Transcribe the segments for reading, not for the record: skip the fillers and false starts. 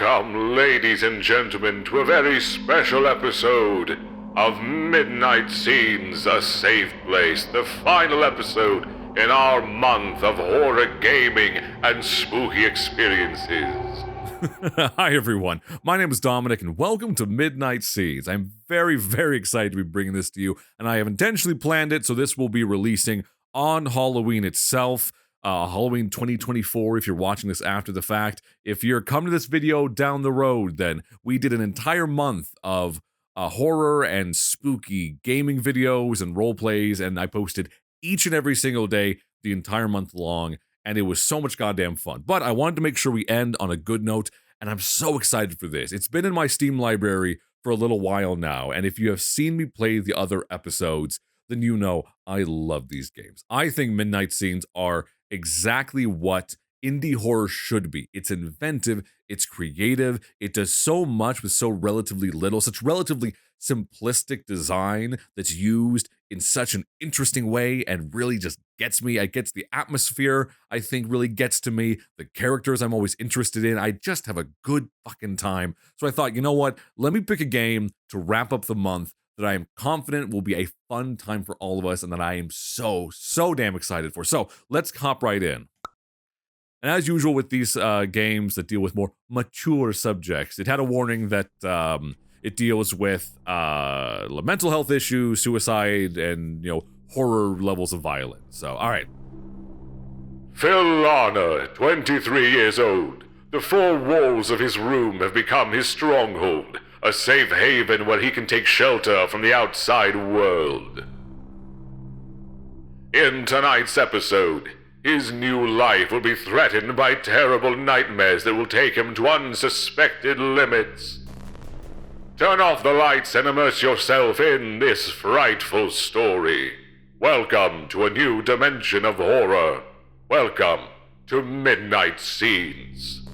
Welcome, ladies and gentlemen, to a very special episode of Midnight Scenes, A Safe Place, the final episode in our month of horror gaming and spooky experiences. Hi everyone, my name is Dominic and welcome to Midnight Scenes. I'm very, very excited to be bringing this to you, and I have intentionally planned it so this will be releasing on Halloween itself. Halloween 2024 if you're watching this after the fact. If you're coming to this video down the road, then we did an entire month of horror and spooky gaming videos and role plays, and I posted each and every single day the entire month long, and it was so much goddamn fun. But I wanted to make sure we end on a good note, and I'm so excited for this. It's been in my Steam library for a little while now, and if you have seen me play the other episodes, then you know I love these games. I think Midnight Scenes are exactly what indie horror should be. It's inventive, it's creative, it does so much with so relatively little, such relatively simplistic design that's used in such an interesting way and really just gets me. It gets the atmosphere, I think, really gets to me. The characters I'm always interested in. I just have a good fucking time. So I thought, you know what? Let me pick a game to wrap up the month that I am confident will be a fun time for all of us and that I am so damn excited for. So let's hop right in. And as usual with these games that deal with more mature subjects, it had a warning that it deals with mental health issues, suicide, and, horror levels of violence. So, all right. Phil Lana, 23 years old. The four walls of his room have become his stronghold. A safe haven where he can take shelter from the outside world. In tonight's episode, his new life will be threatened by terrible nightmares that will take him to unsuspected limits. Turn off the lights and immerse yourself in this frightful story. Welcome to a new dimension of horror. Welcome to Midnight Scenes.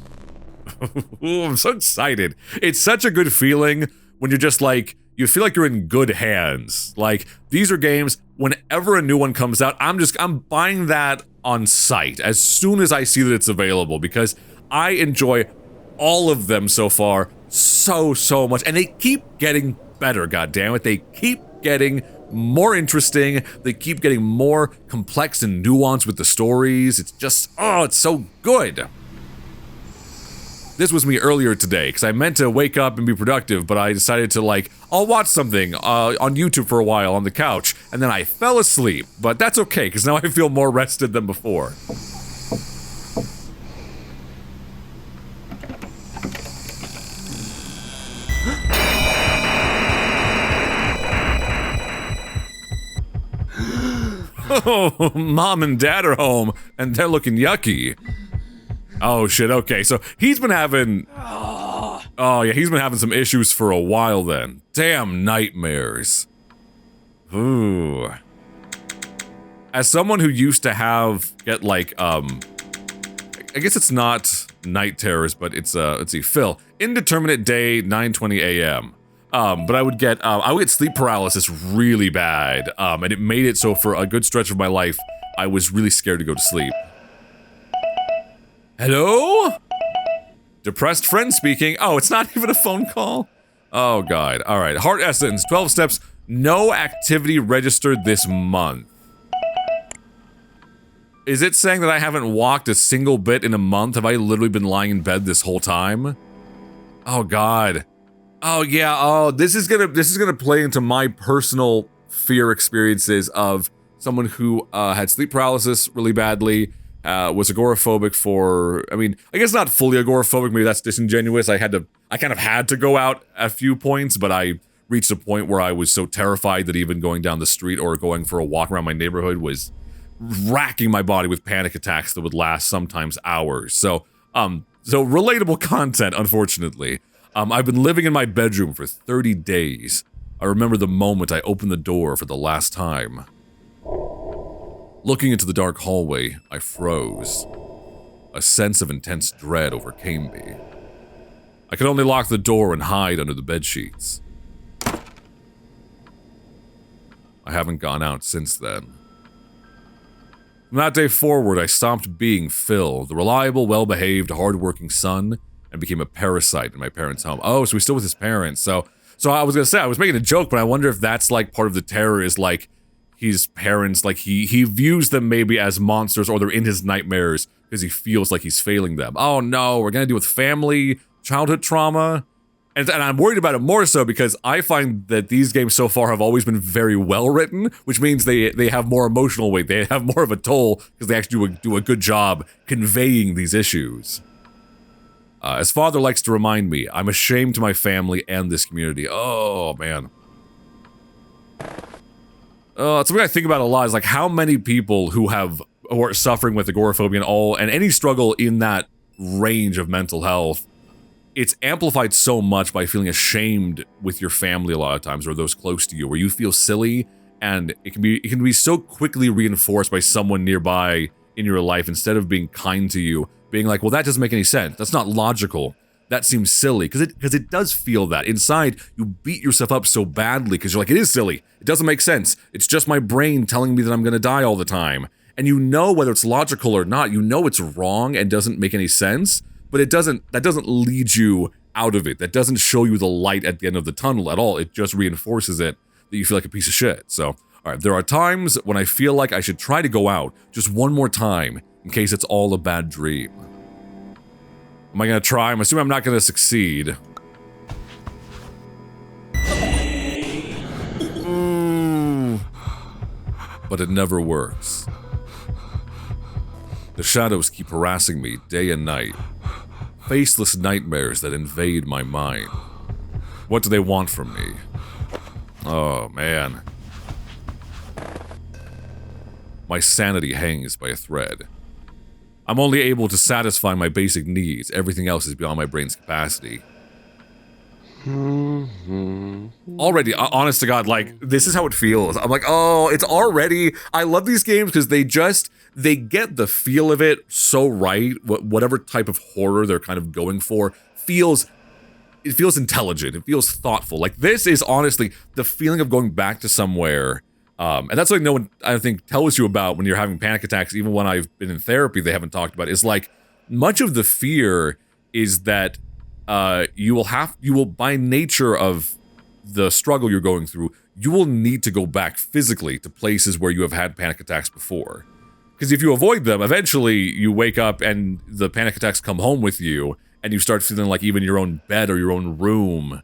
Ooh, I'm so excited. It's such a good feeling when you're just like, you feel like you're in good hands. Like, these are games, whenever a new one comes out, I'm buying that on sight as soon as I see that it's available, because I enjoy all of them so far so much, and they keep getting better, goddammit. They keep getting more interesting, they keep getting more complex and nuanced with the stories. It's just, it's so good. This was me earlier today, because I meant to wake up and be productive, but I decided to, I'll watch something on YouTube for a while on the couch, and then I fell asleep. But that's okay, because now I feel more rested than before. Oh, Mom and Dad are home, and they're looking yucky. Oh shit, okay, so he's been having... Oh yeah, he's been having some issues for a while then. Damn nightmares. Ooh. As someone who used to get I guess it's not night terrors, but it's, let's see, Phil. Indeterminate day, 9:20 a.m. But I would get sleep paralysis really bad, and it made it so for a good stretch of my life, I was really scared to go to sleep. Hello? Depressed friend speaking. Oh, it's not even a phone call? Oh god. Alright, Heart Essence, 12 steps, no activity registered this month. Is it saying that I haven't walked a single bit in a month? Have I literally been lying in bed this whole time? Oh god. Oh yeah, this is gonna play into my personal fear experiences of someone who had sleep paralysis really badly, was agoraphobic for, I guess not fully agoraphobic, maybe that's disingenuous. I kind of had to go out a few points, but I reached a point where I was so terrified that even going down the street or going for a walk around my neighborhood was racking my body with panic attacks that would last sometimes hours. So relatable content, unfortunately. I've been living in my bedroom for 30 days. I remember the moment I opened the door for the last time. Looking into the dark hallway, I froze. A sense of intense dread overcame me. I could only lock the door and hide under the bedsheets. I haven't gone out since then. From that day forward, I stopped being Phil, the reliable, well-behaved, hard-working son, and became a parasite in my parents' home. Oh, so he's still with his parents. So I was gonna say, I was making a joke, but I wonder if that's like part of the terror is like his parents, like he views them maybe as monsters or they're in his nightmares because he feels like he's failing them. Oh no, we're gonna deal with family, childhood trauma. And I'm worried about it more so because I find that these games so far have always been very well written, which means they have more emotional weight. They have more of a toll because they actually do a good job conveying these issues. As Father likes to remind me, I'm ashamed to my family and this community. Oh, man. Something I think about a lot is like how many people who are suffering with agoraphobia and any struggle in that range of mental health, it's amplified so much by feeling ashamed with your family a lot of times or those close to you, where you feel silly, and it can be so quickly reinforced by someone nearby in your life instead of being kind to you, being like, well, that doesn't make any sense. That's not logical. That seems silly. Because it does feel that. Inside, you beat yourself up so badly because you're like, it is silly. It doesn't make sense. It's just my brain telling me that I'm going to die all the time. And you know whether it's logical or not. You know it's wrong and doesn't make any sense. But that doesn't lead you out of it. That doesn't show you the light at the end of the tunnel at all. It just reinforces it that you feel like a piece of shit. So, all right, there are times when I feel like I should try to go out just one more time in case it's all a bad dream. Am I going to try? I'm assuming I'm not going to succeed. Ooh. But it never works. The shadows keep harassing me day and night. Faceless nightmares that invade my mind. What do they want from me? Oh, man. My sanity hangs by a thread. I'm only able to satisfy my basic needs. Everything else is beyond my brain's capacity. Already, honest to God, like, this is how it feels. I'm like, oh, it's already... I love these games because they get the feel of it so right. Whatever type of horror they're kind of going for feels intelligent. It feels thoughtful. Like, this is honestly the feeling of going back to somewhere. And that's like no one, I think, tells you about when you're having panic attacks. Even when I've been in therapy, they haven't talked about it. It's like much of the fear is that you will, by nature of the struggle you're going through, you will need to go back physically to places where you have had panic attacks before. Because if you avoid them, eventually you wake up and the panic attacks come home with you, and you start feeling like even your own bed or your own room,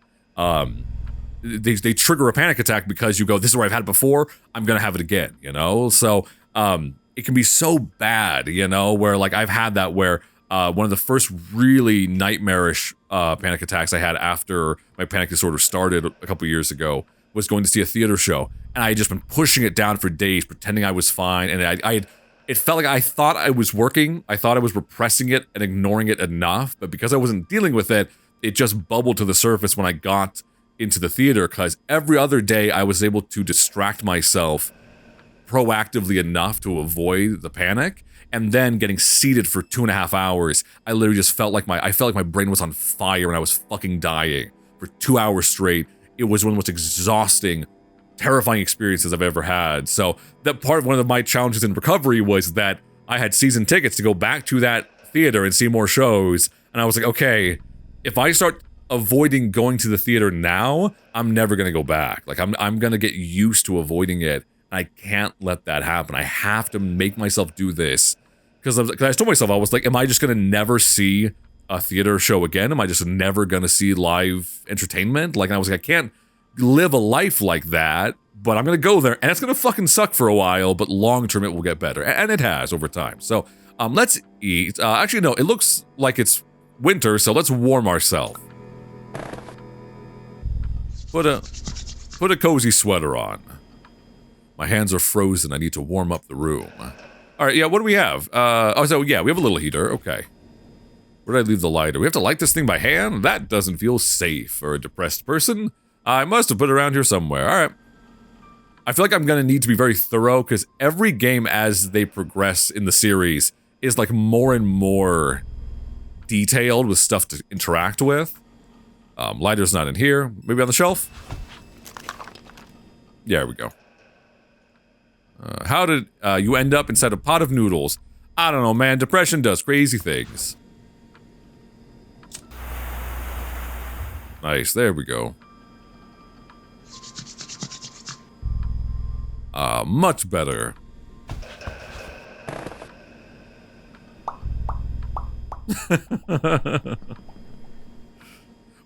they trigger a panic attack because you go, this is where I've had it before, I'm gonna have it again, you know? So, it can be so bad, you know, where like I've had that where one of the first really nightmarish panic attacks I had after my panic disorder started a couple years ago was going to see a theater show, and I had just been pushing it down for days, pretending I was fine, and it felt like I thought I was working, I thought I was repressing it and ignoring it enough, but because I wasn't dealing with it, it just bubbled to the surface when I got into the theater, because every other day I was able to distract myself proactively enough to avoid the panic, and then getting seated for 2.5 hours, I literally just felt like my brain was on fire and I was fucking dying for 2 hours straight. It was one of the most exhausting, terrifying experiences I've ever had. So that one of my challenges in recovery was that I had season tickets to go back to that theater and see more shows, and I was like, okay, if I start avoiding going to the theater now, I'm never gonna go back. Like I'm gonna get used to avoiding it. I can't let that happen. I have to make myself do this. Because I told myself, I was like, am I just gonna never see a theater show again? Am I just never gonna see live entertainment? Like, and I was like, I can't live a life like that, but I'm gonna go there, and it's gonna fucking suck for a while, but long term it will get better. And it has over time. So, let's eat. Actually, no, it looks like it's winter, so let's warm ourselves. Put a cozy sweater on. My hands are frozen. I need to warm up the room. All right, yeah, what do we have? So yeah, we have a little heater. Okay. Where did I leave the lighter? We have to light this thing by hand? That doesn't feel safe for a depressed person. I must have put it around here somewhere. All right. I feel like I'm going to need to be very thorough because every game as they progress in the series is like more and more detailed with stuff to interact with. Lighter's not in here. Maybe on the shelf? Yeah, there we go. How did you end up inside a pot of noodles? I don't know, man. Depression does crazy things. Nice, there we go. Much better.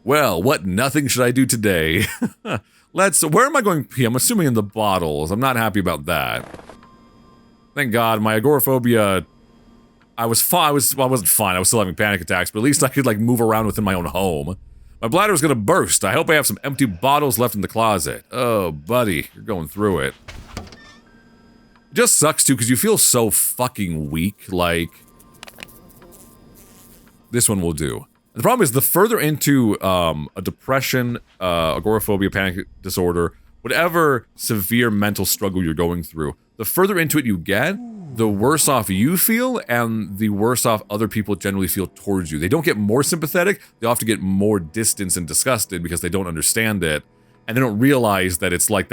Well, what nothing should I do today? Where am I going pee? I'm assuming in the bottles. I'm not happy about that. Thank God, my agoraphobia... well, I wasn't fine. I was still having panic attacks, but at least I could, like, move around within my own home. My bladder was gonna burst. I hope I have some empty bottles left in the closet. Oh, buddy, you're going through it. It just sucks, too, because you feel so fucking weak, like... This one will do. The problem is, the further into a depression, agoraphobia, panic disorder, whatever severe mental struggle you're going through, the further into it you get, the worse off you feel, and the worse off other people generally feel towards you. They don't get more sympathetic, they often get more distant and disgusted because they don't understand it, and they don't realize that it's like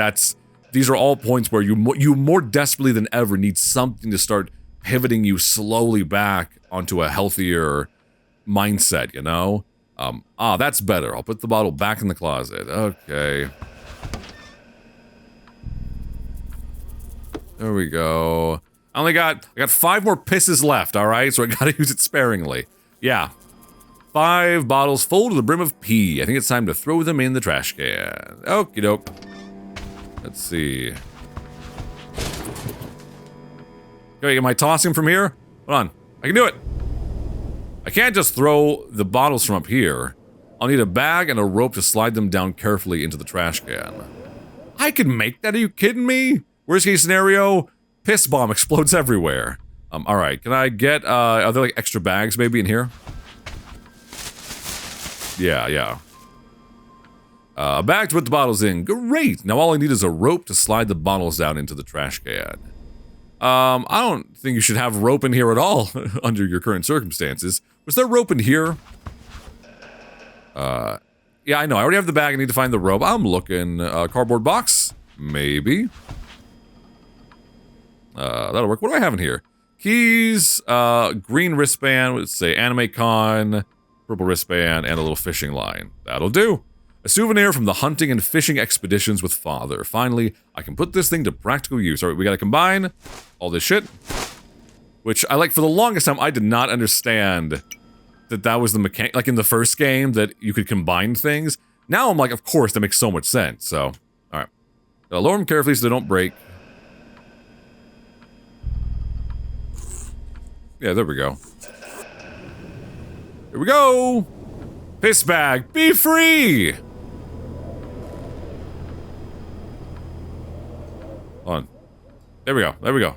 these are all points where you more desperately than ever need something to start pivoting you slowly back onto a healthier mindset, you know? That's better. I'll put the bottle back in the closet. Okay. There we go. I got 5 more pisses left, alright? So I gotta use it sparingly. Yeah. 5 bottles full to the brim of pee. I think it's time to throw them in the trash can. Okie doke. Let's see. Okay, am I tossing from here? Hold on. I can do it. I can't just throw the bottles from up here. I'll need a bag and a rope to slide them down carefully into the trash can. I can make that, are you kidding me? Worst case scenario, piss bomb explodes everywhere. Alright, can I get, are there like extra bags maybe in here? Yeah. A bag to put the bottles in, great! Now all I need is a rope to slide the bottles down into the trash can. I don't think you should have rope in here at all, under your current circumstances. Was there rope in here? Yeah, I know. I already have the bag. I need to find the rope. I'm looking. Cardboard box? Maybe. That'll work. What do I have in here? Keys, green wristband, let's say Anime Con, purple wristband, and a little fishing line. That'll do. A souvenir from the hunting and fishing expeditions with father. Finally, I can put this thing to practical use. Alright, we gotta combine all this shit. Which, for the longest time, I did not understand that was the mechanic, like in the first game, that you could combine things. Now I'm like, of course, that makes so much sense, so. Alright. Gotta lower them carefully so they don't break. Yeah, there we go. Here we go! Piss bag, be free! Hold on. There we go.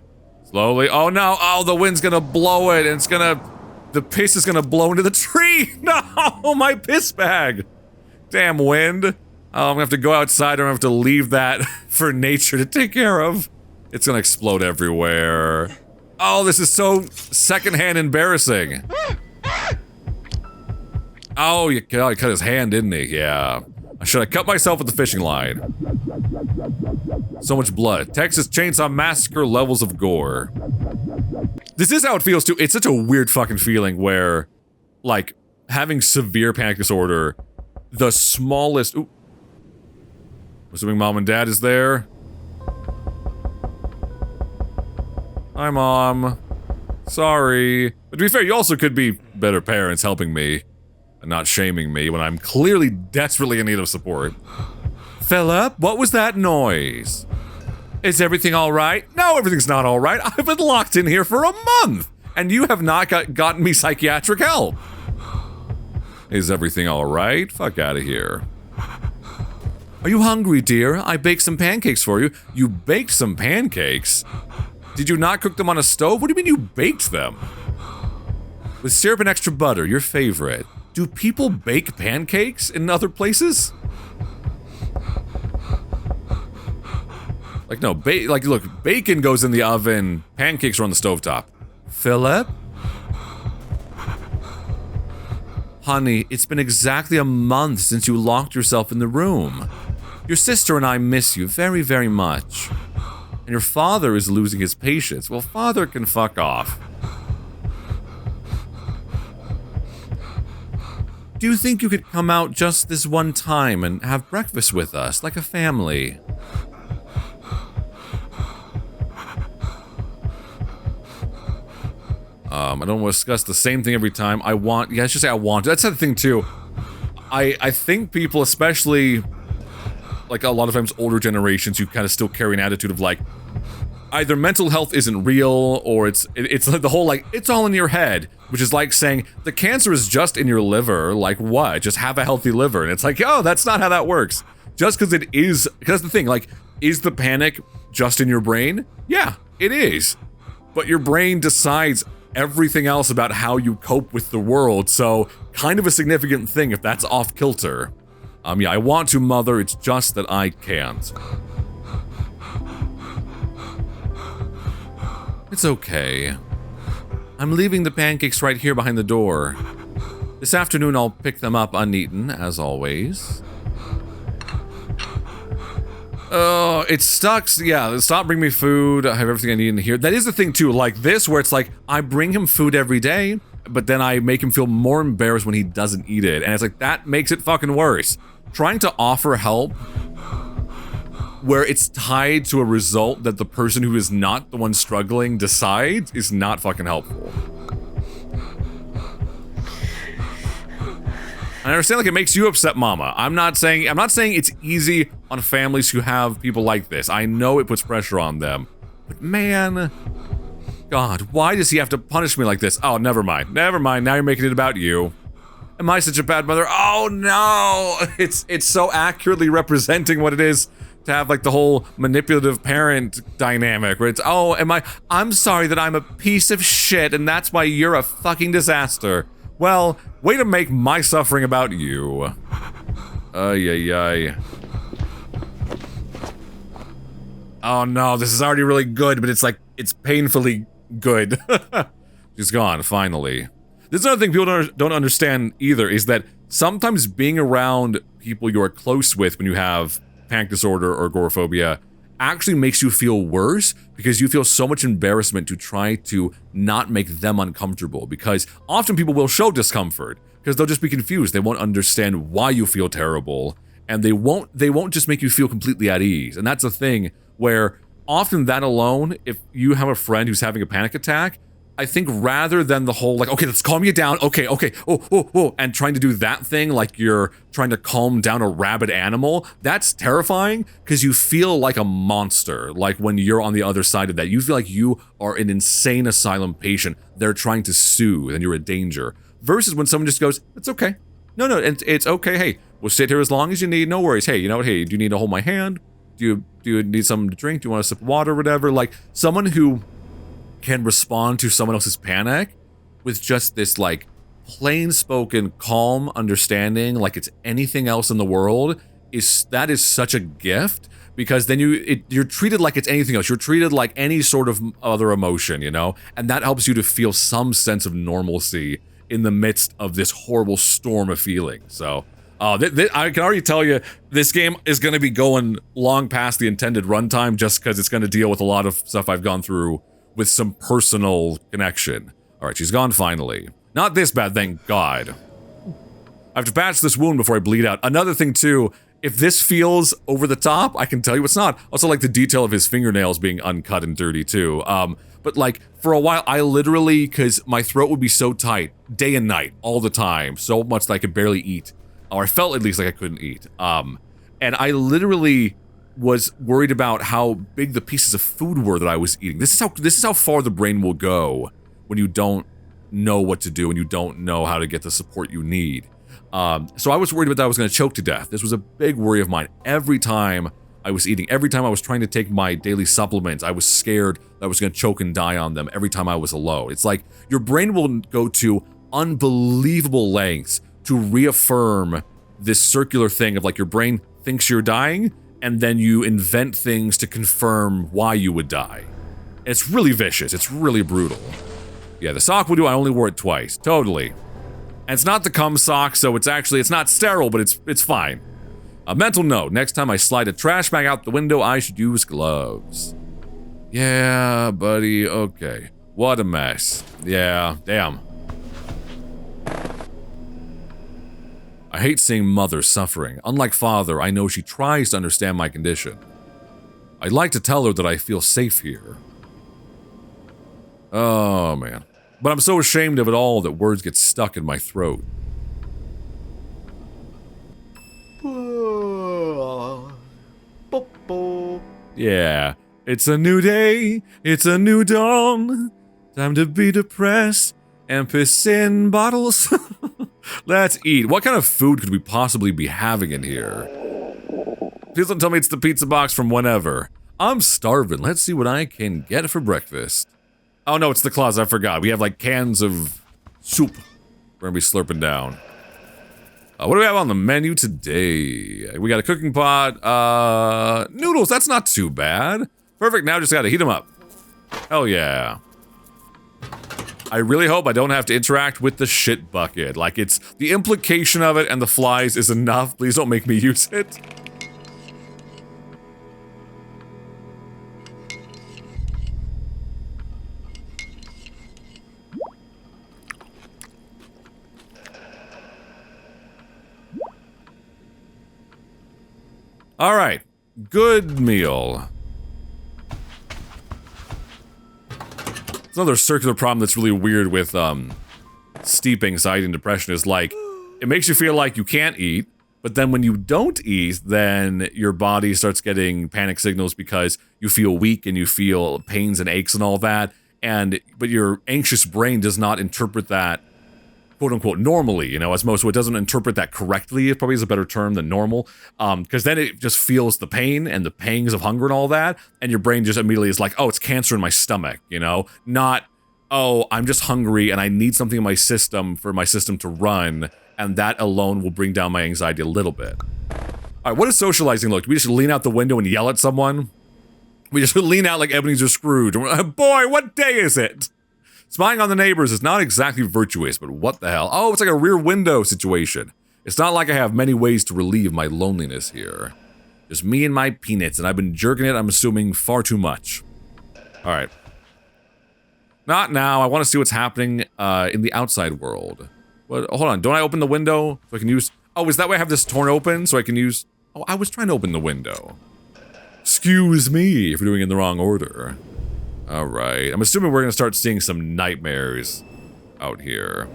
Slowly. Oh no! Oh, the wind's gonna blow it, and it's gonna... The piss is gonna blow into the tree! No! My piss bag! Damn wind. Oh, I'm gonna have to go outside, I'm gonna have to leave that for nature to take care of. It's gonna explode everywhere. Oh, this is so secondhand embarrassing. Oh, he cut his hand, didn't he? Yeah. Should I cut myself with the fishing line? So much blood. Texas Chainsaw Massacre levels of gore. This is how it feels, too. It's such a weird fucking feeling where, like, having severe panic disorder, the smallest... Ooh. Assuming mom and dad is there. Hi, Mom. Sorry. But to be fair, you also could be better parents helping me. And not shaming me when I'm clearly desperately in need of support. Philip, what was that noise? Is everything alright? No, everything's not alright. I've been locked in here for a month. And you have not gotten me psychiatric help. Is everything alright? Fuck out of here. Are you hungry, dear? I baked some pancakes for you. You baked some pancakes? Did you not cook them on a stove? What do you mean you baked them? With syrup and extra butter, your favorite. Do people bake pancakes in other places? Like, no, look, bacon goes in the oven, pancakes are on the stovetop. Philip? Honey, it's been exactly a month since you locked yourself in the room. Your sister and I miss you very, very much. And your father is losing his patience. Well, father can fuck off. do you think you could come out just this one time and have breakfast with us, like a family? I don't want to discuss the same thing every time. I want to. That's the thing, too. I think people, especially, like, a lot of times older generations, you kind of still carry an attitude of, like, either mental health isn't real, or it's like the whole, like, it's all in your head, which is like saying, the cancer is just in your liver, like what? Just have a healthy liver. And it's like, oh, that's not how that works. Just because it is, because the thing, like, is the panic just in your brain? Yeah, it is. But your brain decides everything else about how you cope with the world, so kind of a significant thing if that's off kilter. Yeah, I want to, Mother, it's just that I can't. It's okay. I'm leaving the pancakes right here behind the door. This afternoon I'll pick them up uneaten, as always. Oh, it sucks. Yeah, stop bringing me food. I have everything I need in here. That is the thing, too. Like this, where it's like, I bring him food every day, but then I make him feel more embarrassed when he doesn't eat it. And it's like, that makes it fucking worse. Trying to offer help where it's tied to a result that the person who is not the one struggling decides is not fucking helpful. I understand, like, it makes you upset, Mama. I'm not saying it's easy on families who have people like this. I know it puts pressure on them. But man, God, why does he have to punish me like this? Oh, never mind. Never mind. Now you're making it about you. Am I such a bad mother? Oh no! It's so accurately representing what it is to have, like, the whole manipulative parent dynamic where it's, oh, I'm sorry that I'm a piece of shit and that's why you're a fucking disaster. Well, way to make my suffering about you. Ay. Oh no, this is already really good, but it's like, it's painfully good. She's gone, finally. This is another thing people don't understand either, is that sometimes being around people you are close with when you have panic disorder or agoraphobia actually makes you feel worse because you feel so much embarrassment to try to not make them uncomfortable, because often people will show discomfort because they'll just be confused. They won't understand why you feel terrible, and they won't just make you feel completely at ease. And that's a thing where often that alone, if you have a friend who's having a panic attack, I think rather than the whole, like, okay, let's calm you down, okay, oh, and trying to do that thing like you're trying to calm down a rabid animal, that's terrifying because you feel like a monster. Like when you're on the other side of that, you feel like you are an insane asylum patient they're trying to soothe and you're a danger. Versus when someone just goes, it's okay. No, it's okay, hey, we'll sit here as long as you need, no worries. Hey, you know what, hey, do you need to hold my hand? Do you need something to drink? Do you want a sip of water or whatever? Like, someone who can respond to someone else's panic with just this, like, plain-spoken, calm understanding, like it's anything else in the world, is such a gift, because then you're treated like it's anything else. You're treated like any sort of other emotion, you know? And that helps you to feel some sense of normalcy in the midst of this horrible storm of feeling. So, I can already tell you, this game is going to be going long past the intended runtime just because it's going to deal with a lot of stuff I've gone through with some personal connection. All right, she's gone finally. Not this bad, thank God. I have to patch this wound before I bleed out. Another thing too, if this feels over the top, I can tell you it's not. Also, like the detail of his fingernails being uncut and dirty too. But like for a while, I literally, because my throat would be so tight, day and night, all the time, so much that I could barely eat, or I felt at least like I couldn't eat. And I literally was worried about how big the pieces of food were that I was eating. This is how far the brain will go when you don't know what to do and you don't know how to get the support you need. So I was worried about that I was going to choke to death. This was a big worry of mine. Every time I was eating, every time I was trying to take my daily supplements, I was scared that I was going to choke and die on them every time I was alone. It's like your brain will go to unbelievable lengths to reaffirm this circular thing of like your brain thinks you're dying, and then you invent things to confirm why you would die. And it's really vicious. It's really brutal. Yeah, the sock will do. I only wore it twice. Totally. And it's not the cum sock, so it's not sterile, but it's fine. A mental note. Next time I slide a trash bag out the window, I should use gloves. Yeah, buddy. Okay. What a mess. Yeah, damn. I hate seeing Mother suffering. Unlike Father, I know she tries to understand my condition. I'd like to tell her that I feel safe here. Oh, man. But I'm so ashamed of it all that words get stuck in my throat. Yeah. It's a new day. It's a new dawn. Time to be depressed and piss in bottles. Let's eat. What kind of food could we possibly be having in here? Please don't tell me it's the pizza box from whenever. I'm starving. Let's see what I can get for breakfast. Oh no, it's the closet. I forgot. We have like cans of soup we're gonna be slurping down. What do we have on the menu today? We got a cooking pot. Noodles. That's not too bad. Perfect. Now just gotta heat them up. Hell yeah. I really hope I don't have to interact with the shit bucket. Like, it's the implication of it and the flies is enough. Please don't make me use it. All right, good meal. It's another circular problem that's really weird with steep anxiety and depression is like, it makes you feel like you can't eat, but then when you don't eat, then your body starts getting panic signals because you feel weak and you feel pains and aches and all that, but your anxious brain does not interpret that quote-unquote normally, you know, as most, so it doesn't interpret that correctly, it probably is a better term than normal, because then it just feels the pain and the pangs of hunger and all that, and your brain just immediately is like, oh, it's cancer in my stomach, you know? Not, oh, I'm just hungry and I need something in my system for my system to run, and that alone will bring down my anxiety a little bit. All right, what does socializing look? Do we just lean out the window and yell at someone? We just lean out like Ebenezer Scrooge. Boy, what day is it? Spying on the neighbors is not exactly virtuous, but what the hell? Oh, it's like a rear window situation. It's not like I have many ways to relieve my loneliness here. Just me and my peanuts, and I've been jerking it, I'm assuming, far too much. Alright. Not now. I want to see what's happening in the outside world. What? Hold on. Don't I open the window so I can use... Oh, is that way I have this torn open so I can use... Oh, I was trying to open the window. Excuse me if we're doing it in the wrong order. Alright, I'm assuming we're gonna start seeing some nightmares out here.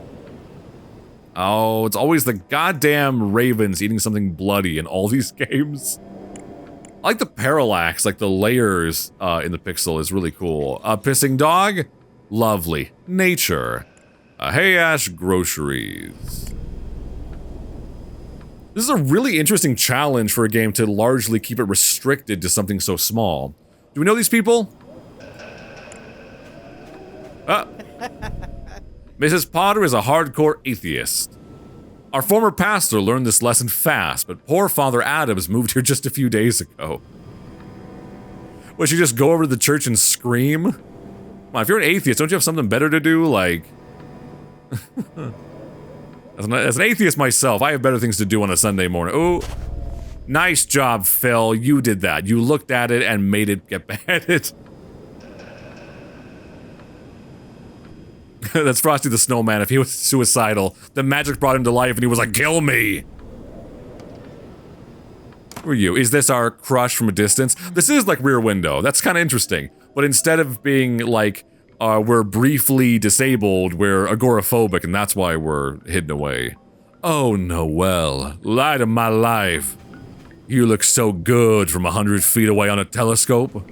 Oh, it's always the goddamn ravens eating something bloody in all these games. I like the parallax, like the layers in the pixel is really cool. Pissing dog? Lovely. Nature. Hey Ash, groceries. This is a really interesting challenge for a game to largely keep it restricted to something so small. Do we know these people? Mrs. Potter is a hardcore atheist. Our former pastor learned this lesson fast, but poor Father Adams moved here just a few days ago. Would she just go over to the church and scream? Well, if you're an atheist, don't you have something better to do? Like... as an atheist myself, I have better things to do on a Sunday morning. Oh, nice job, Phil. You did that. You looked at it and made it get beheaded. That's Frosty the Snowman. If he was suicidal, the magic brought him to life and he was like, kill me! Who are you? Is this our crush from a distance? This is like Rear Window. That's kind of interesting. But instead of being like, we're briefly disabled, we're agoraphobic and that's why we're hidden away. Oh, Noelle. Light of my life. You look so good from 100 feet away on a telescope.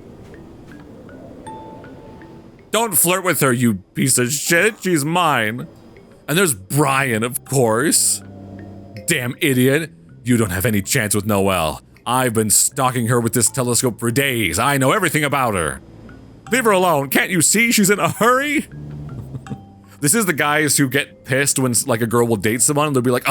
Don't flirt with her, you piece of shit. She's mine. And there's Brian, of course. Damn idiot. You don't have any chance with Noelle. I've been stalking her with this telescope for days. I know everything about her. Leave her alone. Can't you see she's in a hurry? This is the guys who get pissed when like a girl will date someone and they'll be like,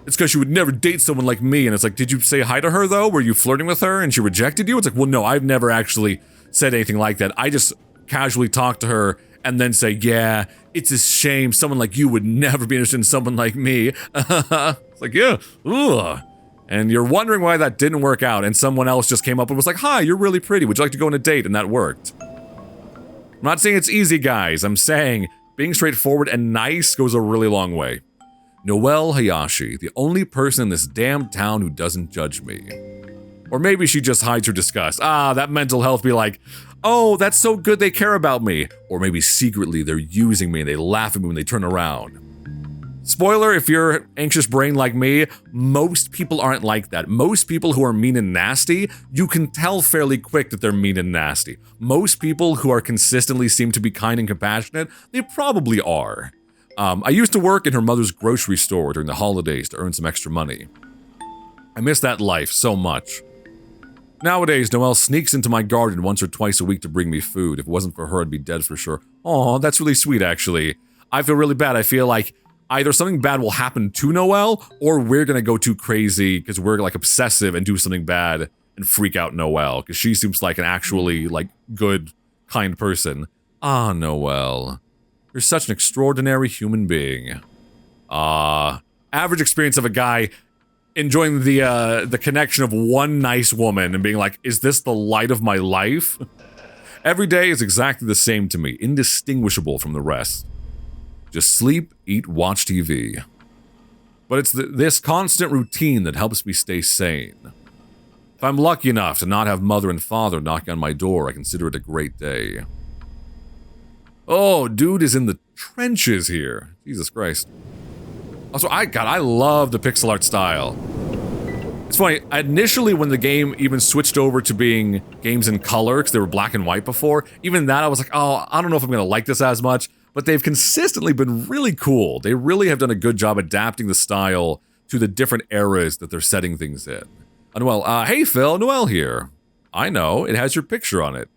it's because she would never date someone like me. And it's like, did you say hi to her though? Were you flirting with her and she rejected you? It's like, well, no, I've never actually said anything like that. I just casually talk to her and then say, yeah, it's a shame someone like you would never be interested in someone like me. It's like, yeah, ugh. And you're wondering why that didn't work out and someone else just came up and was like, hi, you're really pretty, would you like to go on a date? And that worked. I'm not saying it's easy, guys. I'm saying being straightforward and nice goes a really long way. Noelle Hayashi, the only person in this damn town who doesn't judge me. Or maybe she just hides her disgust. That mental health be like, oh, that's so good they care about me. Or maybe secretly they're using me and they laugh at me when they turn around. Spoiler, if you're anxious brain like me, most people aren't like that. Most people who are mean and nasty, you can tell fairly quick that they're mean and nasty. Most people who are consistently seem to be kind and compassionate, they probably are. I used to work in her mother's grocery store during the holidays to earn some extra money. I miss that life so much. Nowadays, Noelle sneaks into my garden once or twice a week to bring me food. If it wasn't for her, I'd be dead for sure. Aw, that's really sweet, actually. I feel really bad. I feel like either something bad will happen to Noelle, or we're gonna go too crazy because we're like obsessive and do something bad and freak out Noelle, because she seems like an actually like good, kind person. Noelle. You're such an extraordinary human being. Average experience of a guy enjoying the connection of one nice woman and being like, is this the light of my life? Every day is exactly the same to me, indistinguishable from the rest. Just sleep, eat, watch TV. But it's this constant routine that helps me stay sane. If I'm lucky enough to not have mother and father knocking on my door, I consider it a great day. Oh, dude is in the trenches here. Jesus Christ. Also, I love the pixel art style. It's funny, initially when the game even switched over to being games in color, because they were black and white before, even that I was like, oh, I don't know if I'm gonna like this as much, but they've consistently been really cool. They really have done a good job adapting the style to the different eras that they're setting things in. Noelle, hey Phil, Noelle here. I know, it has your picture on it.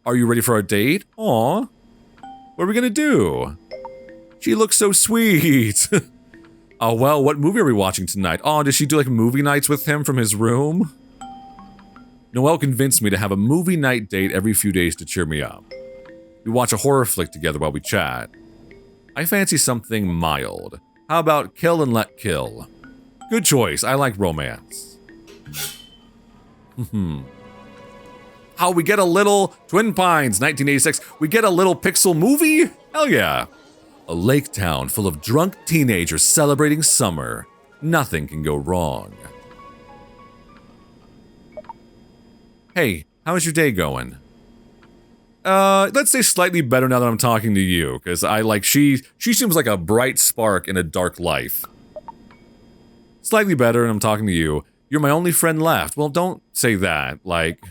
Are you ready for our date? Aw. What are we gonna do? She looks so sweet. Oh, well, what movie are we watching tonight? Oh, does she do like movie nights with him from his room? Noelle convinced me to have a movie night date every few days to cheer me up. We watch a horror flick together while we chat. I fancy something mild. How about Kill and Let Kill? Good choice, I like romance. How we get a little Twin Pines, 1986. We get a little pixel movie? Hell yeah. A lake town full of drunk teenagers celebrating summer. Nothing can go wrong. Hey, how's your day going? Let's say slightly better now that I'm talking to you, because she seems like a bright spark in a dark life. Slightly better and I'm talking to you. You're my only friend left. Well, don't say that. Like,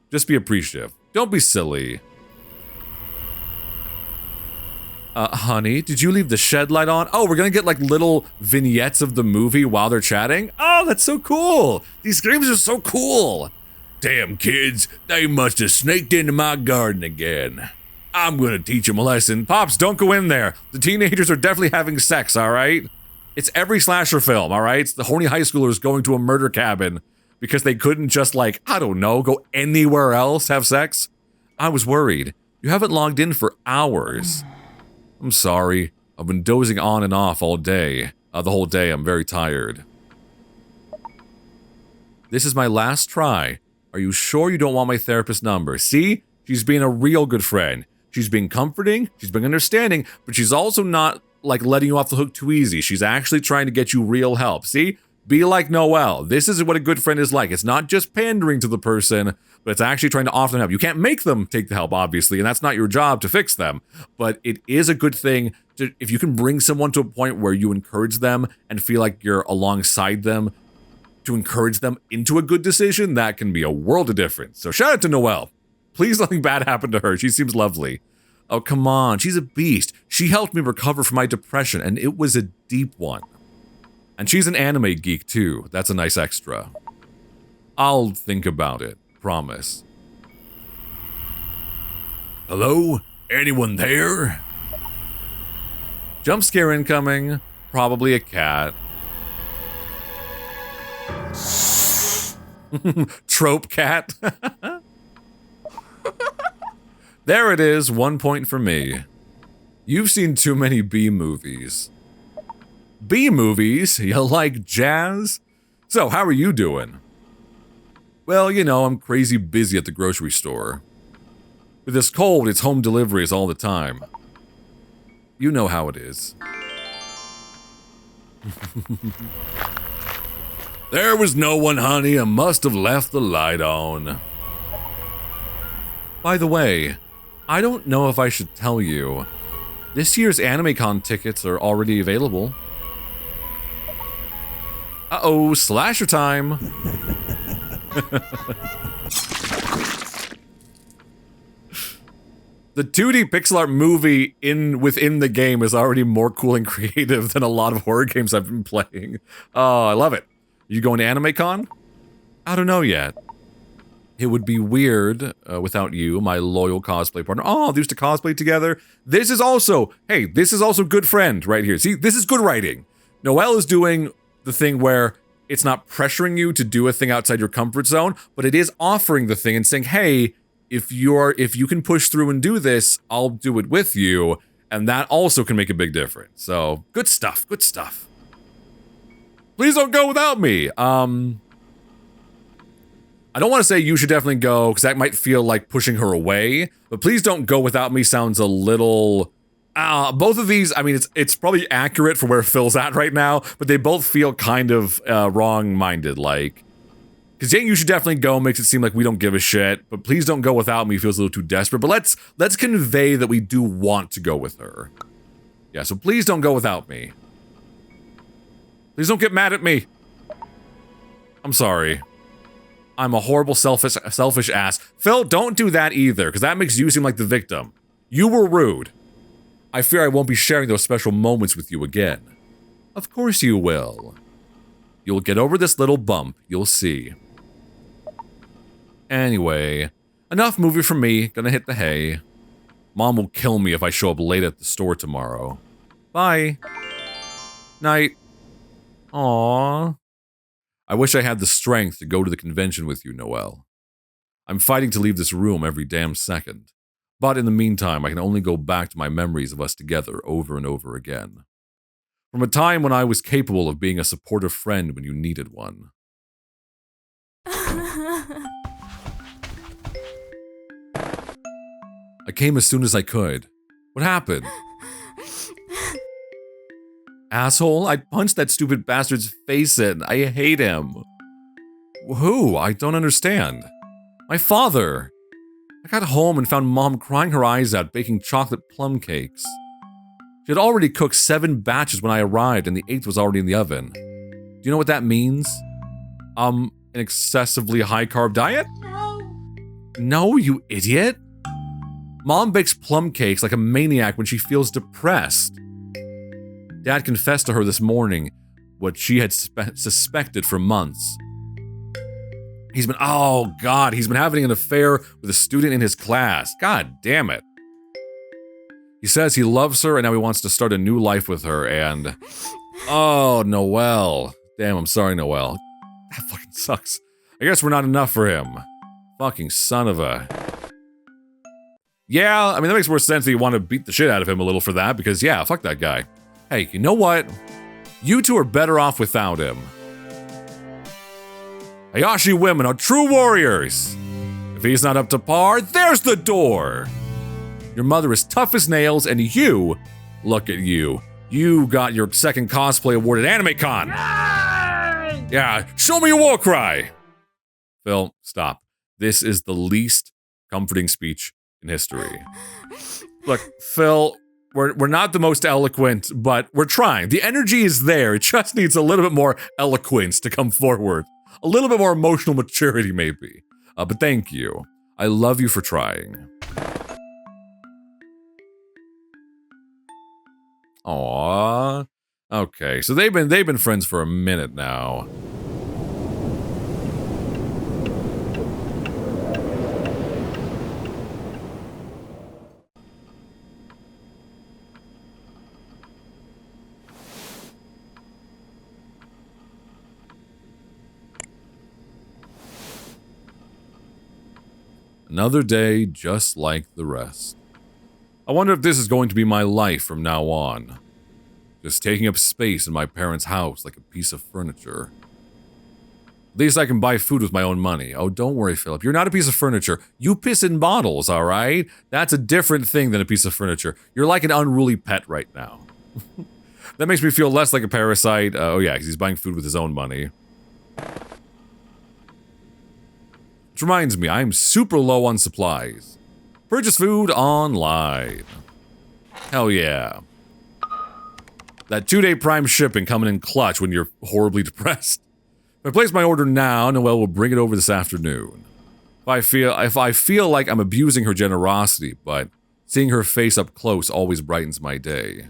just be appreciative. Don't be silly. Honey, did you leave the shed light on? Oh, we're gonna get like little vignettes of the movie while they're chatting? Oh, that's so cool! These games are so cool! Damn kids, they must have snaked into my garden again. I'm gonna teach them a lesson. Pops, don't go in there. The teenagers are definitely having sex, alright? It's every slasher film, alright? It's the horny high schoolers going to a murder cabin because they couldn't just like, I don't know, go anywhere else, have sex? I was worried. You haven't logged in for hours. I'm sorry. I've been dozing on and off all day. The whole day, I'm very tired. This is my last try. Are you sure you don't want my therapist number? See? She's being a real good friend. She's being comforting, she's being understanding, but she's also not, like, letting you off the hook too easy. She's actually trying to get you real help. See? Be like Noelle. This is what a good friend is like. It's not just pandering to the person, but it's actually trying to offer them help. You can't make them take the help, obviously, and that's not your job to fix them. But it is a good thing to, if you can bring someone to a point where you encourage them and feel like you're alongside them to encourage them into a good decision, that can be a world of difference. So shout out to Noelle. Please nothing bad happen to her. She seems lovely. Oh, come on. She's a beast. She helped me recover from my depression, and it was a deep one. And she's an anime geek, too. That's a nice extra. I'll think about it. Promise. Hello? Anyone there? Jump scare incoming. Probably a cat. Trope cat. There it is, 1 point for me. You've seen too many B movies. B movies? You like jazz? So, how are you doing? Well, you know, I'm crazy busy at the grocery store. With this cold, it's home deliveries all the time. You know how it is. There was no one, honey. I must have left the light on. By the way, I don't know if I should tell you. This year's AnimeCon tickets are already available. Uh-oh, slasher time. The 2D pixel art movie within the game is already more cool and creative than a lot of horror games I've been playing. Oh, I love it. You going to AnimeCon? I don't know yet. It would be weird without you, my loyal cosplay partner. Oh, they used to cosplay together. This is also good friend right here. See, this is good writing. Noelle is doing the thing where it's not pressuring you to do a thing outside your comfort zone, but it is offering the thing and saying, hey, if you can push through and do this, I'll do it with you, and that also can make a big difference. So, good stuff, good stuff. Please don't go without me. I don't want to say you should definitely go, because that might feel like pushing her away, but please don't go without me sounds a little... both of these, I mean, it's probably accurate for where Phil's at right now, but they both feel kind of wrong-minded, like... Because saying you should definitely go makes it seem like we don't give a shit, but please don't go without me feels a little too desperate. But let's convey that we do want to go with her. Yeah, so please don't go without me. Please don't get mad at me. I'm sorry. I'm a horrible, selfish ass. Phil, don't do that either, because that makes you seem like the victim. You were rude. I fear I won't be sharing those special moments with you again. Of course you will. You'll get over this little bump, you'll see. Anyway, enough movie from me, gonna hit the hay. Mom will kill me if I show up late at the store tomorrow. Bye. Night. Aww. I wish I had the strength to go to the convention with you, Noelle. I'm fighting to leave this room every damn second. But in the meantime, I can only go back to my memories of us together over and over again. From a time when I was capable of being a supportive friend when you needed one. I came as soon as I could. What happened? Asshole, I punched that stupid bastard's face in. I hate him. Who? I don't understand. My father. I got home and found Mom crying her eyes out baking chocolate plum cakes. She had already cooked 7 batches when I arrived and the 8th was already in the oven. Do you know what that means? An excessively high-carb diet? No, you idiot. Mom bakes plum cakes like a maniac when she feels depressed. Dad confessed to her this morning what she had suspected for months. He's been having an affair with a student in his class. God damn it. He says he loves her and now he wants to start a new life with her and... Oh, Noelle. Damn, I'm sorry, Noelle. That fucking sucks. I guess we're not enough for him. Fucking son of a... Yeah, I mean, that makes more sense that you want to beat the shit out of him a little for that, because yeah, fuck that guy. Hey, you know what? You two are better off without him. Hayashi women are true warriors. If he's not up to par, there's the door. Your mother is tough as nails, and you, look at you. You got your second cosplay award at AnimeCon. Yay! Yeah, show me your war cry. Phil, stop. This is the least comforting speech in history. Look, Phil, we're not the most eloquent, but we're trying. The energy is there. It just needs a little bit more eloquence to come forward. A little bit more emotional maturity, maybe. But thank you. I love you for trying. Aww. Okay, so they've been friends for a minute now. Another day just like the rest. I wonder if this is going to be my life from now on. Just taking up space in my parents' house like a piece of furniture. At least I can buy food with my own money. Oh, don't worry, Philip. You're not a piece of furniture. You piss in bottles, alright? That's a different thing than a piece of furniture. You're like an unruly pet right now. That makes me feel less like a parasite. Oh yeah, because he's buying food with his own money. Which reminds me, I'm super low on supplies. Purchase food online. Hell yeah. That 2-day Prime shipping coming in clutch when you're horribly depressed. If I place my order now, Noelle will bring it over this afternoon. If I feel like I'm abusing her generosity, but seeing her face up close always brightens my day.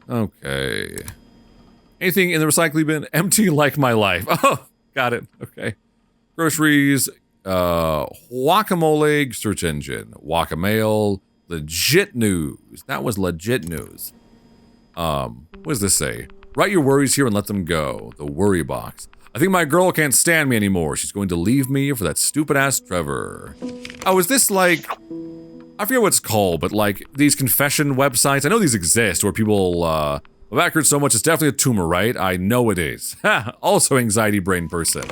Okay. Anything in the recycling bin? Empty like my life. Oh, got it. Okay. Groceries, guacamole, search engine, Wacamail, legit news. That was legit news. What does this say? Write your worries here and let them go. The worry box. I think my girl can't stand me anymore. She's going to leave me for that stupid-ass Trevor. Oh, is this like... I forget what it's called, but like these confession websites. I know these exist where people, I've accurate so much, it's definitely a tumor, right? I know it is. Ha! Also anxiety brain person.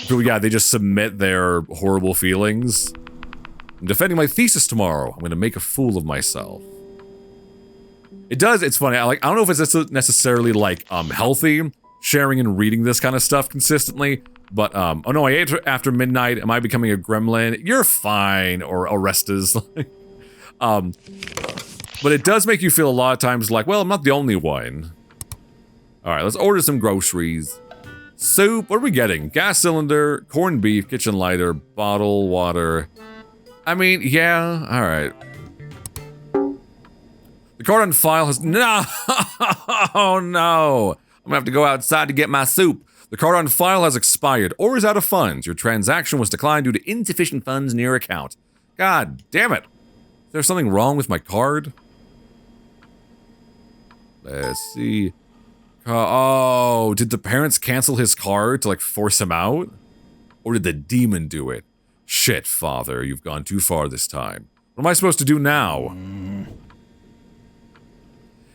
So yeah, they just submit their horrible feelings. I'm defending my thesis tomorrow. I'm gonna make a fool of myself. It does, it's funny, I don't know if it's necessarily like, healthy, sharing and reading this kind of stuff consistently, but, oh no, I ate after midnight, am I becoming a gremlin? You're fine, or Orestes. But it does make you feel a lot of times like, well, I'm not the only one. Alright, let's order some groceries. Soup, what are we getting? Gas cylinder, corned beef, kitchen lighter, bottle, water. I mean, yeah, alright. The card on file has... No! Oh no! I'm gonna have to go outside to get my soup. The card on file has expired or is out of funds. Your transaction was declined due to insufficient funds in your account. God damn it! Is there something wrong with my card? Let's see. Oh, did the parents cancel his card to like force him out? Or did the demon do it? Shit, father, you've gone too far this time. What am I supposed to do now?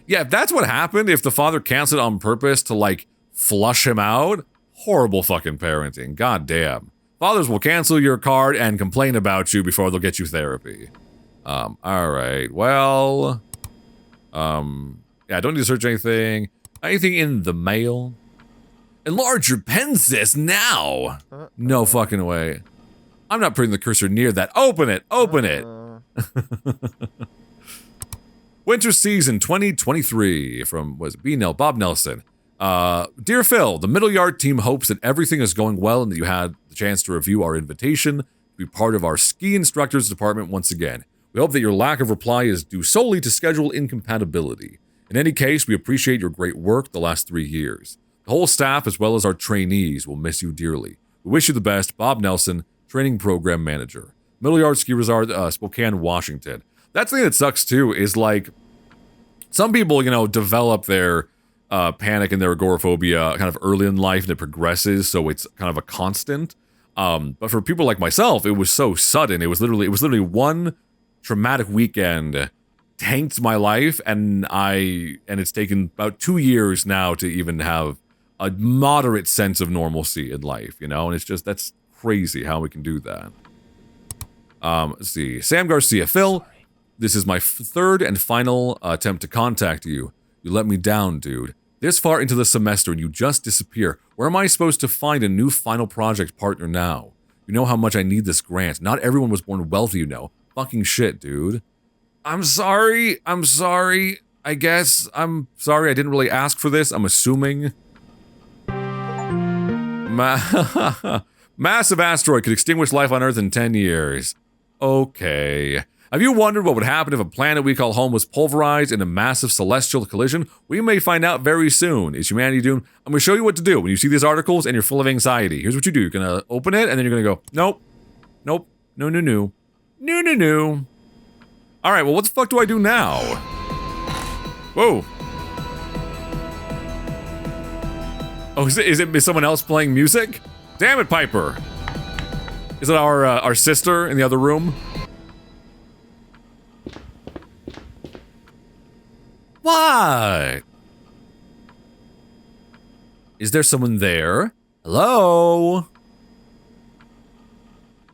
Yeah, if that's what happened, if the father canceled on purpose to like flush him out, horrible fucking parenting. God damn. Fathers will cancel your card and complain about you before they'll get you therapy. Alright, well... yeah, I don't need to search anything. Anything in the mail? Enlarge your pen, sis, now! No fucking way. I'm not putting the cursor near that. Open it! Open it! Winter Season 2023 from, Bob Nelson. Dear Phil, the Middle Yard team hopes that everything is going well and that you had the chance to review our invitation to be part of our ski instructors department once again. We hope that your lack of reply is due solely to schedule incompatibility. In any case, we appreciate your great work the last 3 years. The whole staff, as well as our trainees, will miss you dearly. We wish you the best, Bob Nelson, Training Program Manager. Middle Yard Ski Resort, Spokane, Washington. That's the thing that sucks too, is like, some people, you know, develop their panic and their agoraphobia kind of early in life and it progresses, so it's kind of a constant. But for people like myself, it was so sudden. It was literally one traumatic weekend tanked my life, and it's taken about 2 years now to even have a moderate sense of normalcy in life, you know? And it's just, that's crazy how we can do that. Let's see. Sam Garcia. Phil, this is my third and final attempt to contact you. You let me down, dude. This far into the semester and you just disappear. Where am I supposed to find a new final project partner now? You know how much I need this grant. Not everyone was born wealthy, you know. Fucking shit, dude. I'm sorry. I guess. I'm sorry. I didn't really ask for this. I'm assuming. Massive asteroid could extinguish life on Earth in 10 years. Okay. Have you wondered what would happen if a planet we call home was pulverized in a massive celestial collision? We may find out very soon. Is humanity doomed? I'm going to show you what to do when you see these articles and you're full of anxiety. Here's what you do. You're going to open it and then you're going to go, nope. Nope. No. No. All right, well, what the fuck do I do now? Whoa. Oh, is someone else playing music? Damn it, Piper. Is it our sister in the other room? What? Is there someone there? Hello?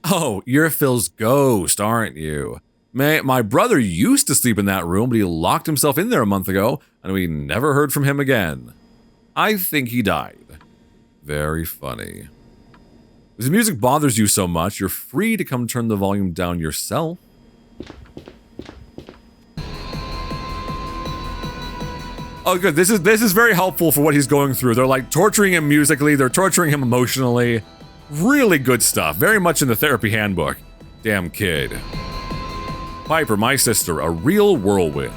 Oh, you're Phil's ghost, aren't you? My brother used to sleep in that room, but he locked himself in there a month ago, and we never heard from him again. I think he died. Very funny. If the music bothers you so much, you're free to come turn the volume down yourself. Oh, good. This is very helpful for what he's going through. They're like torturing him musically. They're torturing him emotionally. Really good stuff. Very much in the therapy handbook. Damn kid. Piper, my sister, a real whirlwind.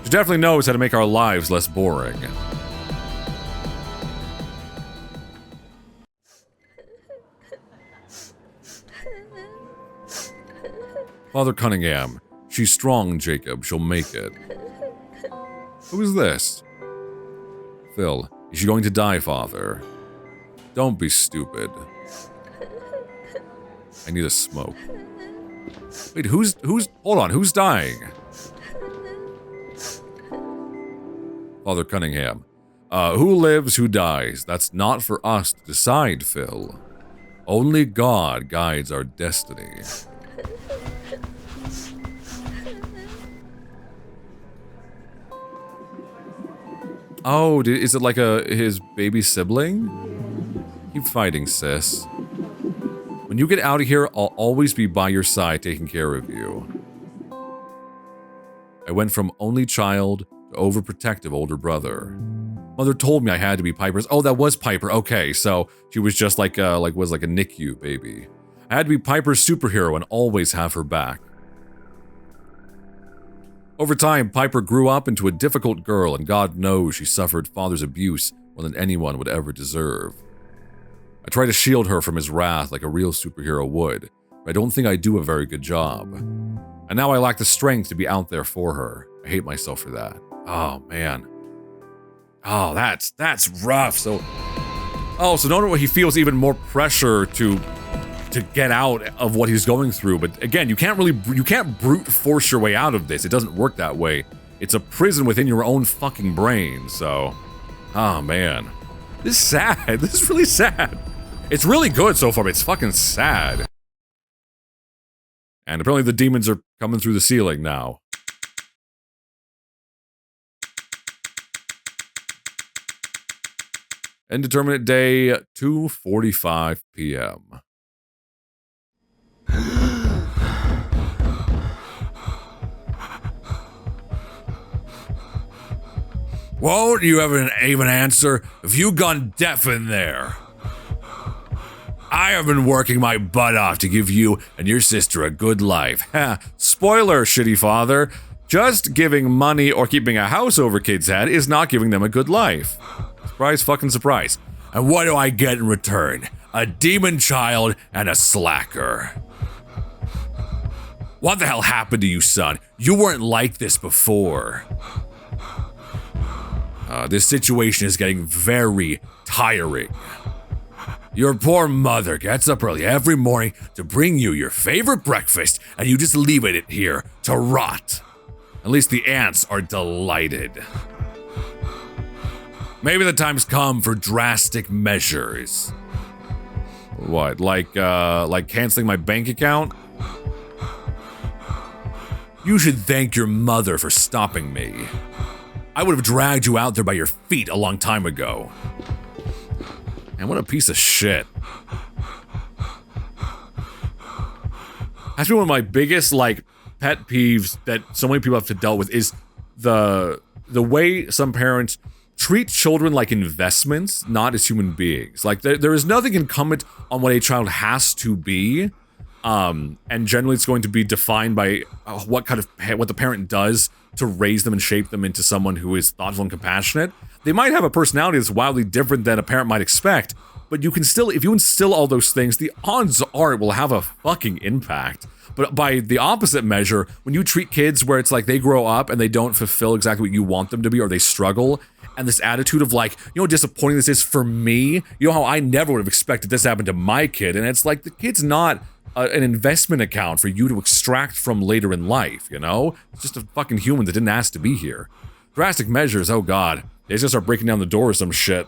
She definitely knows how to make our lives less boring. Father Cunningham. She's strong, Jacob. She'll make it. Who is this? Phil, is she going to die, Father? Don't be stupid. I need a smoke. Wait, hold on, who's dying? Father Cunningham. Who lives, who dies? That's not for us to decide, Phil. Only God guides our destiny. Oh, is it like his baby sibling? Keep fighting, sis. When you get out of here, I'll always be by your side taking care of you. I went from only child to overprotective older brother. Mother told me I had to be Piper's. Oh, that was Piper. Okay, so she was just like a NICU baby. I had to be Piper's superhero and always have her back. Over time, Piper grew up into a difficult girl, and God knows she suffered father's abuse more than anyone would ever deserve. I try to shield her from his wrath like a real superhero would, but I don't think I do a very good job. And now I lack the strength to be out there for her. I hate myself for that. Oh, man. Oh, that's rough. So no, he feels even more pressure to get out of what he's going through. But again, you can't brute force your way out of this. It doesn't work that way. It's a prison within your own fucking brain. So, oh man, this is sad. This is really sad. It's really good so far, but it's fucking sad. And apparently the demons are coming through the ceiling now. Indeterminate day, 2:45 p.m. Won't you ever even answer? Have you gone deaf in there? I have been working my butt off to give you and your sister a good life. Ha! Spoiler, shitty father. Just giving money or keeping a house over kids' head is not giving them a good life. Surprise fucking surprise. And what do I get in return? A demon child and a slacker. What the hell happened to you, son? You weren't like this before. This situation is getting very tiring. Your poor mother gets up early every morning to bring you your favorite breakfast, and you just leave it here to rot. At least the ants are delighted. Maybe the time's come for drastic measures. What, like canceling my bank account? You should thank your mother for stopping me. I would have dragged you out there by your feet a long time ago. Man, what a piece of shit. That's been one of my biggest, pet peeves that so many people have to deal with is the way some parents treat children like investments, not as human beings. Like, there is nothing incumbent on what a child has to be, and generally it's going to be defined by what the parent does to raise them and shape them into someone who is thoughtful and compassionate. They might have a personality that's wildly different than a parent might expect, but you can still, if you instill all those things, the odds are it will have a fucking impact. But by the opposite measure, when you treat kids where it's like they grow up and they don't fulfill exactly what you want them to be, or they struggle, and this attitude of like, you know how disappointing this is for me? You know how I never would have expected this to happen to my kid? And it's like, the kid's not an investment account for you to extract from later in life, you know? It's just a fucking human that didn't ask to be here. Drastic measures, oh god. They just start breaking down the door or some shit.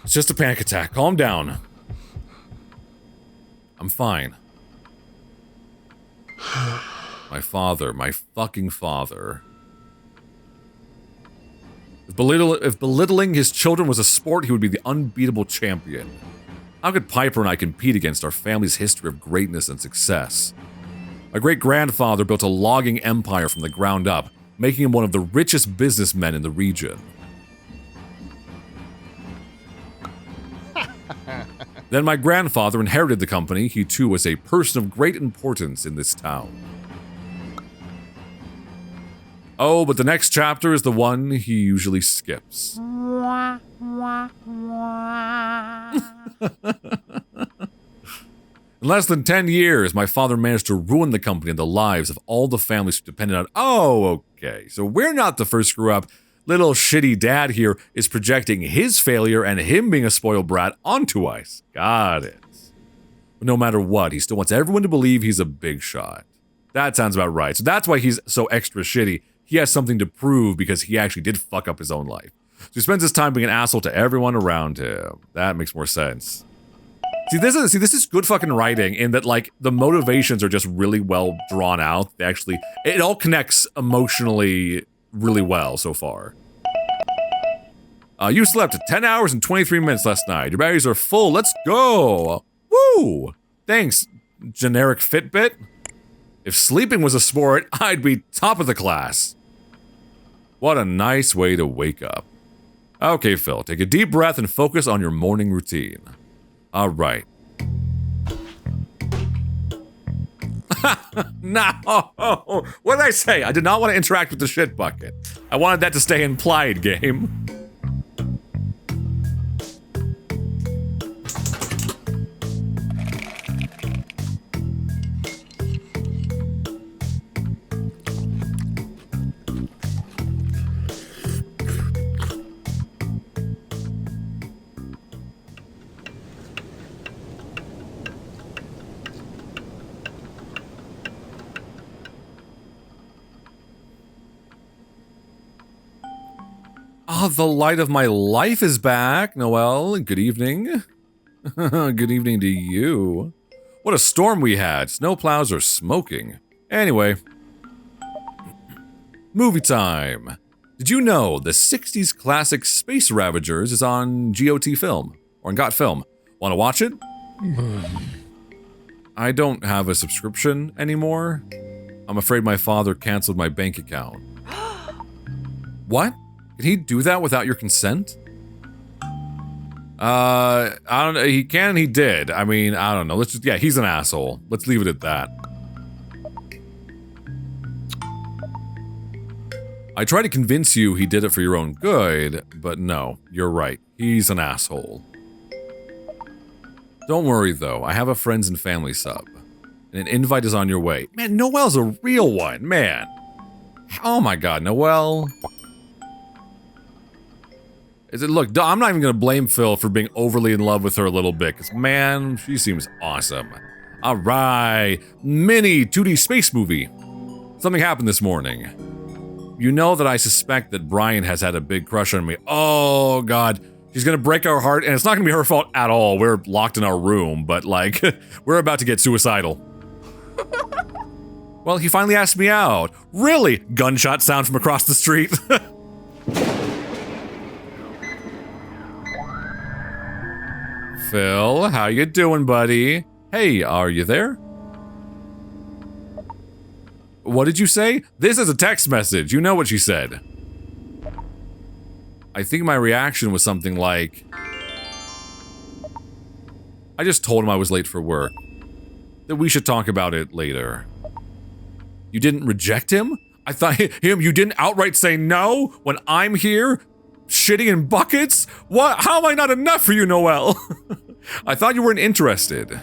It's just a panic attack. Calm down. I'm fine. My father, my fucking father. If belittling his children was a sport, he would be the unbeatable champion. How could Piper and I compete against our family's history of greatness and success? My great-grandfather built a logging empire from the ground up, making him one of the richest businessmen in the region. Then my grandfather inherited the company. He too was a person of great importance in this town. Oh, but the next chapter is the one he usually skips. In less than 10 years, my father managed to ruin the company and the lives of all the families who depended on. Oh, okay. So we're not the first screw up. Little shitty dad here is projecting his failure and him being a spoiled brat onto us. Got it. But no matter what, he still wants everyone to believe he's a big shot. That sounds about right. So that's why he's so extra shitty. He has something to prove because he actually did fuck up his own life. So he spends his time being an asshole to everyone around him. That makes more sense. See, this is good fucking writing in that, like, the motivations are just really well drawn out. It all connects emotionally really well so far. You slept 10 hours and 23 minutes last night. Your batteries are full. Let's go. Woo! Thanks, generic Fitbit. If sleeping was a sport, I'd be top of the class. What a nice way to wake up. Okay, Phil, take a deep breath and focus on your morning routine. All right. No! What did I say? I did not want to interact with the shit bucket. I wanted that to stay implied, game. Oh, the light of my life is back, Noelle. Good evening. Good evening to you. What a storm we had. Snowplows are smoking. Anyway. Movie time. Did you know the 60s classic Space Ravagers is on GOT Film? Or on Got Film? Want to watch it? I don't have a subscription anymore. I'm afraid my father canceled my bank account. What? Can he do that without your consent? I don't know. He can and he did. I mean, I don't know. Yeah, he's an asshole. Let's leave it at that. I tried to convince you he did it for your own good, but no, you're right. He's an asshole. Don't worry though, I have a friends and family sub. And an invite is on your way. Man, Noelle's a real one, man. Oh my god, Noelle. Look, I'm not even going to blame Phil for being overly in love with her a little bit, because, man, she seems awesome. All right, mini 2D space movie. Something happened this morning. You know that I suspect that Brian has had a big crush on me. Oh, God. She's going to break our heart, and it's not going to be her fault at all. We're locked in our room, but, like, we're about to get suicidal. Well, he finally asked me out. Really? Gunshot sound from across the street. Phil, how you doing, buddy? Hey, are you there? What did you say? This is a text message. You know what she said. I think my reaction was something like... I just told him I was late for work. That we should talk about it later. You didn't reject him? I thought you didn't outright say no when I'm here? Shitting in buckets? What? How am I not enough for you, Noelle? I thought you weren't interested.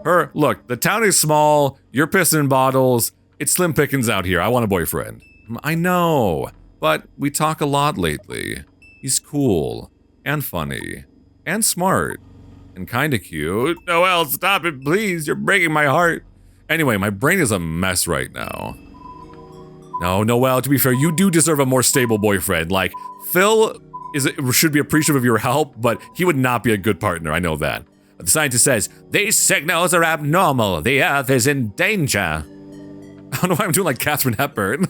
Look, the town is small, you're pissing in bottles, it's slim pickings out here, I want a boyfriend. I know, but we talk a lot lately. He's cool, and funny, and smart, and kinda cute. Noelle, stop it, please, you're breaking my heart. Anyway, my brain is a mess right now. No, Noelle, to be fair, you do deserve a more stable boyfriend. Like, Phil should be appreciative of your help, but he would not be a good partner, I know that. The scientist says, these signals are abnormal, the Earth is in danger. I don't know why I'm doing like Katharine Hepburn.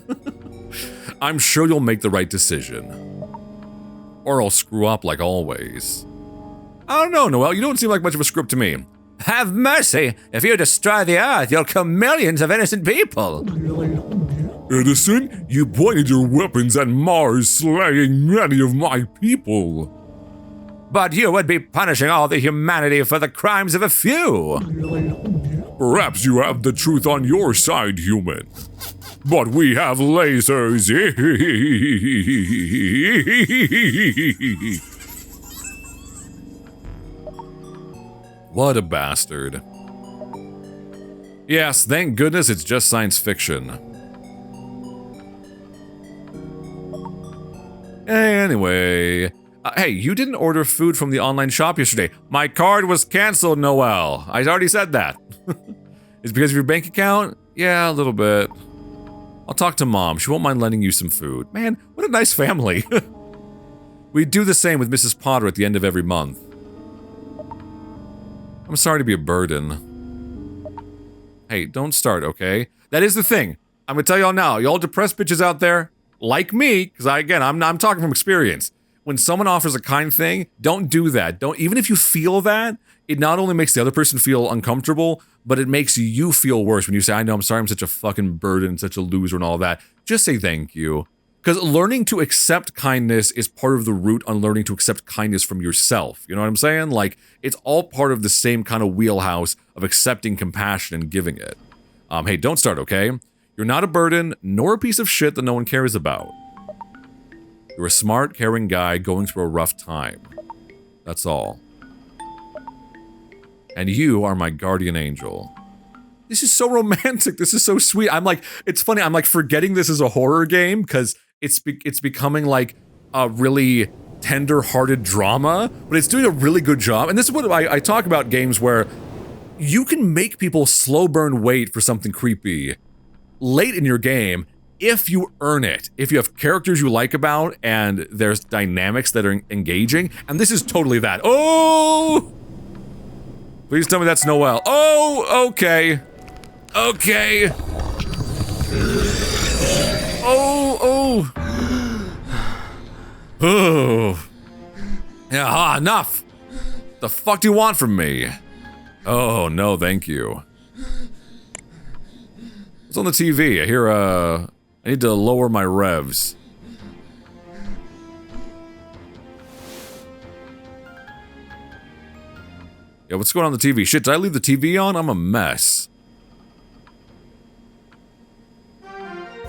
I'm sure you'll make the right decision. Or I'll screw up like always. I don't know, Noelle, you don't seem like much of a script to me. Have mercy! If you destroy the Earth, you'll kill millions of innocent people! Edison, you pointed your weapons at Mars, slaying many of my people. But you would be punishing all the humanity for the crimes of a few. Perhaps you have the truth on your side, human. But we have lasers. What a bastard. Yes, thank goodness it's just science fiction. Anyway. Hey, you didn't order food from the online shop yesterday. My card was canceled, Noelle. I already said that. Is it because of your bank account? Yeah, a little bit. I'll talk to Mom. She won't mind lending you some food. Man, what a nice family. We do the same with Mrs. Potter at the end of every month. I'm sorry to be a burden. Hey, don't start, okay? That is the thing. I'm gonna tell y'all now, y'all depressed bitches out there, like me, because I'm talking from experience. When someone offers a kind thing, don't do that. Even if you feel that, it not only makes the other person feel uncomfortable, but it makes you feel worse when you say, I know, I'm sorry, I'm such a fucking burden, such a loser and all that. Just say thank you. Because learning to accept kindness is part of the root on learning to accept kindness from yourself. You know what I'm saying? Like, it's all part of the same kind of wheelhouse of accepting compassion and giving it. Hey, don't start, okay? You're not a burden, nor a piece of shit that no one cares about. You're a smart, caring guy going through a rough time. That's all. And you are my guardian angel. This is so romantic. This is so sweet. It's funny. I'm like forgetting this is a horror game because it's becoming like a really tender-hearted drama, but it's doing a really good job. And this is what I talk about games where you can make people slow burn wait for something creepy late in your game if you earn it. If you have characters you like about and there's dynamics that are engaging. And this is totally that. Oh! Please tell me that's Noelle. Oh, okay. Okay. Oh. Oh. Yeah, enough. The fuck do you want from me? Oh, no, thank you. What's on the TV? I hear, I need to lower my revs. Yeah, what's going on the TV? Shit, did I leave the TV on? I'm a mess.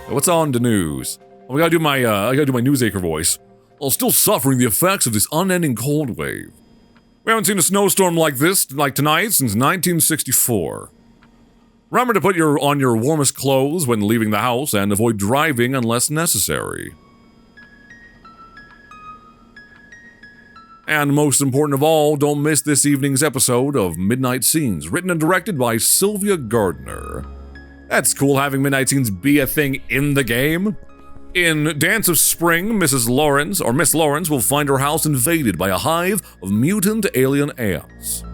What's on the news? Oh, I gotta do my newsacre voice. While still suffering the effects of this unending cold wave. We haven't seen a snowstorm like this, like tonight, since 1964. Remember to put on your warmest clothes when leaving the house and avoid driving unless necessary. And most important of all, don't miss this evening's episode of Midnight Scenes, written and directed by Sylvia Gardner. That's cool having Midnight Scenes be a thing in the game. In Dance of Spring, Miss Lawrence will find her house invaded by a hive of mutant alien ants.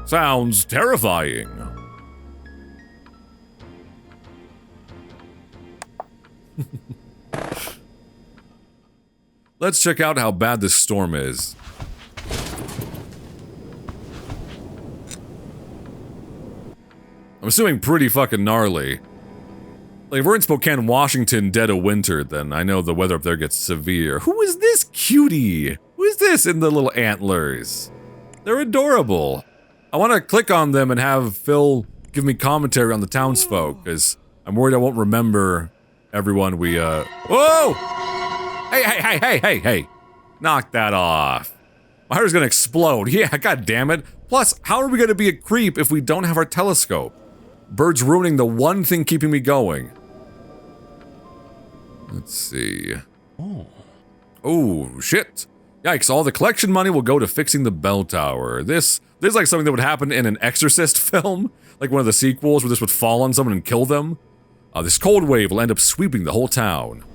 Sounds terrifying. Let's check out how bad this storm is. I'm assuming pretty fucking gnarly. Like, if we're in Spokane, Washington, dead of winter, then I know the weather up there gets severe. Who is this cutie? Who is this in the little antlers? They're adorable. I want to click on them and have Phil give me commentary on the townsfolk, because I'm worried I won't remember everyone we, Whoa! Hey! Knock that off. My hair's gonna explode. Yeah, god damn it. Plus, how are we gonna be a creep if we don't have our telescope? Bird's ruining the one thing keeping me going. Let's see. Oh, shit. Yikes, all the collection money will go to fixing the bell tower. This is like something that would happen in an Exorcist film. Like one of the sequels where this would fall on someone and kill them. This cold wave will end up sweeping the whole town.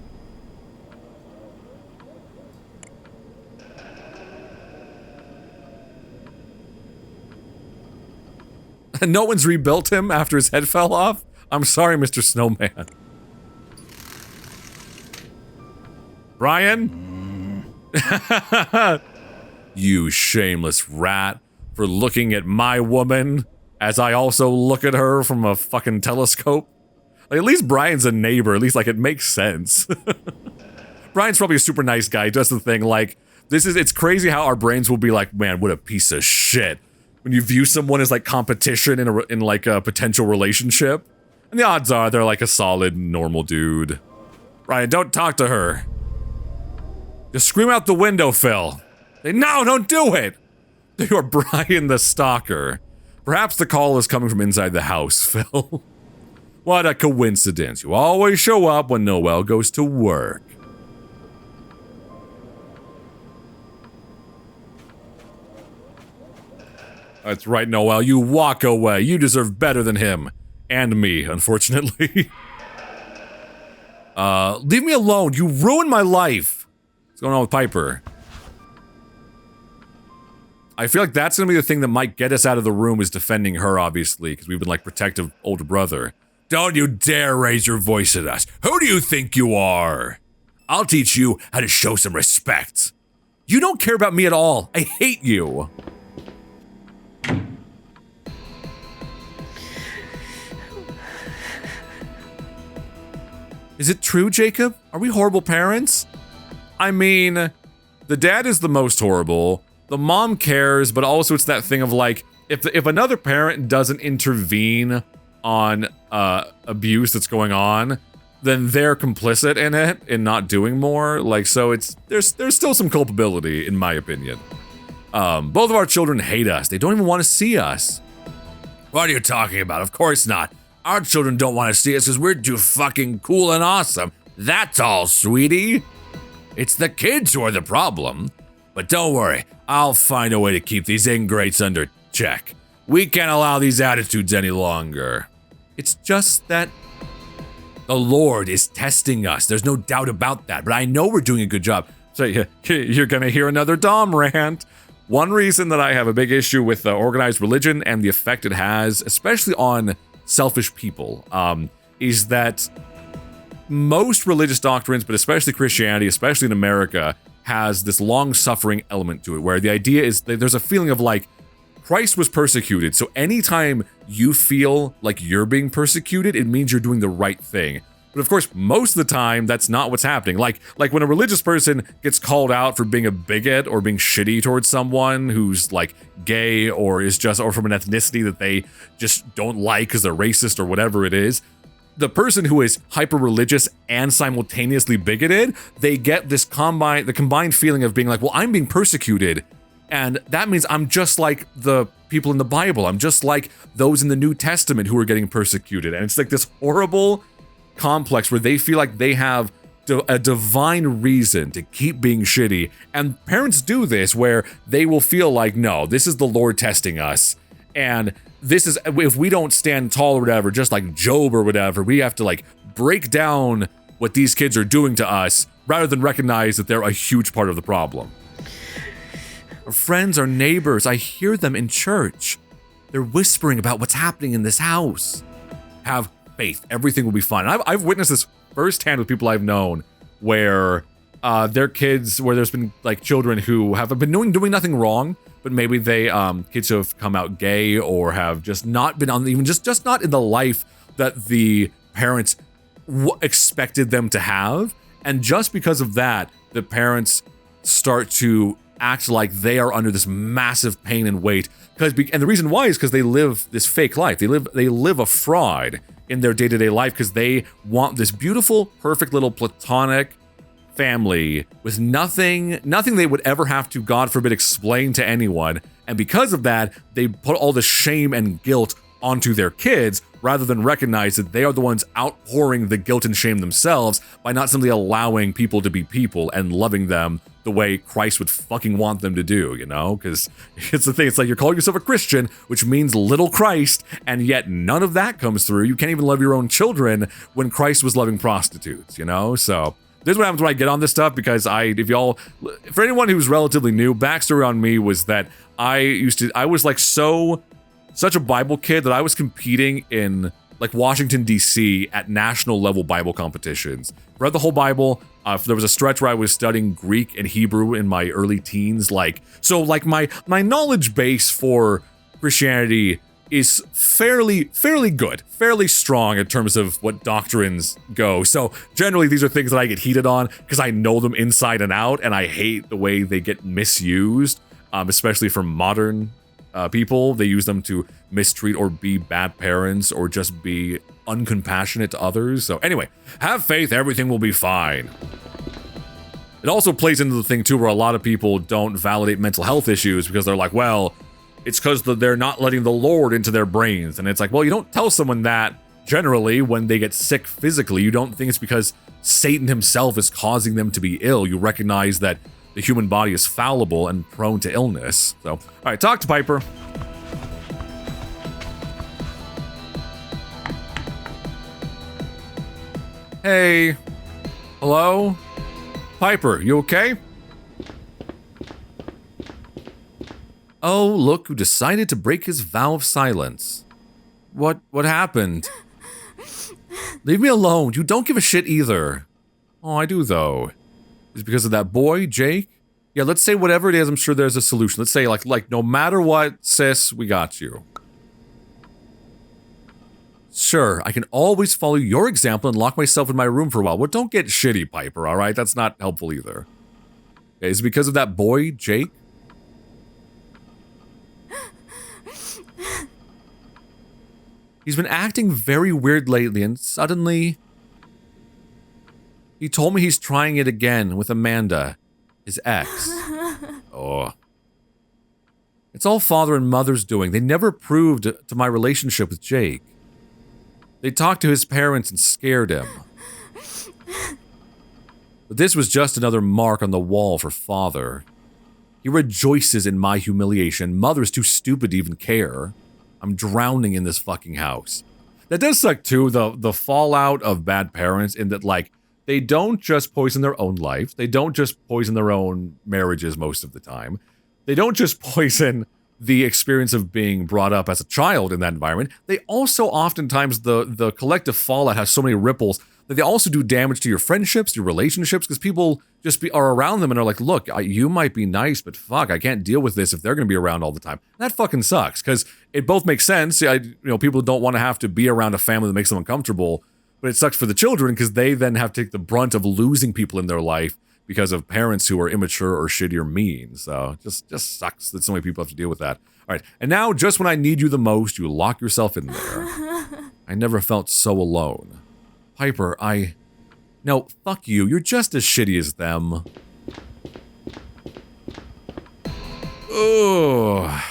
No one's rebuilt him after his head fell off? I'm sorry, Mr. Snowman. Brian? You shameless rat for looking at my woman as I also look at her from a fucking telescope. Like, at least Brian's a neighbor. At least, like, it makes sense. Brian's probably a super nice guy. He does the thing, like, it's crazy how our brains will be like, man, what a piece of shit. When you view someone as, like, competition in like, a potential relationship. And the odds are they're, like, a solid, normal dude. Brian, don't talk to her. Just scream out the window, Phil. Say, no, don't do it. You are Brian the stalker. Perhaps the call is coming from inside the house, Phil. What a coincidence. You always show up when Noelle goes to work. That's right, Noelle. You walk away. You deserve better than him. And me, unfortunately. Leave me alone. You ruined my life. What's going on with Piper? I feel like that's gonna be the thing that might get us out of the room, is defending her, obviously, because we've been, like, protective older brother. Don't you dare raise your voice at us. Who do you think you are? I'll teach you how to show some respect. You don't care about me at all. I hate you. Is it true, Jacob? Are we horrible parents? I mean, the dad is the most horrible. The mom cares, but also it's that thing of like, if another parent doesn't intervene on abuse that's going on, then they're complicit in it and not doing more. Like, so there's still some culpability, in my opinion. Both of our children hate us. They don't even want to see us. What are you talking about? Of course not. Our children don't want to see us because we're too fucking cool and awesome. That's all, sweetie. It's the kids who are the problem. But don't worry, I'll find a way to keep these ingrates under check. We can't allow these attitudes any longer. It's just that the Lord is testing us. There's no doubt about that, but I know we're doing a good job. So you're gonna hear another Dom rant. One reason that I have a big issue with organized religion and the effect it has, especially on selfish people, is that most religious doctrines, but especially Christianity, especially in America, has this long-suffering element to it, where the idea is that there's a feeling of like, Christ was persecuted, so anytime you feel like you're being persecuted, it means you're doing the right thing. But of course, most of the time, that's not what's happening. Like when a religious person gets called out for being a bigot or being shitty towards someone who's like gay or from an ethnicity that they just don't like because they're racist or whatever it is, the person who is hyper-religious and simultaneously bigoted, they get the combined feeling of being like, well, I'm being persecuted, and that means I'm just like the people in the Bible. I'm just like those in the New Testament who are getting persecuted. And it's like this horrible complex where they feel like they have a divine reason to keep being shitty. And parents do this where they will feel like, no, this is the Lord testing us. And this is, if we don't stand tall or whatever, just like Job or whatever, we have to like break down what these kids are doing to us rather than recognize that they're a huge part of the problem. Our friends, our neighbors, I hear them in church. They're whispering about what's happening in this house. Have faith. Everything will be fine. And I've witnessed this firsthand with people I've known where their kids, where there's been like children who have been doing nothing wrong, but maybe they kids who have come out gay or have just not been on, even just not in the life that the parents expected them to have. And just because of that, the parents start to act like they are under this massive pain and weight. And the reason why is because they live this fake life. They live a fraud in their day-to-day life because they want this beautiful, perfect little platonic family with nothing they would ever have to, God forbid, explain to anyone. And because of that, they put all the shame and guilt onto their kids rather than recognize that they are the ones outpouring the guilt and shame themselves by not simply allowing people to be people and loving them the way Christ would fucking want them to do, you know? Because it's the thing, it's like you're calling yourself a Christian, which means little Christ, and yet none of that comes through. You can't even love your own children when Christ was loving prostitutes, you know? So this is what happens when I get on this stuff, because for anyone who's relatively new, backstory on me was that I was like such a Bible kid that I was competing in like Washington, D.C. at national level Bible competitions. Read the whole Bible. There was a stretch where I was studying Greek and Hebrew in my early teens. So my knowledge base for Christianity is fairly good, fairly strong in terms of what doctrines go. So generally these are things that I get heated on because I know them inside and out, and I hate the way they get misused, especially from modern people. They use them to mistreat or be bad parents or just be uncompassionate to others. So anyway, have faith, everything will be fine. It also plays into the thing too where a lot of people don't validate mental health issues because they're like, well, it's because they're not letting the Lord into their brains. And it's like, well, you don't tell someone that generally when they get sick physically. You don't think it's because Satan himself is causing them to be ill. You recognize that the human body is fallible and prone to illness. So, all right, talk to Piper. Hey. Hello? Piper, you okay? Oh, look who decided to break his vow of silence. What happened? Leave me alone. You don't give a shit either. Oh, I do though. Is it because of that boy, Jake? Yeah, let's say whatever it is, I'm sure there's a solution. Let's say like no matter what, sis, we got you. Sure, I can always follow your example and lock myself in my room for a while. Well, don't get shitty, Piper, alright? That's not helpful either. Okay, is it because of that boy, Jake? He's been acting very weird lately, and suddenly he told me he's trying it again with Amanda, his ex. Oh. It's all father and mother's doing. They never approved to my relationship with Jake. They talked to his parents and scared him. But this was just another mark on the wall for father. He rejoices in my humiliation. Mother's too stupid to even care. I'm drowning in this fucking house. That does suck too, the fallout of bad parents in that, like, they don't just poison their own life. They don't just poison their own marriages most of the time. They don't just poison the experience of being brought up as a child in that environment. They also oftentimes, the collective fallout has so many ripples that they also do damage to your friendships, your relationships, because people just are around them and are like, look, you might be nice, but fuck, I can't deal with this if they're going to be around all the time. That fucking sucks, because it both makes sense. People don't want to have to be around a family that makes them uncomfortable, but it sucks for the children because they then have to take the brunt of losing people in their life because of parents who are immature or shitty or mean. So just sucks that so many people have to deal with that. All right, and now just when I need you the most, you lock yourself in there. I never felt so alone. Piper, No, fuck you. You're just as shitty as them. Ugh.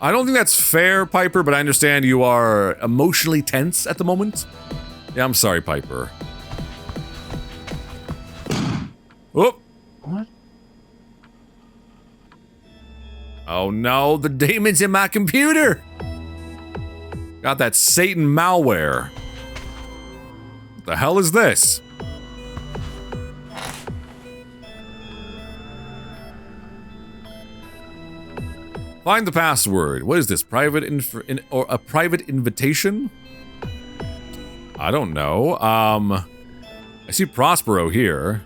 I don't think that's fair, Piper, but I understand you are emotionally tense at the moment. Yeah, I'm sorry, Piper. Oh! What? Oh no, the demon's in my computer! Got that Satan malware. What the hell is this? Find the password. What is this? Private a private invitation? I don't know. I see Prospero here.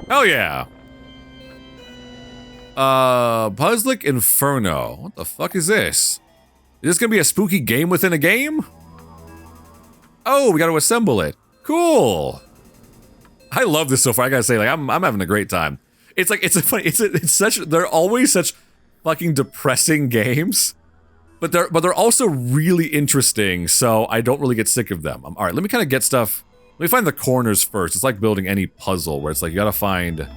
Hell yeah! Puzzlic Inferno. What the fuck is this? Is this gonna be a spooky game within a game? Oh, we gotta assemble it. Cool! I love this so far, I gotta say, like, I'm having a great time. It's like, they're always such fucking depressing games, but they're also really interesting, so I don't really get sick of them. Alright, let me kind of get stuff. Let me find the corners first. It's like building any puzzle where it's like you gotta find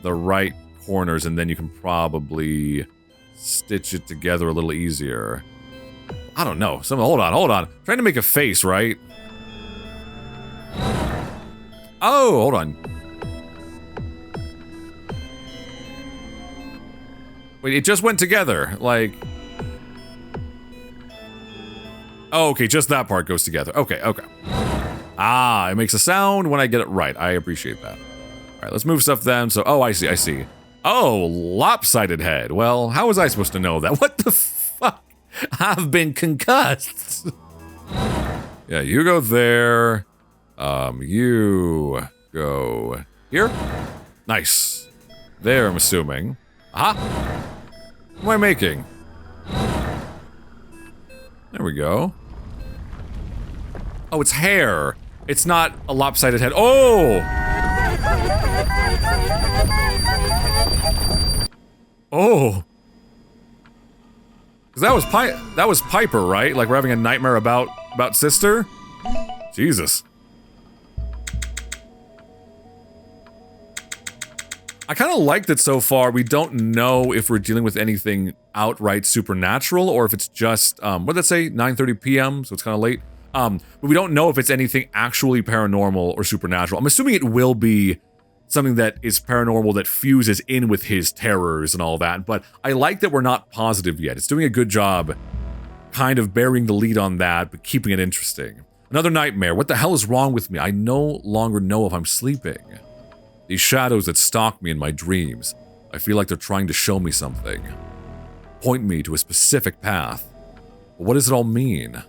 the right corners and then you can probably stitch it together a little easier. I don't know. Hold on. Trying to make a face, right? Oh, hold on. Wait, it just went together, like... Oh, okay, just that part goes together. Okay. Ah, it makes a sound when I get it right. I appreciate that. Alright, let's move stuff then. So, oh, I see. Oh, lopsided head. Well, how was I supposed to know that? What the fuck? I've been concussed. Yeah, you go there. You go here. Nice. There, I'm assuming. Aha. What am I making? There we go. Oh, it's hair. It's not a lopsided head. Oh! Oh. 'Cause that was Piper, right? Like we're having a nightmare about sister? Jesus. I kind of like that so far. We don't know if we're dealing with anything outright supernatural or if it's just, what did that say? 9:30 p.m., so it's kind of late. But we don't know if it's anything actually paranormal or supernatural. I'm assuming it will be something that is paranormal that fuses in with his terrors and all that, but I like that we're not positive yet. It's doing a good job kind of bearing the lead on that, but keeping it interesting. Another nightmare. What the hell is wrong with me? I no longer know if I'm sleeping. These shadows that stalk me in my dreams, I feel like they're trying to show me something. Point me to a specific path. But what does it all mean?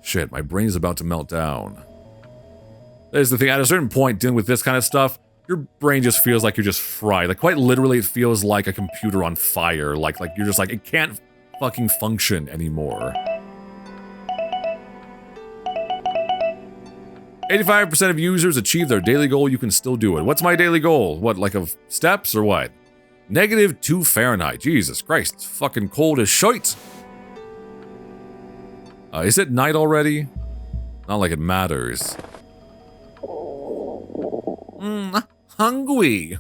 Shit, my brain is about to melt down. There's the thing, at a certain point dealing with this kind of stuff, your brain just feels like you're just fried. Like, quite literally, it feels like a computer on fire. Like you're just like, it can't fucking function anymore. 85% of users achieve their daily goal. You can still do it. What's my daily goal? What, like of steps or what? -2 Fahrenheit. Jesus Christ, it's fucking cold as shite. Is it night already? Not like it matters. Hungry.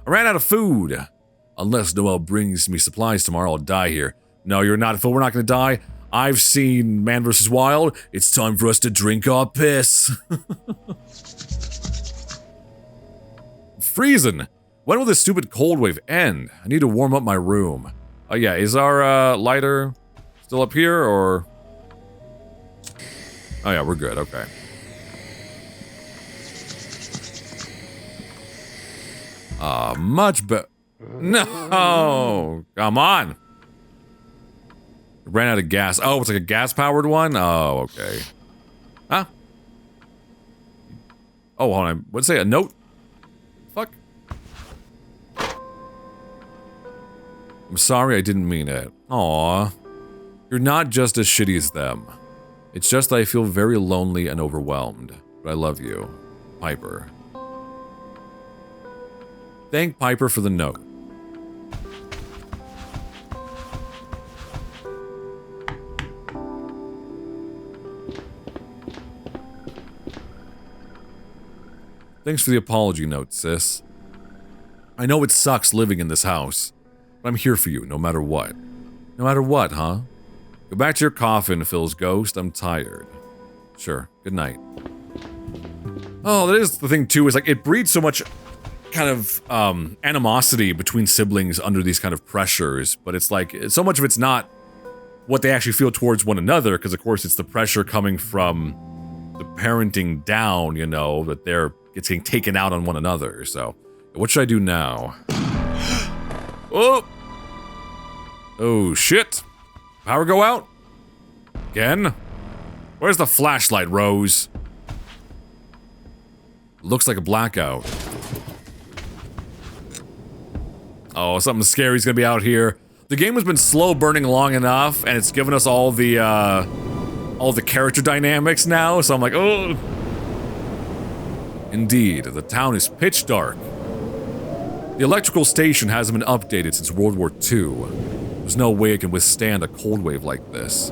I ran out of food. Unless Noelle brings me supplies tomorrow, I'll die here. No, you're not, Phil. We're not gonna die. I've seen Man vs. Wild. It's time for us to drink our piss. Freezing. When will this stupid cold wave end? I need to warm up my room. Oh yeah, is our lighter still up here or? Oh yeah, we're good. Okay. Much better. No, come on. Ran out of gas. Oh, it's like a gas-powered one? Oh, okay. Huh? Oh, hold on. What'd it say? A note? Fuck. I'm sorry, I didn't mean it. Aw. You're not just as shitty as them. It's just that I feel very lonely and overwhelmed. But I love you. Piper. Thank Piper for the note. Thanks for the apology note, sis. I know it sucks living in this house, but I'm here for you no matter what. No matter what, huh? Go back to your coffin, Phil's ghost. I'm tired. Sure. Good night. Oh, that is the thing too, is like it breeds so much kind of animosity between siblings under these kind of pressures, but it's like so much of it's not what they actually feel towards one another, because of course it's the pressure coming from the parenting down, you know, that they're getting taken out on one another. So what should I do now? Oh shit. Power go out? Again? Where's the flashlight, Rose? Looks like a blackout. Oh, something scary's gonna be out here. The game has been slow burning long enough, and it's given us all the character dynamics now, so I'm like, oh. Indeed, the town is pitch dark. The electrical station hasn't been updated since World War II. There's no way it can withstand a cold wave like this.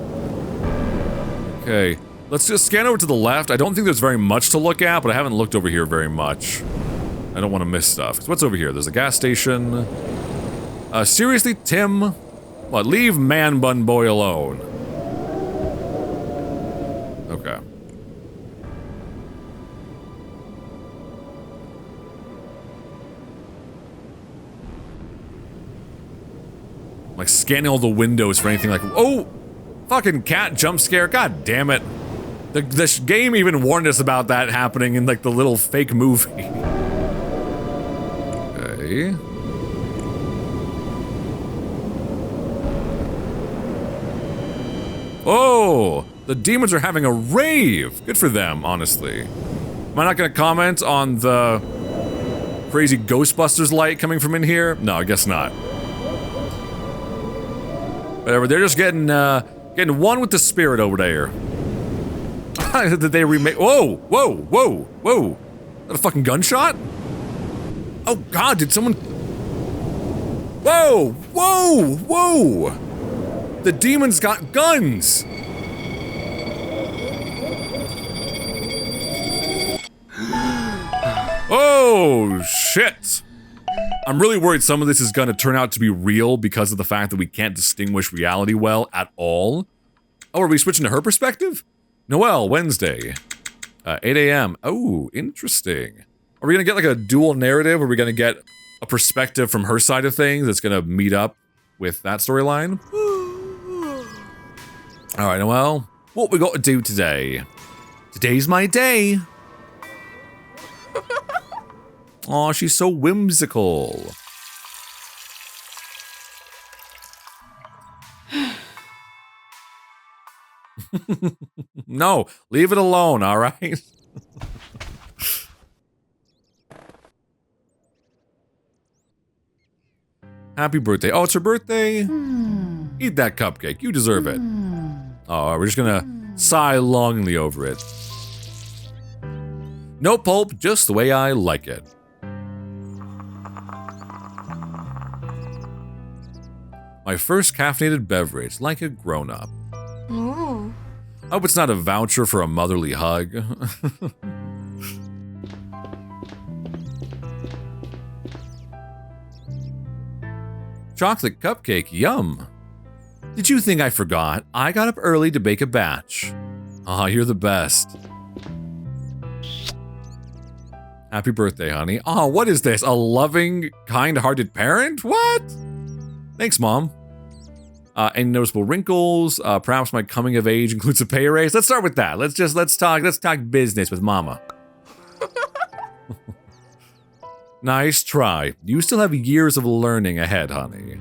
Okay, let's just scan over to the left. I don't think there's very much to look at, but I haven't looked over here very much. I don't want to miss stuff. 'Cause what's over here? There's a gas station. Seriously, Tim? What, leave Man Bun Boy alone. Okay. Like scanning all the windows for anything like, oh, fucking cat jump scare. God damn it. This game even warned us about that happening in like the little fake movie. Okay. Oh, the demons are having a rave. Good for them, honestly. Am I not gonna comment on the crazy Ghostbusters light coming from in here? No, I guess not. Whatever, they're just getting one with the spirit over there. Did they remake? Whoa, whoa, whoa, whoa. Is that a fucking gunshot? Oh God, did someone? Whoa, whoa, whoa. The demons got guns. Oh, shit. I'm really worried some of this is gonna turn out to be real because of the fact that we can't distinguish reality well at all. Oh, are we switching to her perspective? Noelle, Wednesday. 8 a.m. Oh, interesting. Are we gonna get like a dual narrative? Or are we gonna get a perspective from her side of things that's gonna meet up with that storyline? Alright, Noelle, what we got to do today? Today's my day. Aw, she's so whimsical. No, leave it alone, alright? Happy birthday. Oh, it's her birthday? Eat that cupcake, you deserve it. Oh, we're just gonna sigh longingly over it. No pulp, just the way I like it. My first caffeinated beverage, like a grown-up. Ooh. I hope it's not a voucher for a motherly hug. Chocolate cupcake, yum. Did you think I forgot? I got up early to bake a batch. Aw, you're the best. Happy birthday, honey. Aw, what is this? A loving, kind-hearted parent? What? Thanks, Mom. Any noticeable wrinkles? Perhaps my coming of age includes a pay raise? Let's start with that. Let's talk business with Mama. Nice try. You still have years of learning ahead, honey.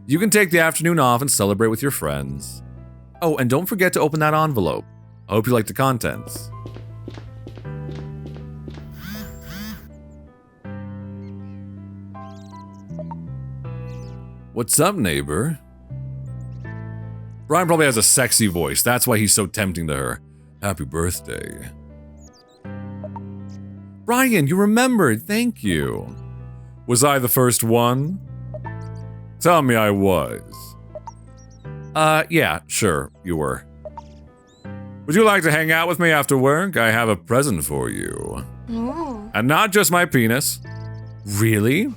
You can take the afternoon off and celebrate with your friends. Oh, and don't forget to open that envelope. I hope you like the contents. What's up, neighbor? Brian probably has a sexy voice. That's why he's so tempting to her. Happy birthday. Brian, you remembered. Thank you. Was I the first one? Tell me I was. Yeah, sure, you were. Would you like to hang out with me after work? I have a present for you. Ooh. And not just my penis. Really? In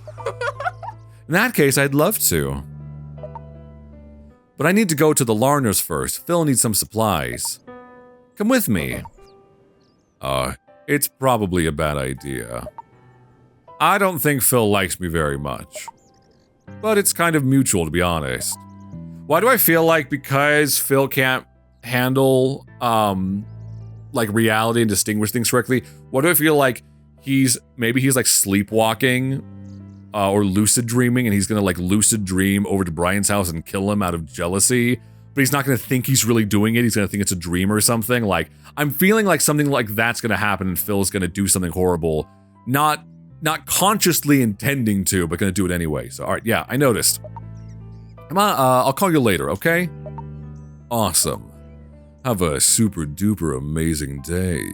that case, I'd love to. But I need to go to the Larners first. Phil needs some supplies. Come with me. It's probably a bad idea. I don't think Phil likes me very much. But it's kind of mutual, to be honest. Why do I feel like because Phil can't handle, like reality and distinguish things correctly, why do I feel like maybe he's like sleepwalking or lucid dreaming, and he's gonna like lucid dream over to Brian's house and kill him out of jealousy, but he's not gonna think he's really doing it. He's gonna think it's a dream or something. Like, I'm feeling like something like that's gonna happen and Phil's gonna do something horrible, not consciously intending to, but gonna do it anyway. So, alright, yeah, I noticed. Come on, I'll call you later, okay? Awesome. Have a super duper amazing day.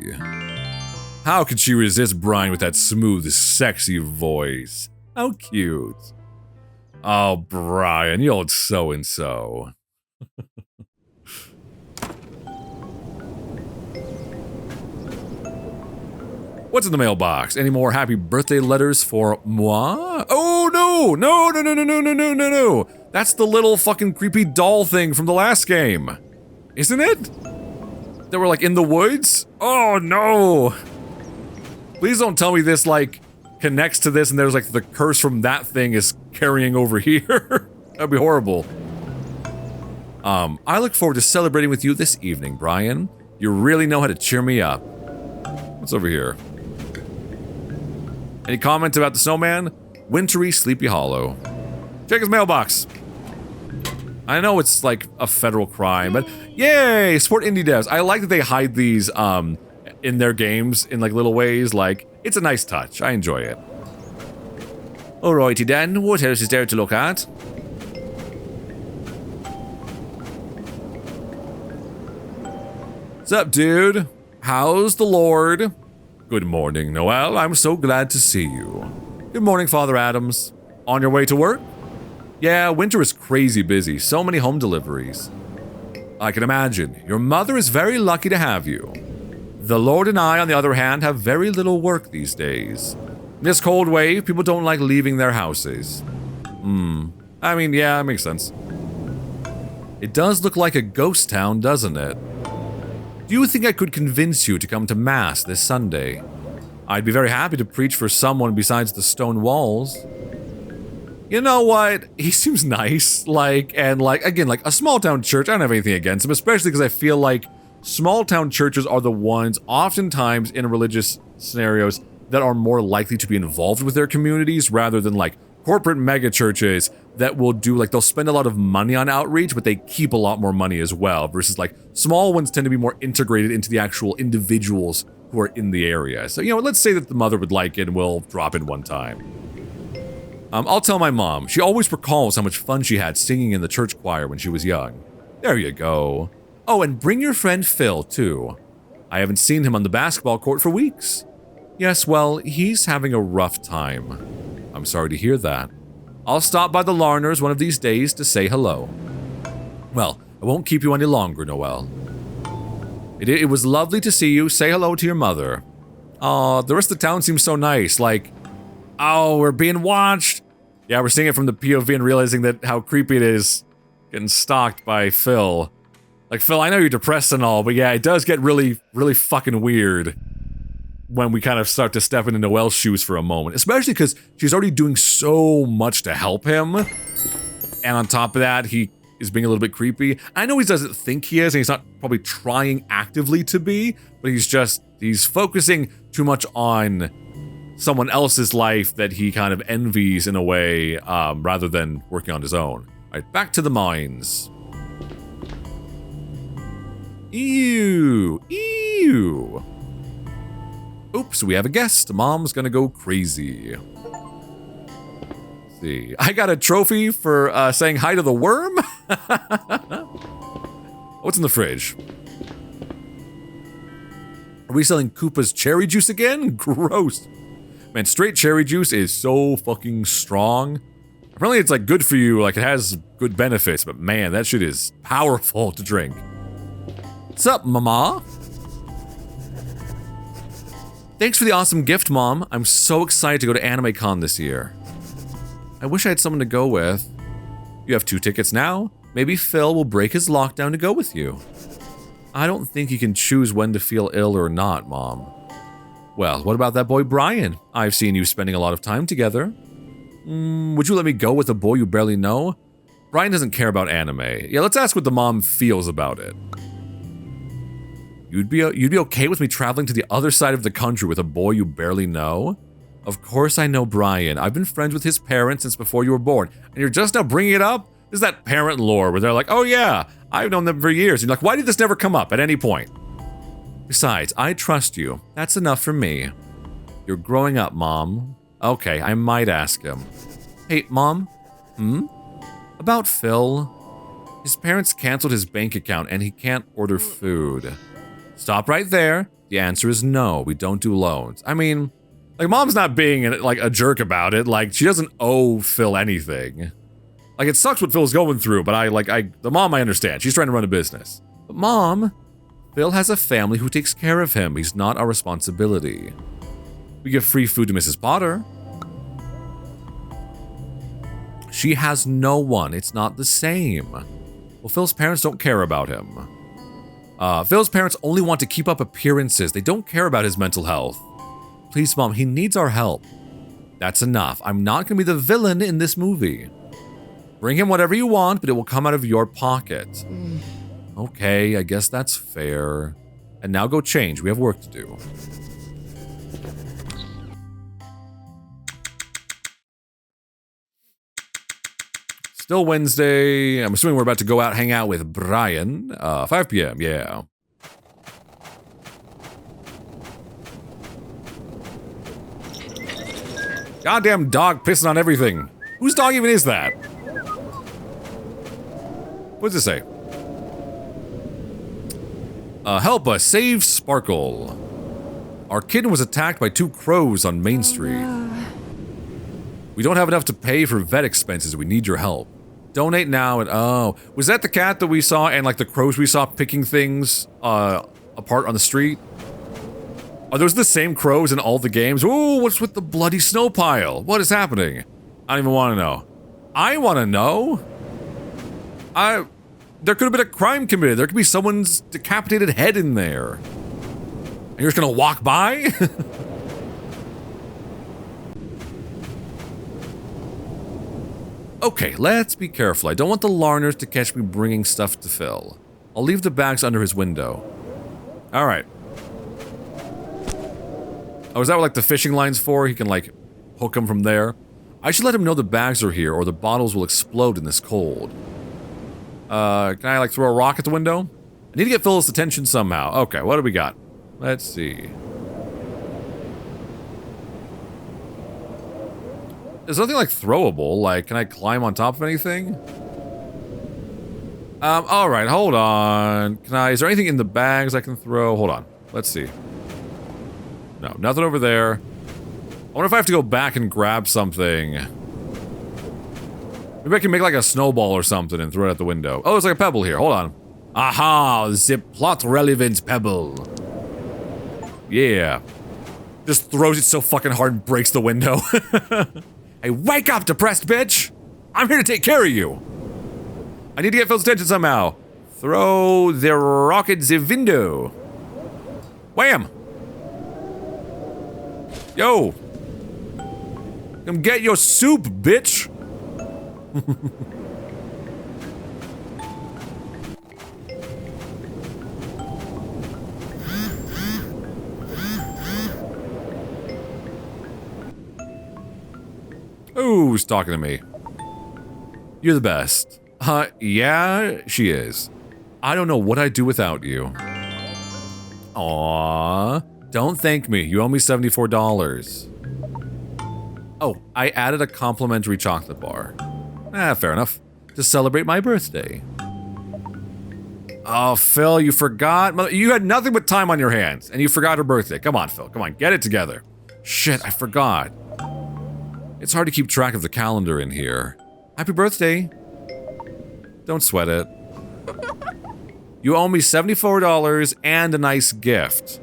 How could she resist Brian with that smooth, sexy voice? How cute. Oh, Brian, you old so-and-so. What's in the mailbox? Any more happy birthday letters for moi? Oh, no! No. That's the little fucking creepy doll thing from the last game. Isn't it? They were like in the woods? Oh, no. Please don't tell me this, like, connects to this and there's like the curse from that thing is carrying over here. That'd be horrible. I look forward to celebrating with you this evening, Brian. You really know how to cheer me up. What's over here? Any comments about the snowman? Wintry, sleepy hollow. Check his mailbox. I know it's like a federal crime, but yay! Support indie devs. I like that they hide these in their games in like little ways. Like, it's a nice touch. I enjoy it. Alrighty then, what else is there to look at? What's up, dude? How's the Lord? Good morning, Noelle. I'm so glad to see you. Good morning, Father Adams. On your way to work? Yeah, winter is crazy busy. So many home deliveries. I can imagine. Your mother is very lucky to have you. The Lord and I, on the other hand, have very little work these days. In this cold wave, people don't like leaving their houses. I mean, yeah, it makes sense. It does look like a ghost town, doesn't it? Do you think I could convince you to come to Mass this Sunday? I'd be very happy to preach for someone besides the stone walls. You know what? He seems nice. Again, like a small town church, I don't have anything against him, especially because I feel like small town churches are the ones, oftentimes in religious scenarios, that are more likely to be involved with their communities rather than like corporate mega churches that will do like they'll spend a lot of money on outreach, but they keep a lot more money as well, versus like small ones tend to be more integrated into the actual individuals who are in the area. So, you know, let's say that the mother would like it and we'll drop in one time. I'll tell my mom. She always recalls how much fun she had singing in the church choir when she was young. There you go. Oh, and bring your friend Phil, too. I haven't seen him on the basketball court for weeks. Yes, well, he's having a rough time. I'm sorry to hear that. I'll stop by the Larners one of these days to say hello. Well, I won't keep you any longer, Noelle. It was lovely to see you. Say hello to your mother. Aw, the rest of the town seems so nice. Like, oh, we're being watched. Yeah, we're seeing it from the POV and realizing that how creepy it is getting stalked by Phil. Like, Phil, I know you're depressed and all, but yeah, it does get really, really fucking weird when we kind of start to step into Noelle's shoes for a moment. Especially because she's already doing so much to help him. And on top of that, he is being a little bit creepy. I know he doesn't think he is, and he's not probably trying actively to be, but he's focusing too much on someone else's life that he kind of envies in a way, rather than working on his own. All right, back to the mines. Ew. Ew. Oops, we have a guest. Mom's gonna go crazy. Let's see. I got a trophy for saying hi to the worm? What's in the fridge? Are we selling Koopa's cherry juice again? Gross. Man, straight cherry juice is so fucking strong. Apparently it's like good for you, like it has good benefits, but man, that shit is powerful to drink. What's up, mama? Thanks for the awesome gift, Mom. I'm so excited to go to AnimeCon this year. I wish I had someone to go with. You have 2 tickets now. Maybe Phil will break his lockdown to go with you. I don't think you can choose when to feel ill or not, Mom. Well, what about that boy Brian? I've seen you spending a lot of time together. Would you let me go with a boy you barely know? Brian doesn't care about anime. Yeah, let's ask what the mom feels about it. You'd be okay with me traveling to the other side of the country with a boy you barely know? Of course I know Brian. I've been friends with his parents since before you were born. And you're just now bringing it up? This is that parent lore where they're like, oh yeah, I've known them for years. And you're like, why did this never come up at any point? Besides, I trust you. That's enough for me. You're growing up, Mom. Okay, I might ask him. Hey, Mom? About Phil. His parents canceled his bank account and he can't order food. Stop right there. The answer is no, we don't do loans. I mean, like, Mom's not being like a jerk about it. Like, she doesn't owe Phil anything. Like, it sucks what Phil's going through, but the mom I understand. She's trying to run a business. But Mom, Phil has a family who takes care of him. He's not our responsibility. We give free food to Mrs. Potter. She has no one. It's not the same. Well, Phil's parents don't care about him. Phil's parents only want to keep up appearances. They don't care about his mental health. Please, Mom, he needs our help. That's enough. I'm not going to be the villain in this movie. Bring him whatever you want, but it will come out of your pocket. Okay, I guess that's fair. And now go change. We have work to do. Still Wednesday. I'm assuming we're about to go out, hang out with Brian. 5 p.m., yeah. Goddamn dog pissing on everything. Whose dog even is that? What does it say? Help us, save Sparkle. Our kitten was attacked by 2 crows on Main Street. We don't have enough to pay for vet expenses. We need your help. Donate now and oh. Was that the cat that we saw and like the crows we saw picking things apart on the street? Are those the same crows in all the games? Ooh, what's with the bloody snow pile? What is happening? I don't even want to know. I want to know. There could have been a crime committed. There could be someone's decapitated head in there. And you're just gonna walk by? Okay, let's be careful. I don't want the Larners to catch me bringing stuff to Phil. I'll leave the bags under his window. Alright. Oh, is that what, like, the fishing line's for? He can, like, hook them from there? I should let him know the bags are here, or the bottles will explode in this cold. Can I, like, throw a rock at the window? I need to get Phil's attention somehow. Okay, what do we got? Let's see. There's nothing, like, throwable. Like, can I climb on top of anything? Alright, hold on. Is there anything in the bags I can throw? Hold on. Let's see. No, nothing over there. I wonder if I have to go back and grab something. Maybe I can make like a snowball or something and throw it out the window. Oh, there's like a pebble here. Hold on. Aha! The plot relevant pebble. Yeah. Just throws it so fucking hard and breaks the window. Hey, wake up, depressed bitch! I'm here to take care of you! I need to get Phil's attention somehow. Throw the rock at the window. Wham! Yo! Come get your soup, bitch! Who's talking to me? You're the best. Yeah, she is. I don't know what I'd do without you. Aww. Don't thank me. You owe me $74. Oh, I added a complimentary chocolate bar. Fair enough. To celebrate my birthday. Oh, Phil, you forgot? You had nothing but time on your hands, and you forgot her birthday. Come on, Phil. Come on, get it together. Shit, I forgot. It's hard to keep track of the calendar in here. Happy birthday. Don't sweat it. You owe me $74 and a nice gift.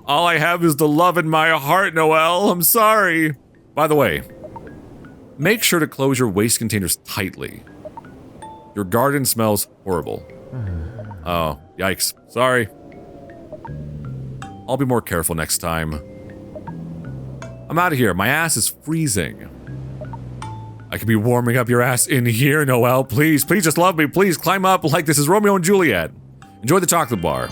All I have is the love in my heart, Noelle. I'm sorry. By the way, make sure to close your waste containers tightly. Your garden smells horrible. Oh, yikes. Sorry. I'll be more careful next time. I'm out of here. My ass is freezing. I could be warming up your ass in here, Noelle. Please, please just love me. Please climb up like this is Romeo and Juliet. Enjoy the chocolate bar.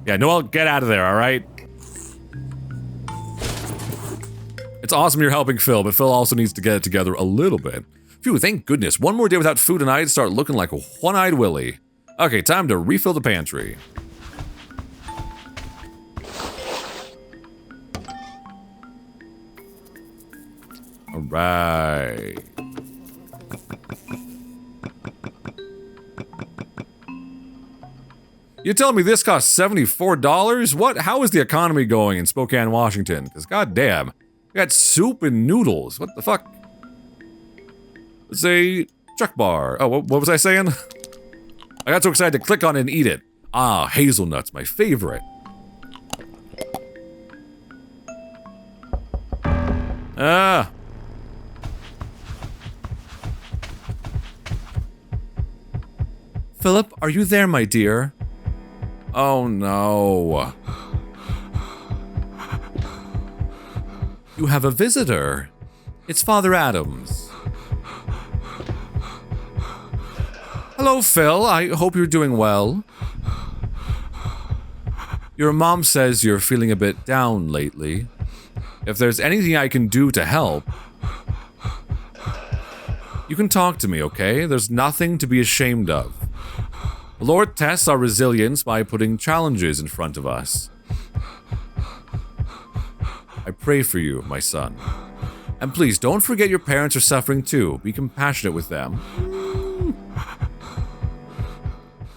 Yeah, Noelle, get out of there, alright? It's awesome you're helping Phil, but Phil also needs to get it together a little bit. Phew, thank goodness. One more day without food and I'd start looking like a one-eyed Willy. Okay, time to refill the pantry. Alright. You telling me this costs $74? What? How is the economy going in Spokane, Washington? Because goddamn, we got soup and noodles. What the fuck? It's a chuck bar. Oh, what was I saying? I got so excited to click on it and eat it. Ah, hazelnuts, my favorite. Ah. Philip, are you there, my dear? Oh no. You have a visitor. It's Father Adams. Hello, Phil. I hope you're doing well. Your mom says you're feeling a bit down lately. If there's anything I can do to help... You can talk to me, okay? There's nothing to be ashamed of. The Lord tests our resilience by putting challenges in front of us. I pray for you, my son. And please, don't forget your parents are suffering too. Be compassionate with them.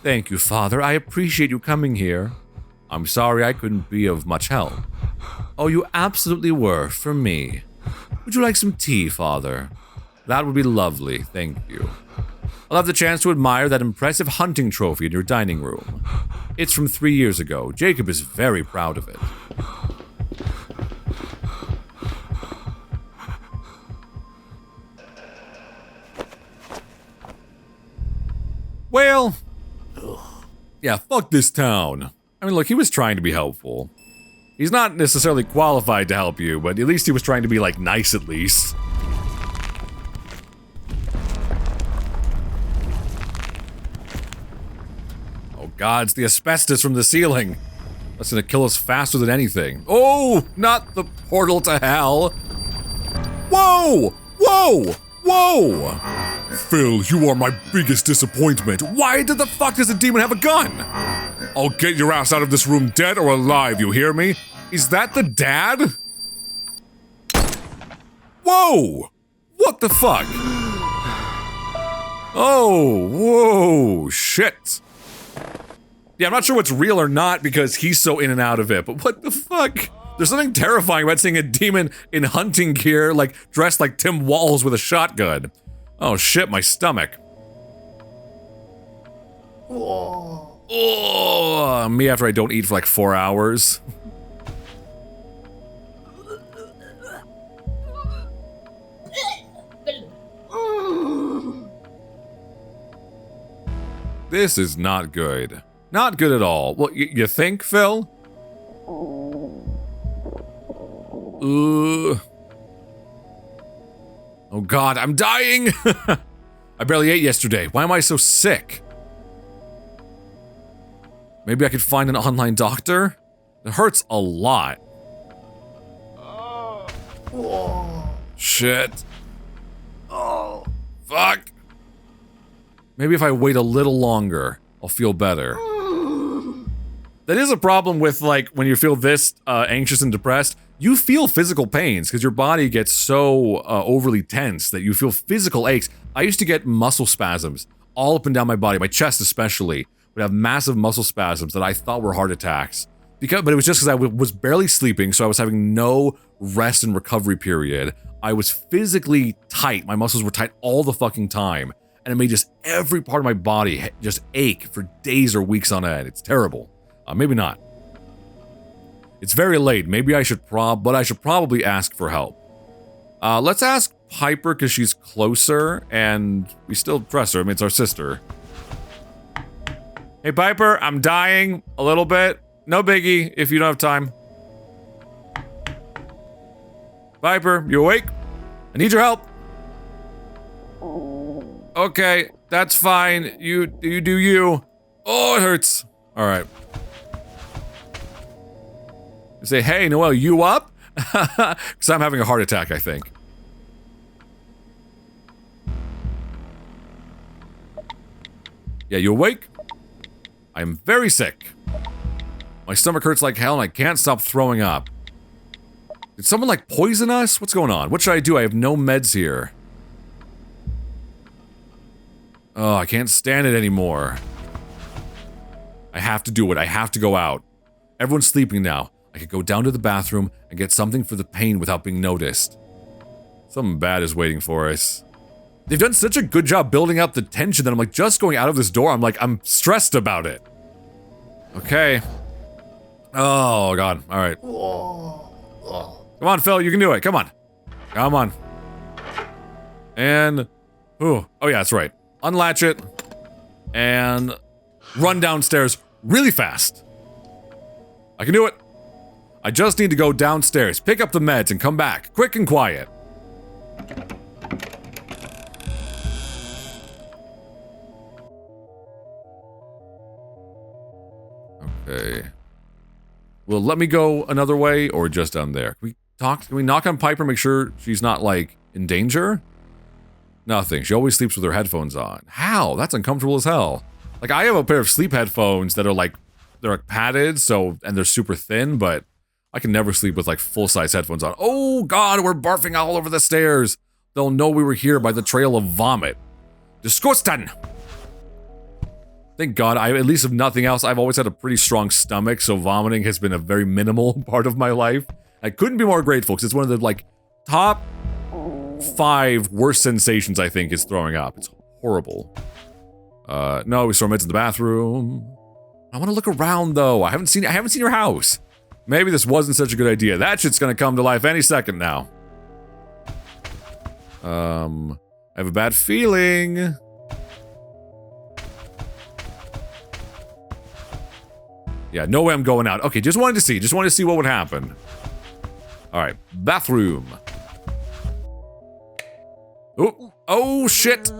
Thank you, Father. I appreciate you coming here. I'm sorry I couldn't be of much help. Oh, you absolutely were, for me. Would you like some tea, Father? That would be lovely, thank you. I'll have the chance to admire that impressive hunting trophy in your dining room. It's from 3 years ago. Jacob is very proud of it. Well, yeah, fuck this town. I mean, look, he was trying to be helpful. He's not necessarily qualified to help you, but at least he was trying to be, like, nice at least. Oh god, it's the asbestos from the ceiling. That's gonna kill us faster than anything. Oh, not the portal to hell. Whoa! Whoa! Whoa! Phil, you are my biggest disappointment. Why the fuck does the demon have a gun? I'll get your ass out of this room dead or alive, you hear me? Is that the dad? Whoa! What the fuck? Oh, whoa, shit. Yeah, I'm not sure what's real or not because he's so in and out of it, but what the fuck? There's something terrifying about seeing a demon in hunting gear, like, dressed like Tim Walz with a shotgun. Oh shit, my stomach. Oh, me after I don't eat for like 4 hours. This is not good. Not good at all. Well, you think, Phil? Oh god, I'm dying! I barely ate yesterday. Why am I so sick? Maybe I could find an online doctor? It hurts a lot. Shit. Oh, fuck. Maybe if I wait a little longer, I'll feel better. That is a problem with, like, when you feel this anxious and depressed, you feel physical pains because your body gets so overly tense that you feel physical aches. I used to get muscle spasms all up and down my body, my chest especially, would have massive muscle spasms that I thought were heart attacks. But it was just because I was barely sleeping, so I was having no rest and recovery period. I was physically tight. My muscles were tight all the fucking time. And it made just every part of my body just ache for days or weeks on end. It's terrible. Maybe not. It's very late. Maybe I should probably ask for help. Let's ask Piper because she's closer and we still trust her. I mean, it's our sister. Hey, Piper, I'm dying a little bit. No biggie if you don't have time. Piper, you awake? I need your help. Okay, that's fine. You do you. Oh, it hurts. All right. Say, hey, Noelle, you up? Because I'm having a heart attack, I think. Yeah, you awake? I'm very sick. My stomach hurts like hell and I can't stop throwing up. Did someone, like, poison us? What's going on? What should I do? I have no meds here. Oh, I can't stand it anymore. I have to do it. I have to go out. Everyone's sleeping now. I could go down to the bathroom and get something for the pain without being noticed. Something bad is waiting for us. They've done such a good job building up the tension that I'm like, just going out of this door, I'm stressed about it. Okay. Oh, God. All right. Come on, Phil, you can do it. Come on. Come on. And... oh yeah, that's right. Unlatch it. And... run downstairs really fast. I can do it. I just need to go downstairs, pick up the meds, and come back, quick and quiet. Okay. Well, let me go another way, or just down there. Can we knock on Piper, make sure she's not, like, in danger? Nothing. She always sleeps with her headphones on. How? That's uncomfortable as hell. Like, I have a pair of sleep headphones that are like, they're like padded, so, and they're super thin, but I can never sleep with like full-size headphones on. Oh God, we're barfing all over the stairs. They'll know we were here by the trail of vomit. Disgusting! Thank God, at least if nothing else, I've always had a pretty strong stomach, so vomiting has been a very minimal part of my life. I couldn't be more grateful, because it's one of the, like, top 5 worst sensations, I think, is throwing up. It's horrible. No, we store meds in the bathroom. I want to look around, though. I haven't seen your house. Maybe this wasn't such a good idea. That shit's gonna come to life any second now. I have a bad feeling. Yeah, no way I'm going out. Okay, just wanted to see what would happen. Alright, bathroom. Oh shit!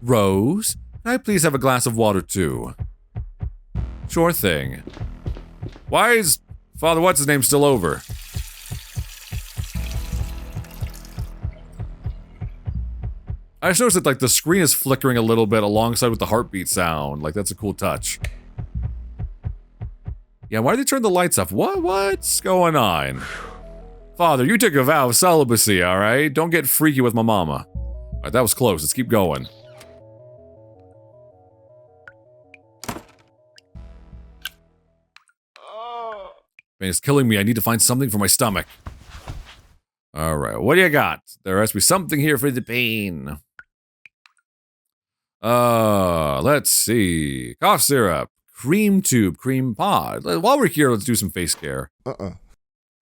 Rose, can I please have a glass of water too? Sure thing. Why is Father What's-His-Name still over? I just noticed that, like, the screen is flickering a little bit alongside with the heartbeat sound. Like, that's a cool touch. Yeah, why did they turn the lights off? What's going on? Father, you took a vow of celibacy, alright? Don't get freaky with my mama. Alright, that was close. Let's keep going. Man, it's killing me. I need to find something for my stomach. Alright, what do you got? There has to be something here for the pain. Let's see. Cough syrup, cream tube, cream pod. While we're here, let's do some face care.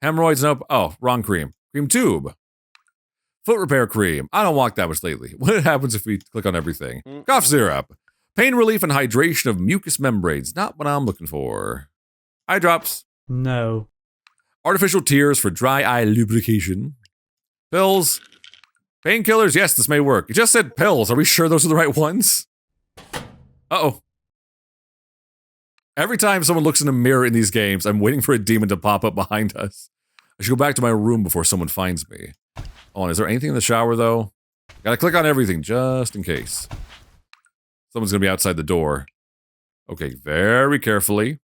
Hemorrhoids, nope. Oh, wrong cream. Cream tube. Foot repair cream. I don't walk that much lately. What happens if we click on everything? Cough syrup. Pain relief and hydration of mucous membranes. Not what I'm looking for. Eye drops. No. Artificial tears for dry eye lubrication. Pills. Painkillers, yes, this may work. It just said pills. Are we sure those are the right ones? Uh-oh. Every time someone looks in a mirror in these games, I'm waiting for a demon to pop up behind us. I should go back to my room before someone finds me. Oh, and is there anything in the shower, though? Gotta click on everything, just in case. Someone's gonna be outside the door. Okay, very carefully.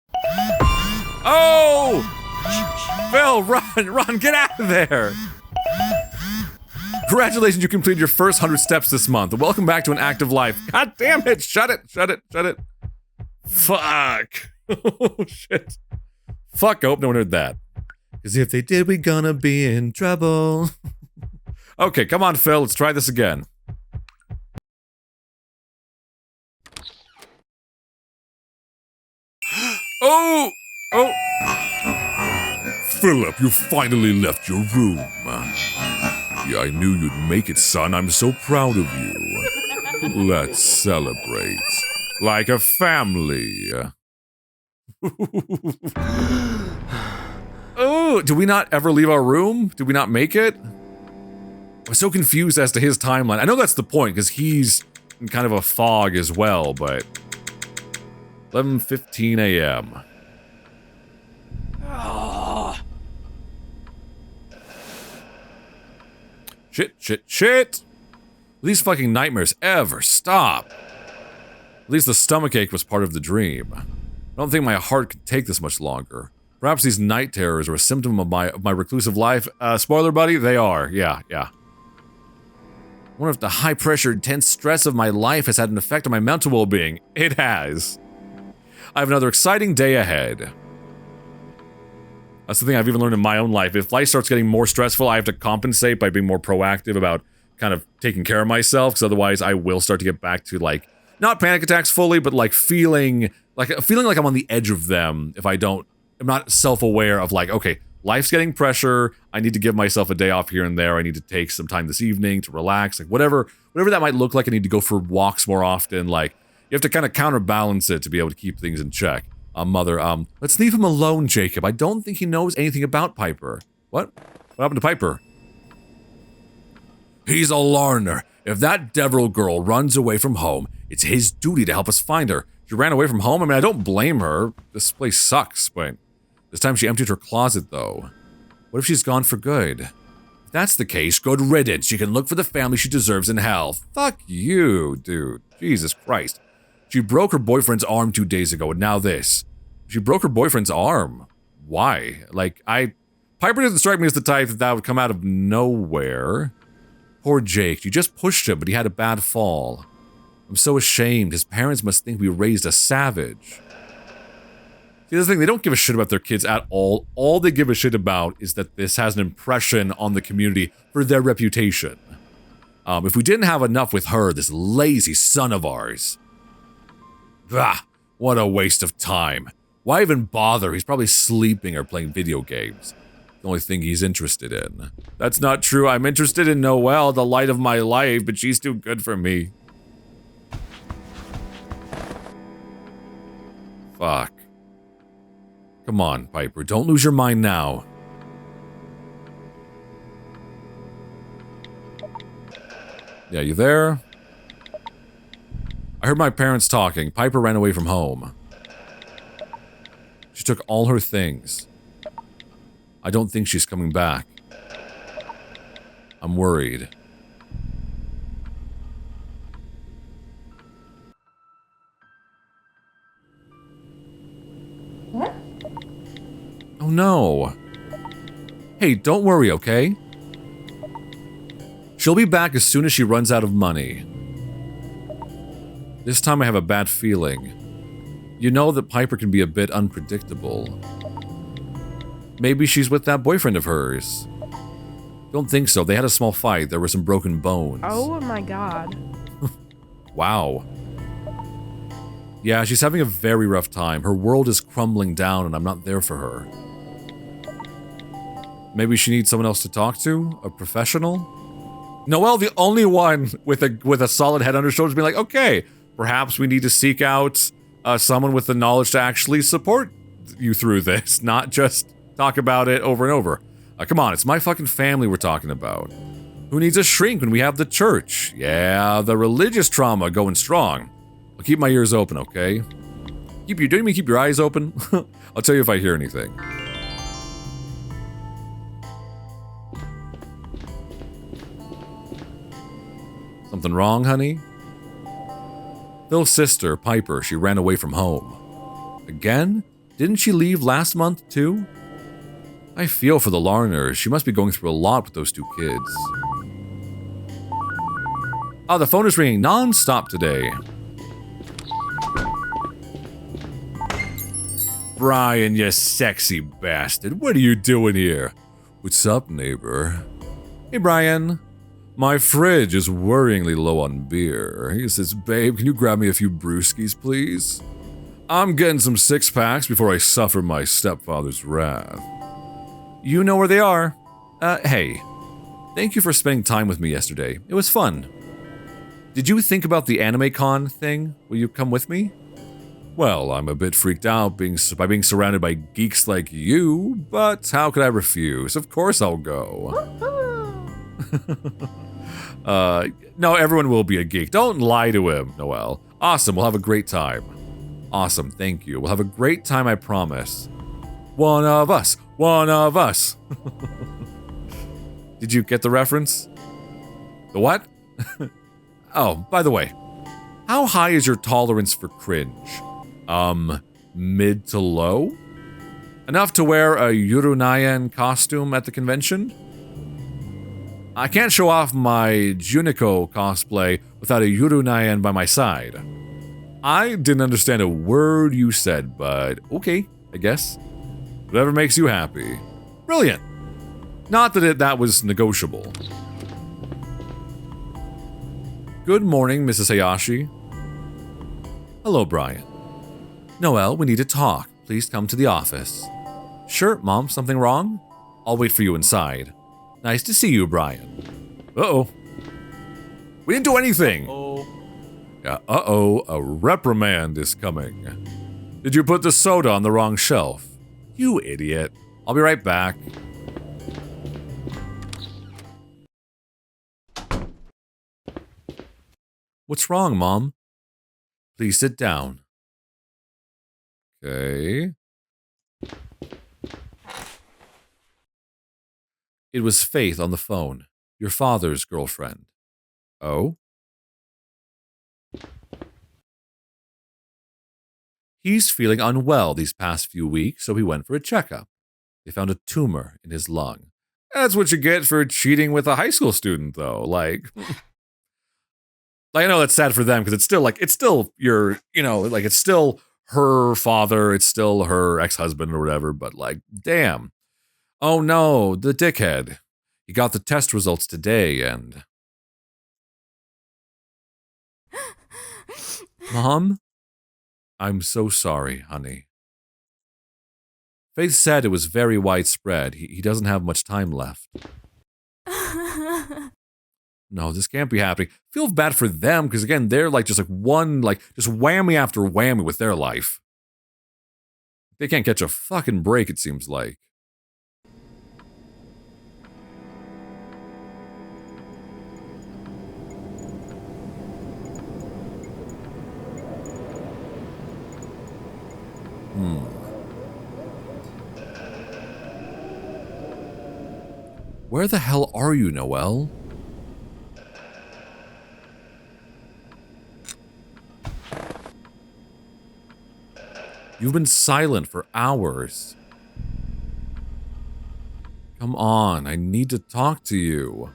Oh! Phil, run, get out of there! Congratulations, you completed your first 100 steps this month. Welcome back to an active life. God damn it! Shut it. Fuck. Oh, shit. Fuck, I hope no one heard that. Because if they did, we're gonna be in trouble. Okay, come on, Phil, let's try this again. Oh! Philip, you finally left your room. Yeah, I knew you'd make it, son. I'm so proud of you. Let's celebrate. Like a family. Oh, did we not ever leave our room? Did we not make it? I was so confused as to his timeline. I know that's the point, because he's in kind of a fog as well, but... 11:15 a.m. Shit! These fucking nightmares ever stop. At least the stomachache was part of the dream. I don't think my heart could take this much longer. Perhaps these night terrors are a symptom of my reclusive life. Spoiler buddy, they are. Yeah. I wonder if the high-pressure, intense stress of my life has had an effect on my mental well-being. It has. I have another exciting day ahead. That's the thing I've even learned in my own life. If life starts getting more stressful, I have to compensate by being more proactive about kind of taking care of myself, because otherwise I will start to get back to, like, not panic attacks fully, but like feeling like I'm on the edge of them if I'm not self-aware of, like, okay, life's getting pressure, I need to give myself a day off here and there, I need to take some time this evening to relax, like whatever that might look like. I need to go for walks more often. Like, you have to kind of counterbalance it to be able to keep things in check. Mother, let's leave him alone, Jacob. I don't think he knows anything about Piper. What? What happened to Piper? He's a Larner. If that Deverell girl runs away from home, it's his duty to help us find her. She ran away from home? I mean, I don't blame her. This place sucks, but this time she emptied her closet, though. What if she's gone for good? If that's the case, good riddance. She can look for the family she deserves in hell. Fuck you, dude. Jesus Christ. She broke her boyfriend's arm 2 days ago, and now this. She broke her boyfriend's arm. Why? Piper doesn't strike me as the type that would come out of nowhere. Poor Jake. You just pushed him, but he had a bad fall. I'm so ashamed. His parents must think we raised a savage. See, that's the thing. They don't give a shit about their kids at all. All they give a shit about is that this has an impression on the community for their reputation. If we didn't have enough with her, this lazy son of ours. Ah, what a waste of time. Why even bother? He's probably sleeping or playing video games. The only thing he's interested in. That's not true. I'm interested in Noelle, the light of my life, but she's too good for me. Fuck. Come on, Piper. Don't lose your mind now. Yeah, you there? I heard my parents talking. Piper ran away from home. She took all her things. I don't think she's coming back. I'm worried. What? Oh no. Hey, don't worry, okay? She'll be back as soon as she runs out of money. This time I have a bad feeling. You know that Piper can be a bit unpredictable. Maybe she's with that boyfriend of hers. Don't think so. They had a small fight. There were some broken bones. Oh my god. Wow. Yeah, she's having a very rough time. Her world is crumbling down and I'm not there for her. Maybe she needs someone else to talk to? A professional? Noelle, the only one with a solid head on her shoulders, being like, okay, perhaps we need to seek out someone with the knowledge to actually support you through this, not just talk about it over and over. Come on, it's my fucking family we're talking about. Who needs a shrink when we have the church? Yeah, the religious trauma going strong. I'll keep my ears open, okay? Don't you mean keep your eyes open? I'll tell you if I hear anything. Something wrong, honey? Phil's sister, Piper, she ran away from home. Again? Didn't she leave last month, too? I feel for the Larners. She must be going through a lot with those two kids. Oh, the phone is ringing non-stop today. Brian, you sexy bastard. What are you doing here? What's up, neighbor? Hey, Brian. My fridge is worryingly low on beer. He says, babe, can you grab me a few brewskis, please? I'm getting some six-packs before I suffer my stepfather's wrath. You know where they are. Hey. Thank you for spending time with me yesterday. It was fun. Did you think about the anime con thing? Will you come with me? Well, I'm a bit freaked out by being surrounded by geeks like you, but how could I refuse? Of course I'll go. No, everyone will be a geek. Don't lie to him, Noelle. Awesome, we'll have a great time. Awesome, thank you. We'll have a great time, I promise. One of us. One of us. Did you get the reference? The what? Oh, by the way, how high is your tolerance for cringe? Mid to low? Enough to wear a Yurunayan costume at the convention? I can't show off my Juniko cosplay without a Yurunayan by my side. I didn't understand a word you said, but okay, I guess. Whatever makes you happy. Brilliant. Not that that was negotiable. Good morning, Mrs. Hayashi. Hello, Brian. Noelle, we need to talk. Please come to the office. Sure, Mom, something wrong? I'll wait for you inside. Nice to see you, Brian. Uh-oh. We didn't do anything. Yeah, uh-oh, a reprimand is coming. Did you put the soda on the wrong shelf? You idiot. I'll be right back. What's wrong, Mom? Please sit down. Okay. It was Faith on the phone, your father's girlfriend. Oh? He's feeling unwell these past few weeks, so he went for a checkup. They found a tumor in his lung. That's what you get for cheating with a high school student, though. Like, I know that's sad for them because it's still your, it's still her father, it's still her ex-husband or whatever, but like, damn. Oh no, the dickhead. He got the test results today and... Mom? I'm so sorry, honey. Faith said it was very widespread. He doesn't have much time left. No, this can't be happening. Feel bad for them, because again, they're just whammy after whammy with their life. They can't catch a fucking break, it seems like. Where the hell are you, Noelle? You've been silent for hours. Come on, I need to talk to you.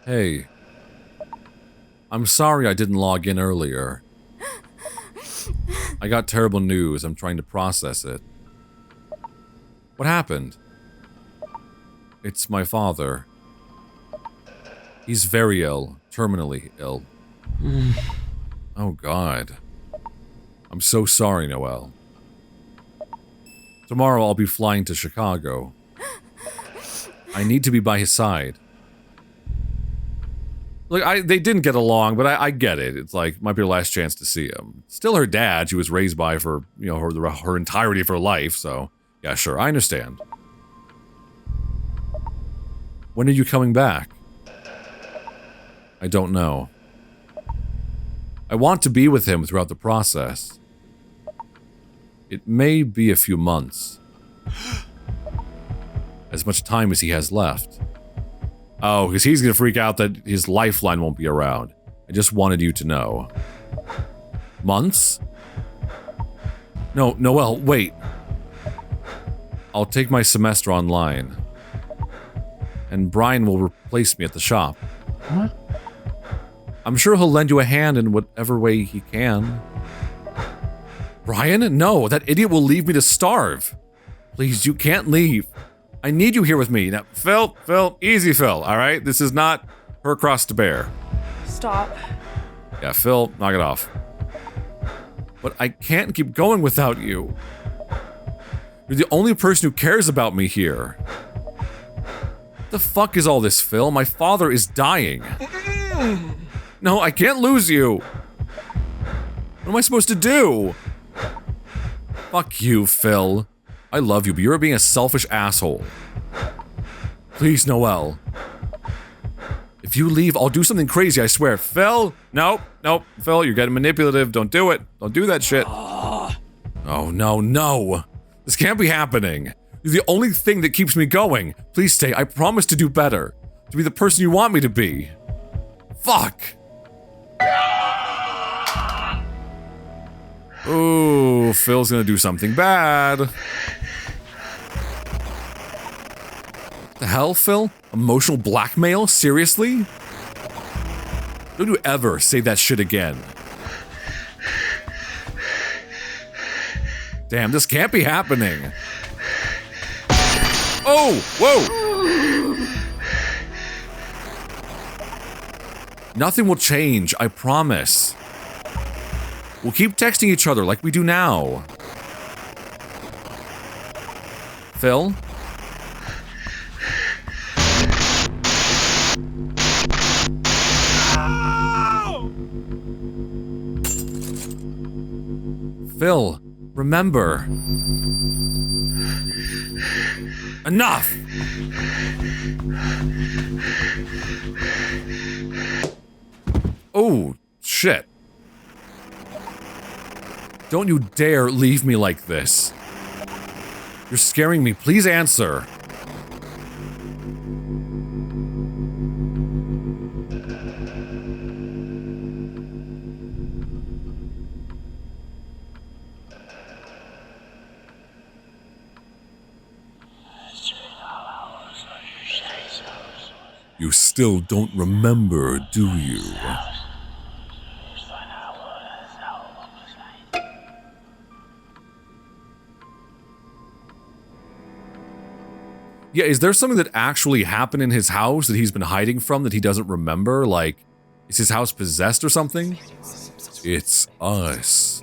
Hey. I'm sorry I didn't log in earlier. I got terrible news. I'm trying to process it. What happened? It's my father. He's very ill. Terminally ill. Oh, God. I'm so sorry, Noelle. Tomorrow I'll be flying to Chicago. I need to be by his side. Look, they didn't get along, but I get it. It's like, might be her last chance to see him. Still her dad, she was raised by for, her entirety of her life, so, yeah, sure, I understand. When are you coming back? I don't know. I want to be with him throughout the process. It may be a few months. As much time as he has left. Oh, because he's gonna freak out that his lifeline won't be around. I just wanted you to know. Months? No, Noelle, wait. I'll take my semester online. And Brian will replace me at the shop. What? I'm sure he'll lend you a hand in whatever way he can. Brian? No, that idiot will leave me to starve. Please, you can't leave. I need you here with me. Now, Phil, easy, Phil, all right? This is not her cross to bear. Stop. Yeah, Phil, knock it off. But I can't keep going without you. You're the only person who cares about me here. What the fuck is all this, Phil? My father is dying. No, I can't lose you. What am I supposed to do? Fuck you, Phil. I love you, but you're being a selfish asshole. Please, Noelle. If you leave, I'll do something crazy, I swear. Phil? Nope. Phil, you're getting manipulative. Don't do it. Don't do that shit. Oh, no. This can't be happening. You're the only thing that keeps me going. Please stay. I promise to do better. To be the person you want me to be. Fuck. Ooh, Phil's gonna do something bad. What the hell, Phil? Emotional blackmail? Seriously? Don't you ever say that shit again. Damn, this can't be happening. Oh, whoa! Nothing will change, I promise. We'll keep texting each other like we do now. Phil? Phil, remember. Enough! Oh, shit. Don't you dare leave me like this. You're scaring me. Please answer. You still don't remember, do you? Yeah, is there something that actually happened in his house that he's been hiding from that he doesn't remember? Like, is his house possessed or something? It's us.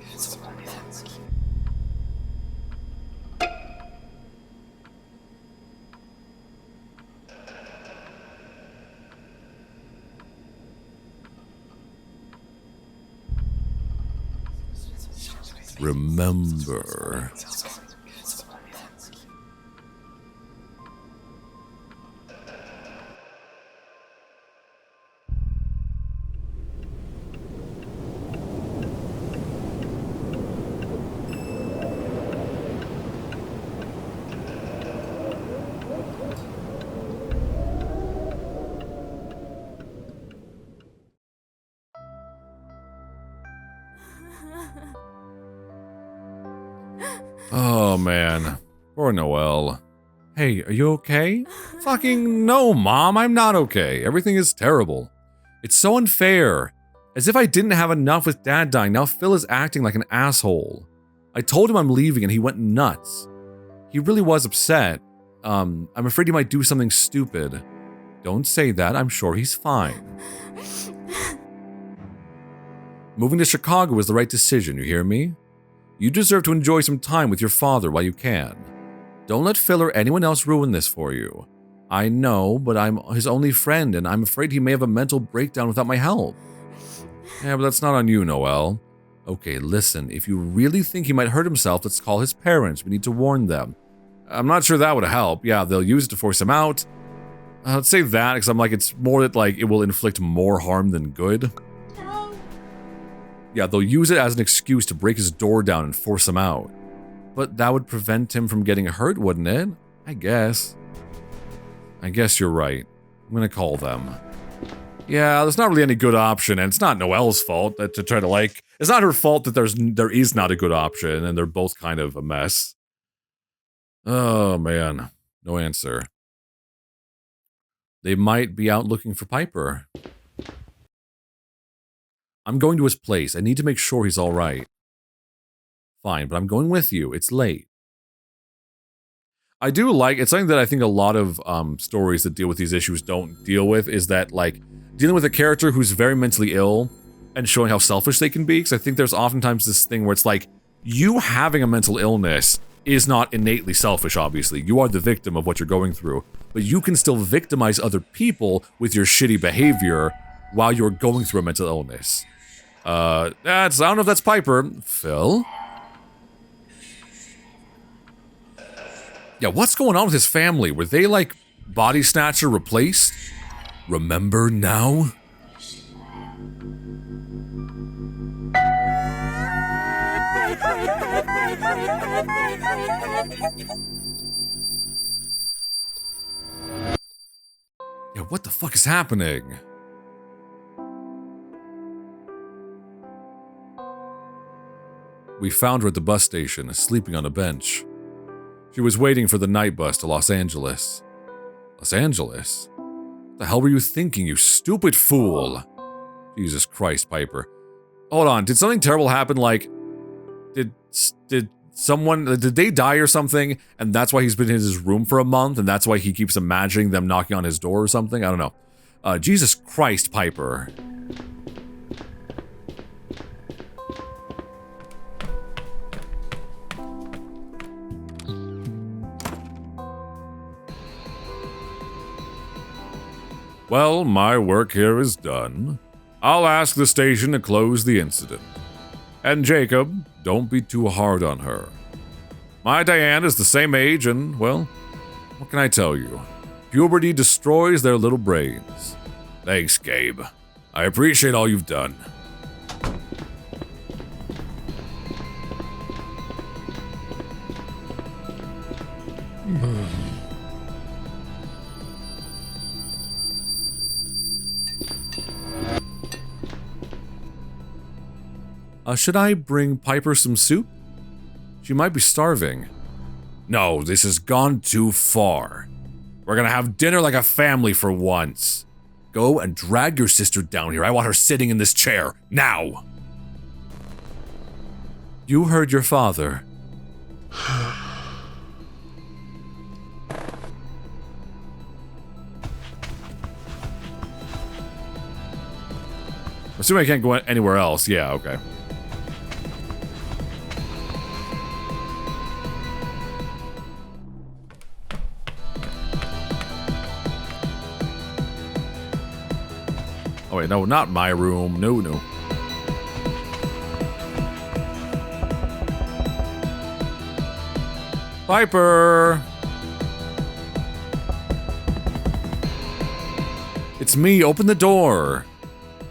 Remember. Oh, man. Poor Noelle. Hey, are you okay? Fucking no, Mom, I'm not okay. Everything is terrible. It's so unfair. As if I didn't have enough with Dad dying, now Phil is acting like an asshole. I told him I'm leaving and he went nuts. He really was upset. I'm afraid he might do something stupid. Don't say that, I'm sure he's fine. Moving to Chicago was the right decision, you hear me? You deserve to enjoy some time with your father while you can. Don't let Phil or anyone else ruin this for you. I know, but I'm his only friend, and I'm afraid he may have a mental breakdown without my help. Yeah, but that's not on you, Noelle. Okay, listen, if you really think he might hurt himself, let's call his parents. We need to warn them. I'm not sure that would help. Yeah, they'll use it to force him out. Let's say that, because I'm like, it's more that, like, it will inflict more harm than good. Yeah, they'll use it as an excuse to break his door down and force him out. But that would prevent him from getting hurt, wouldn't it? I guess. I guess you're right. I'm gonna call them. Yeah, there's not really any good option, and it's not Noelle's fault that to try to like... It's not her fault that there is not a good option, and they're both kind of a mess. Oh, man. No answer. They might be out looking for Piper. I'm going to his place. I need to make sure he's all right. Fine, but I'm going with you. It's late. I do like, it's something that I think a lot of stories that deal with these issues don't deal with, is that, like, dealing with a character who's very mentally ill and showing how selfish they can be, because I think there's oftentimes this thing where it's like, you having a mental illness is not innately selfish, obviously. You are the victim of what you're going through, but you can still victimize other people with your shitty behavior while you're going through a mental illness. I don't know if that's Piper. Phil? Yeah, what's going on with his family? Were they, like, body snatcher replaced? Remember now? Yeah, what the fuck is happening? We found her at the bus station, sleeping on a bench. She was waiting for the night bus to Los Angeles. Los Angeles? What the hell were you thinking, you stupid fool? Jesus Christ, Piper. Hold on, did something terrible happen, like... Did they die or something, and that's why he's been in his room for a month, and that's why he keeps imagining them knocking on his door or something? I don't know. Jesus Christ, Piper. Well, my work here is done. I'll ask the station to close the incident. And Jacob, don't be too hard on her. My Diane is the same age and, well, what can I tell you? Puberty destroys their little brains. Thanks, Gabe. I appreciate all you've done. Should I bring Piper some soup? She might be starving. No, this has gone too far. We're gonna have dinner like a family for once. Go and drag your sister down here. I want her sitting in this chair, now! You heard your father. Assuming I can't go anywhere else. Yeah, okay. Oh wait, no, not my room. No. Piper! It's me, open the door.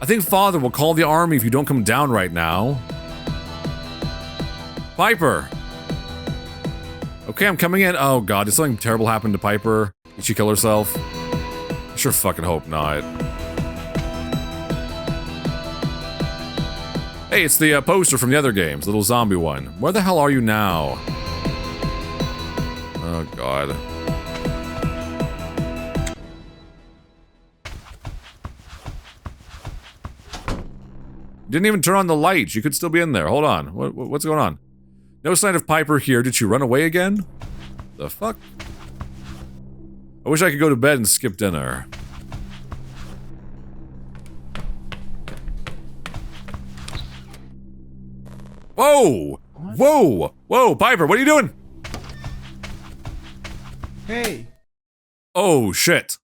I think Father will call the army if you don't come down right now. Piper! Okay, I'm coming in. Oh god, did something terrible happen to Piper? Did she kill herself? I sure fucking hope not. Hey, it's the poster from the other games, little zombie one. Where the hell are you now? Oh god. Didn't even turn on the lights. You could still be in there. Hold on. What's going on? No sign of Piper here. Did she run away again? The fuck? I wish I could go to bed and skip dinner. Whoa! What? Whoa! Whoa, Piper, what are you doing? Hey. Oh, shit.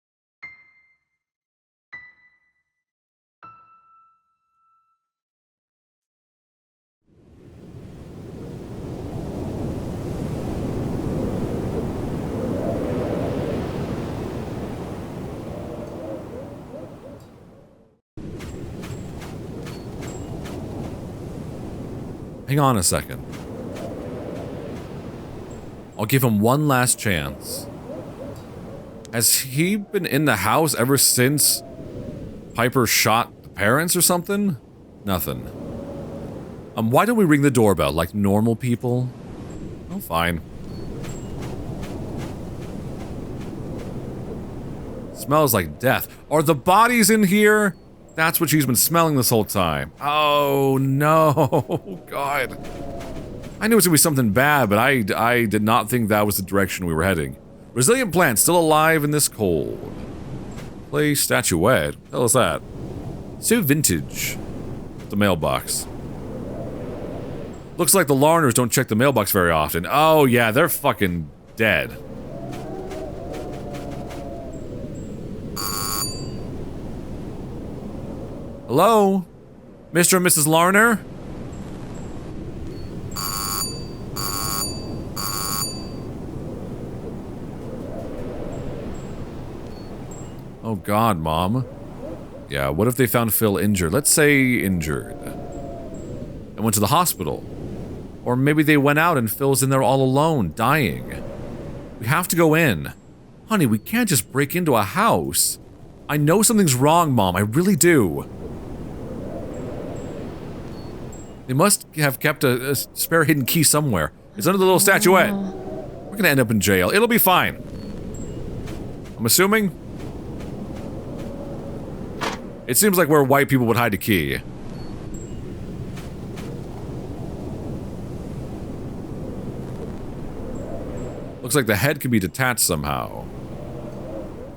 Hang on a second. I'll give him one last chance. Has he been in the house ever since Piper shot the parents or something? Nothing. Why don't we ring the doorbell like normal people? Oh, fine. Smells like death. Are the bodies in here? That's what she's been smelling this whole time. Oh, no. God. I knew it was gonna be something bad, but I did not think that was the direction we were heading. Resilient plant still alive in this cold. Play statuette. What the hell is that? So vintage. The mailbox. Looks like the Larners don't check the mailbox very often. Oh, yeah, they're fucking dead. Hello? Mr. and Mrs. Larner? Oh god, Mom. Yeah, what if they found Phil injured? Let's say injured. And went to the hospital. Or maybe they went out and Phil's in there all alone, dying. We have to go in. Honey, we can't just break into a house. I know something's wrong, Mom. I really do. They must have kept a spare hidden key somewhere. It's under the little statuette. We're gonna end up in jail. It'll be fine. I'm assuming. It seems like where white people would hide a key. Looks like the head can be detached somehow.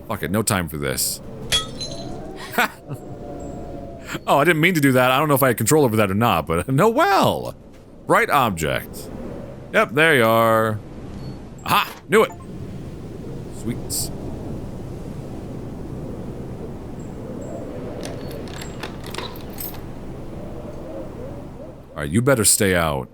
Fuck it, no time for this. Ha! Oh, I didn't mean to do that. I don't know if I had control over that or not, but Noelle! Bright object. Yep, there you are. Aha! Knew it! Sweets. Alright, you better stay out.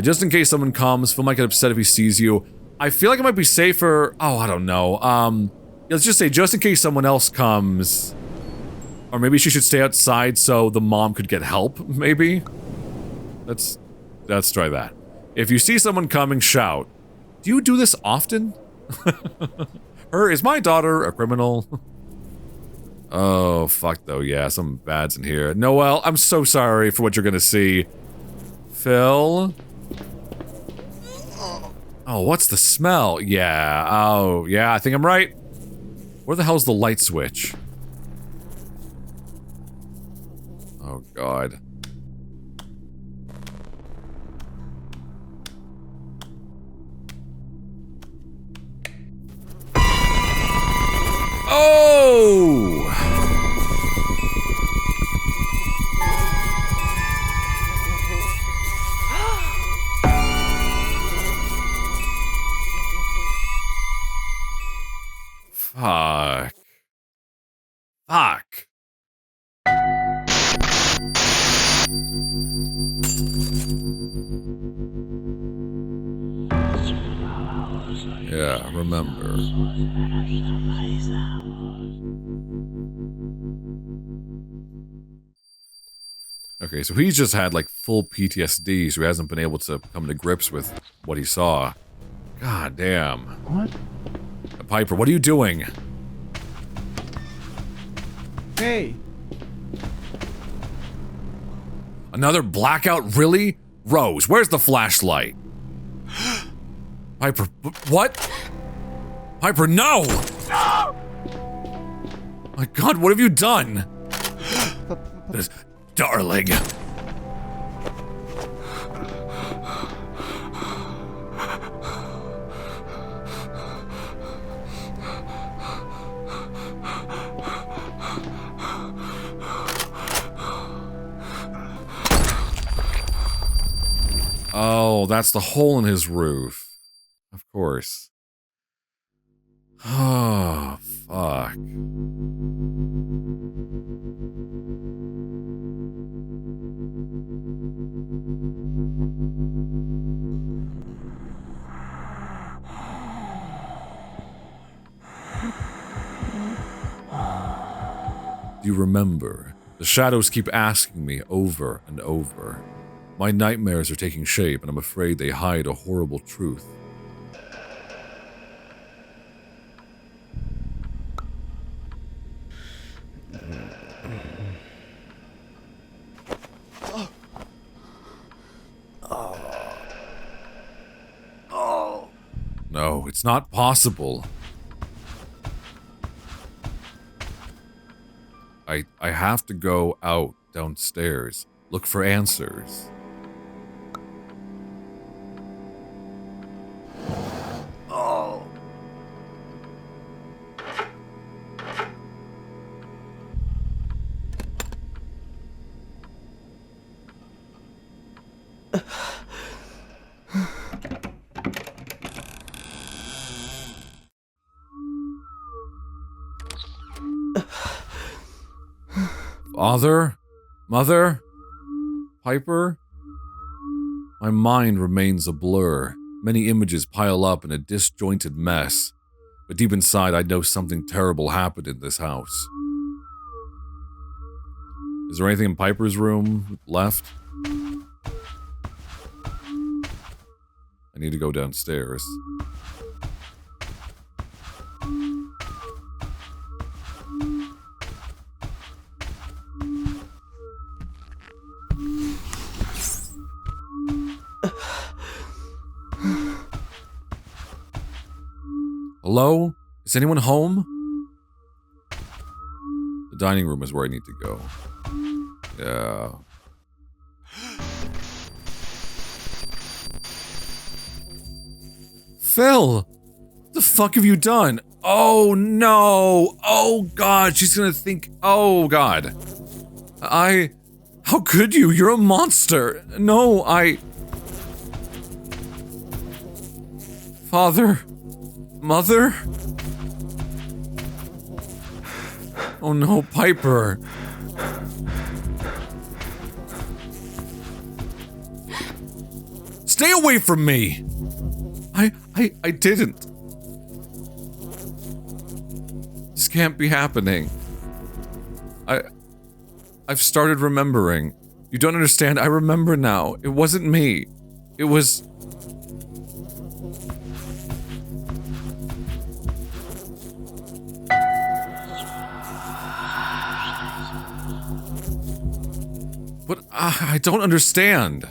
Just in case someone comes, Phil might get upset if he sees you. I feel like it might be safer... Oh, I don't know. Let's just say, just in case someone else comes... Or maybe she should stay outside so the mom could get help, maybe? Let's try that. If you see someone coming, shout. Do you do this often? Is my daughter a criminal? Oh, fuck though, yeah, some bad's in here. Noelle, I'm so sorry for what you're gonna see. Phil? Oh, what's the smell? Yeah, oh, yeah, I think I'm right. Where the hell's the light switch? Oh, God. Oh! Fuck. Fuck. Yeah, remember. Okay, so he's just had like full PTSD, so he hasn't been able to come to grips with what he saw. God damn. What? Piper, what are you doing? Hey! Another blackout, really? Rose, where's the flashlight? Piper, what? Piper, no! No! My God, what have you done? This darling. Oh, that's the hole in his roof. Of course. Oh, fuck. Do you remember? The shadows keep asking me over and over. My nightmares are taking shape, and I'm afraid they hide a horrible truth. No, it's not possible. I have to go out downstairs, look for answers. Father? Mother? Piper? My mind remains a blur. Many images pile up in a disjointed mess. But deep inside, I know something terrible happened in this house. Is there anything in Piper's room left? I need to go downstairs. Hello? Is anyone home? The dining room is where I need to go. Yeah. Phil! What the fuck have you done? Oh no! Oh God, she's gonna think. Oh God. How could you? You're a monster! No, Father? Mother? Oh no, Piper. Stay away from me! I didn't. This can't be happening. I've started remembering. You don't understand, I remember now. It wasn't me. It was... But I don't understand.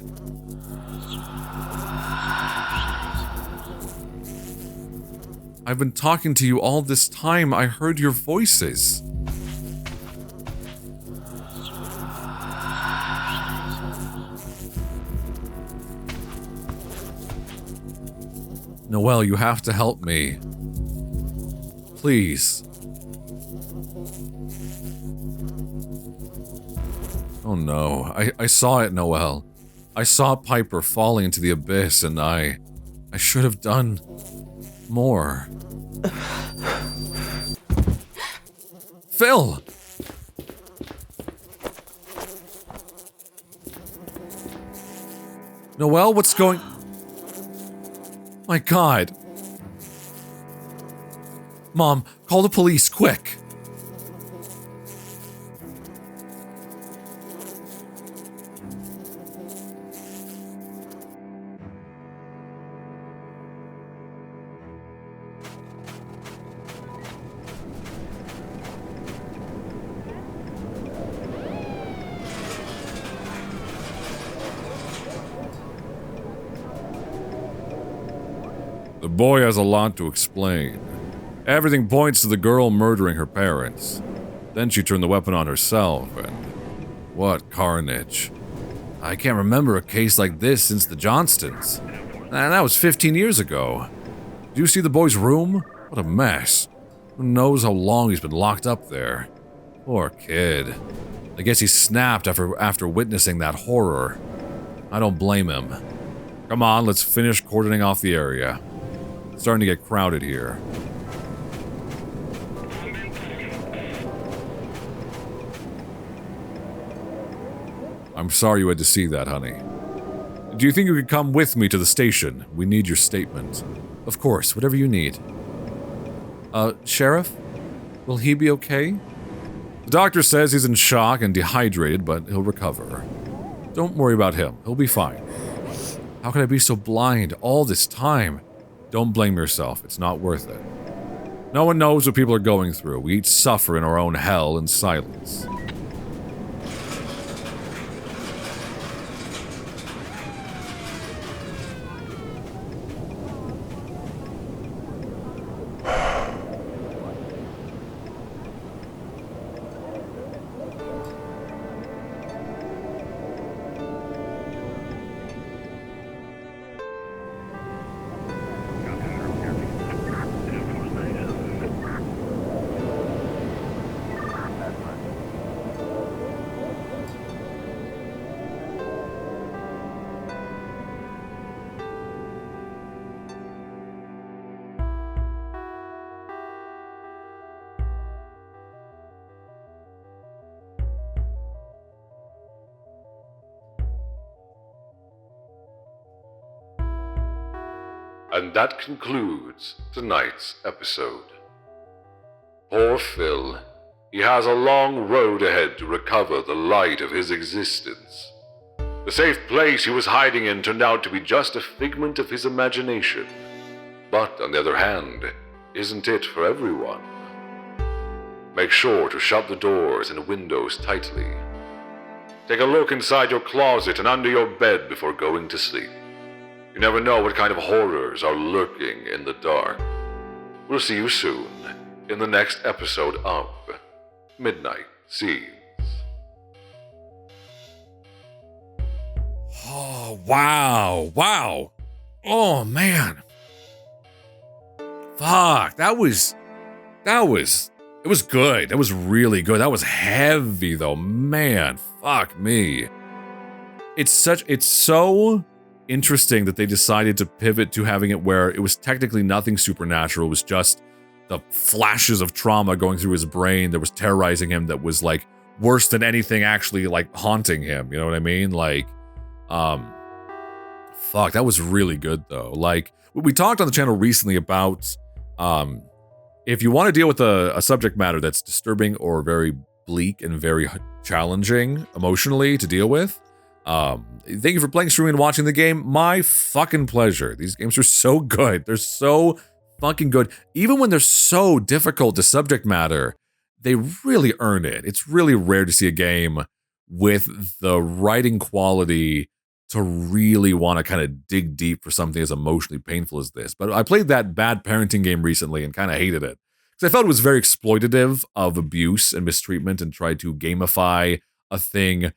I've been talking to you all this time. I heard your voices. Noelle, you have to help me. Please. Oh no, I saw it, Noelle. I saw Piper falling into the abyss and I should have done more. Phil! Noelle, what's going... My God. Mom, call the police, quick. The boy has a lot to explain. Everything points to the girl murdering her parents. Then she turned the weapon on herself, and what carnage. I can't remember a case like this since the Johnstons. And that was 15 years ago. Do you see the boy's room? What a mess. Who knows how long he's been locked up there? Poor kid. I guess he snapped after witnessing that horror. I don't blame him. Come on, let's finish cordoning off the area. It's starting to get crowded here. I'm sorry you had to see that, honey. Do you think you could come with me to the station? We need your statement. Of course, whatever you need. Sheriff? Will he be okay? The doctor says he's in shock and dehydrated, but he'll recover. Don't worry about him. He'll be fine. How could I be so blind all this time? Don't blame yourself. It's not worth it. No one knows what people are going through. We each suffer in our own hell in silence. And that concludes tonight's episode. Poor Phil. He has a long road ahead to recover the light of his existence. The safe place he was hiding in turned out to be just a figment of his imagination. But on the other hand, isn't it for everyone? Make sure to shut the doors and windows tightly. Take a look inside your closet and under your bed before going to sleep. You never know what kind of horrors are lurking in the dark. We'll see you soon in the next episode of Midnight Scenes. Oh, wow. Oh, man. Fuck, it was good. That was really good. That was heavy, though. Man, fuck me. It's so interesting that they decided to pivot to having it where it was technically nothing supernatural. It was just the flashes of trauma going through his brain that was terrorizing him that was, like, worse than anything actually, like, haunting him. You know what I mean? Like, Fuck, that was really good though. Like we talked on the channel recently about if you want to deal with a subject matter that's disturbing or very bleak and very challenging emotionally to deal with, thank you for playing, streaming, and watching the game. My fucking pleasure. These games are so good. They're so fucking good. Even when they're so difficult to subject matter, they really earn it. It's really rare to see a game with the writing quality to really want to kind of dig deep for something as emotionally painful as this. But I played that Bad Parenting game recently and kind of hated it. Because I felt it was very exploitative of abuse and mistreatment and tried to gamify a thing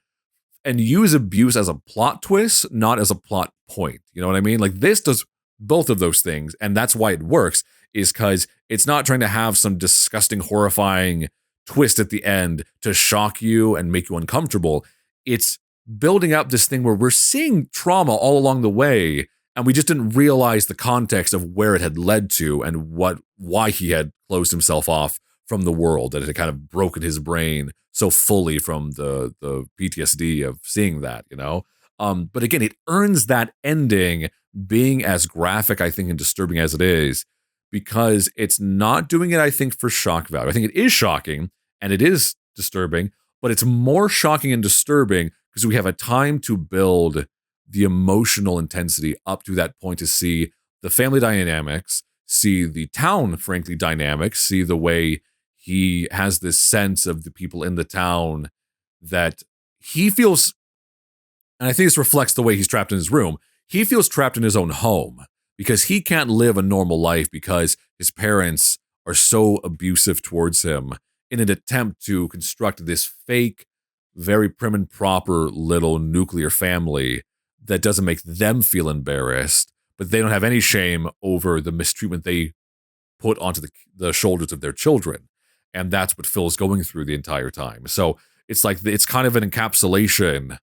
and use abuse as a plot twist, not as a plot point. You know what I mean? Like this does both of those things, and that's why it works, is because it's not trying to have some disgusting, horrifying twist at the end to shock you and make you uncomfortable. It's building up this thing where we're seeing trauma all along the way, and we just didn't realize the context of where it had led to and why he had closed himself off from the world, that it had kind of broken his brain so fully from the PTSD of seeing that, you know? But again, it earns that ending being as graphic, I think, and disturbing as it is, because it's not doing it, I think, for shock value. I think it is shocking and it is disturbing, but it's more shocking and disturbing because we have a time to build the emotional intensity up to that point to see the family dynamics, see the town, frankly, dynamics, see the way he has this sense of the people in the town that he feels, and I think this reflects the way he's trapped in his room. He feels trapped in his own home because he can't live a normal life because his parents are so abusive towards him in an attempt to construct this fake, very prim and proper little nuclear family that doesn't make them feel embarrassed, but they don't have any shame over the mistreatment they put onto the shoulders of their children. And that's what Phil's going through the entire time. So it's like, it's kind of an encapsulation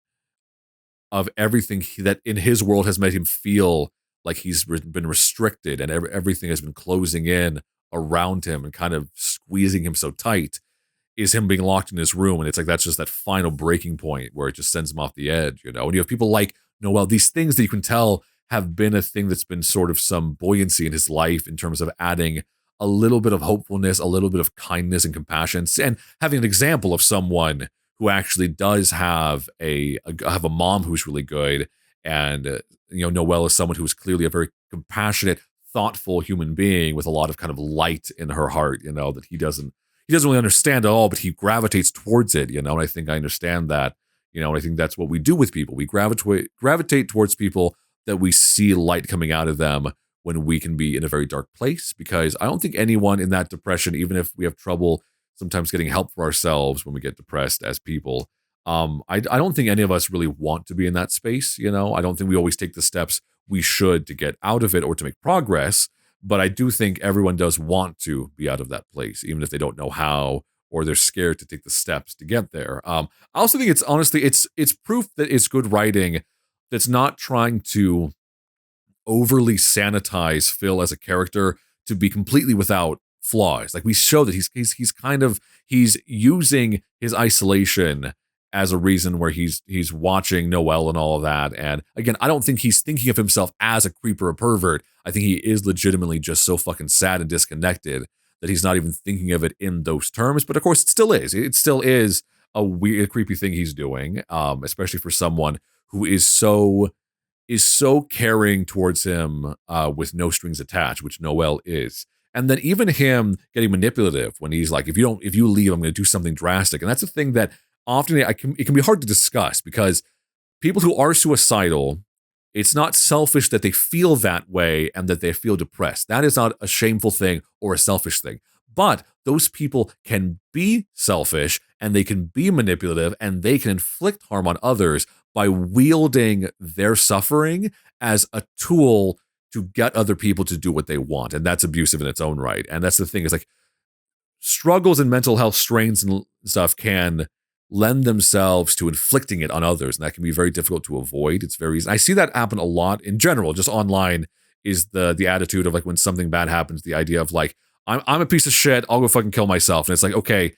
of everything that in his world has made him feel like he's been restricted and everything has been closing in around him and kind of squeezing him so tight, is him being locked in his room. And it's like, that's just that final breaking point where it just sends him off the edge, you know? And you have people like Noelle, these things that you can tell have been a thing that's been sort of some buoyancy in his life in terms of adding a little bit of hopefulness, a little bit of kindness and compassion, and having an example of someone who actually does have a mom who's really good. And, you know, Noelle is someone who is clearly a very compassionate, thoughtful human being with a lot of kind of light in her heart, you know, that he doesn't really understand at all, but he gravitates towards it, you know, and I think I understand that, you know, and I think that's what we do with people. We gravitate towards people that we see light coming out of them when we can be in a very dark place, because I don't think anyone in that depression, even if we have trouble sometimes getting help for ourselves when we get depressed as people, I don't think any of us really want to be in that space, you know? I don't think we always take the steps we should to get out of it or to make progress, but I do think everyone does want to be out of that place, even if they don't know how or they're scared to take the steps to get there. I also think it's honestly, it's proof that it's good writing that's not trying to overly sanitize Phil as a character to be completely without flaws. Like we show that he's using his isolation as a reason where he's watching Noelle and all of that. And again, I don't think he's thinking of himself as a creep or a pervert. I think he is legitimately just so fucking sad and disconnected that he's not even thinking of it in those terms. But of course, it still is. It still is a weird, creepy thing he's doing, especially for someone who is so caring towards him with no strings attached, which Noelle is. And then even him getting manipulative when he's like, if you leave, I'm going to do something drastic. And that's a thing that often it can be hard to discuss, because people who are suicidal, it's not selfish that they feel that way and that they feel depressed. That is not a shameful thing or a selfish thing. But those people can be selfish and they can be manipulative and they can inflict harm on others by wielding their suffering as a tool to get other people to do what they want. And that's abusive in its own right. And that's the thing, is like struggles and mental health strains and stuff can lend themselves to inflicting it on others. And that can be very difficult to avoid. It's very easy. I see that happen a lot in general, just online, is the attitude of like when something bad happens, the idea of like, I'm a piece of shit, I'll go fucking kill myself. And it's like, okay,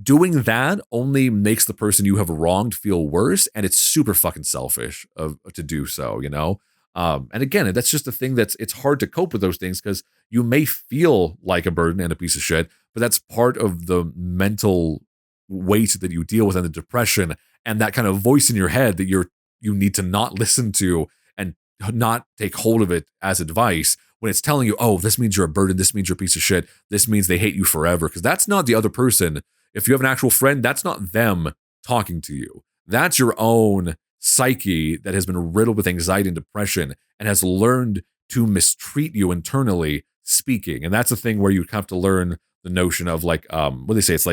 doing that only makes the person you have wronged feel worse, and it's super fucking selfish to do so, you know? And again, that's just a thing it's hard to cope with those things because you may feel like a burden and a piece of shit, but that's part of the mental weight that you deal with and the depression and that kind of voice in your head that you need to not listen to and not take hold of it as advice when it's telling you, oh, this means you're a burden, this means you're a piece of shit, this means they hate you forever. Because that's not the other person. If you have an actual friend, that's not them talking to you. That's your own psyche that has been riddled with anxiety and depression and has learned to mistreat you internally speaking. And that's a thing where you have to learn the notion of like, what do they say? It's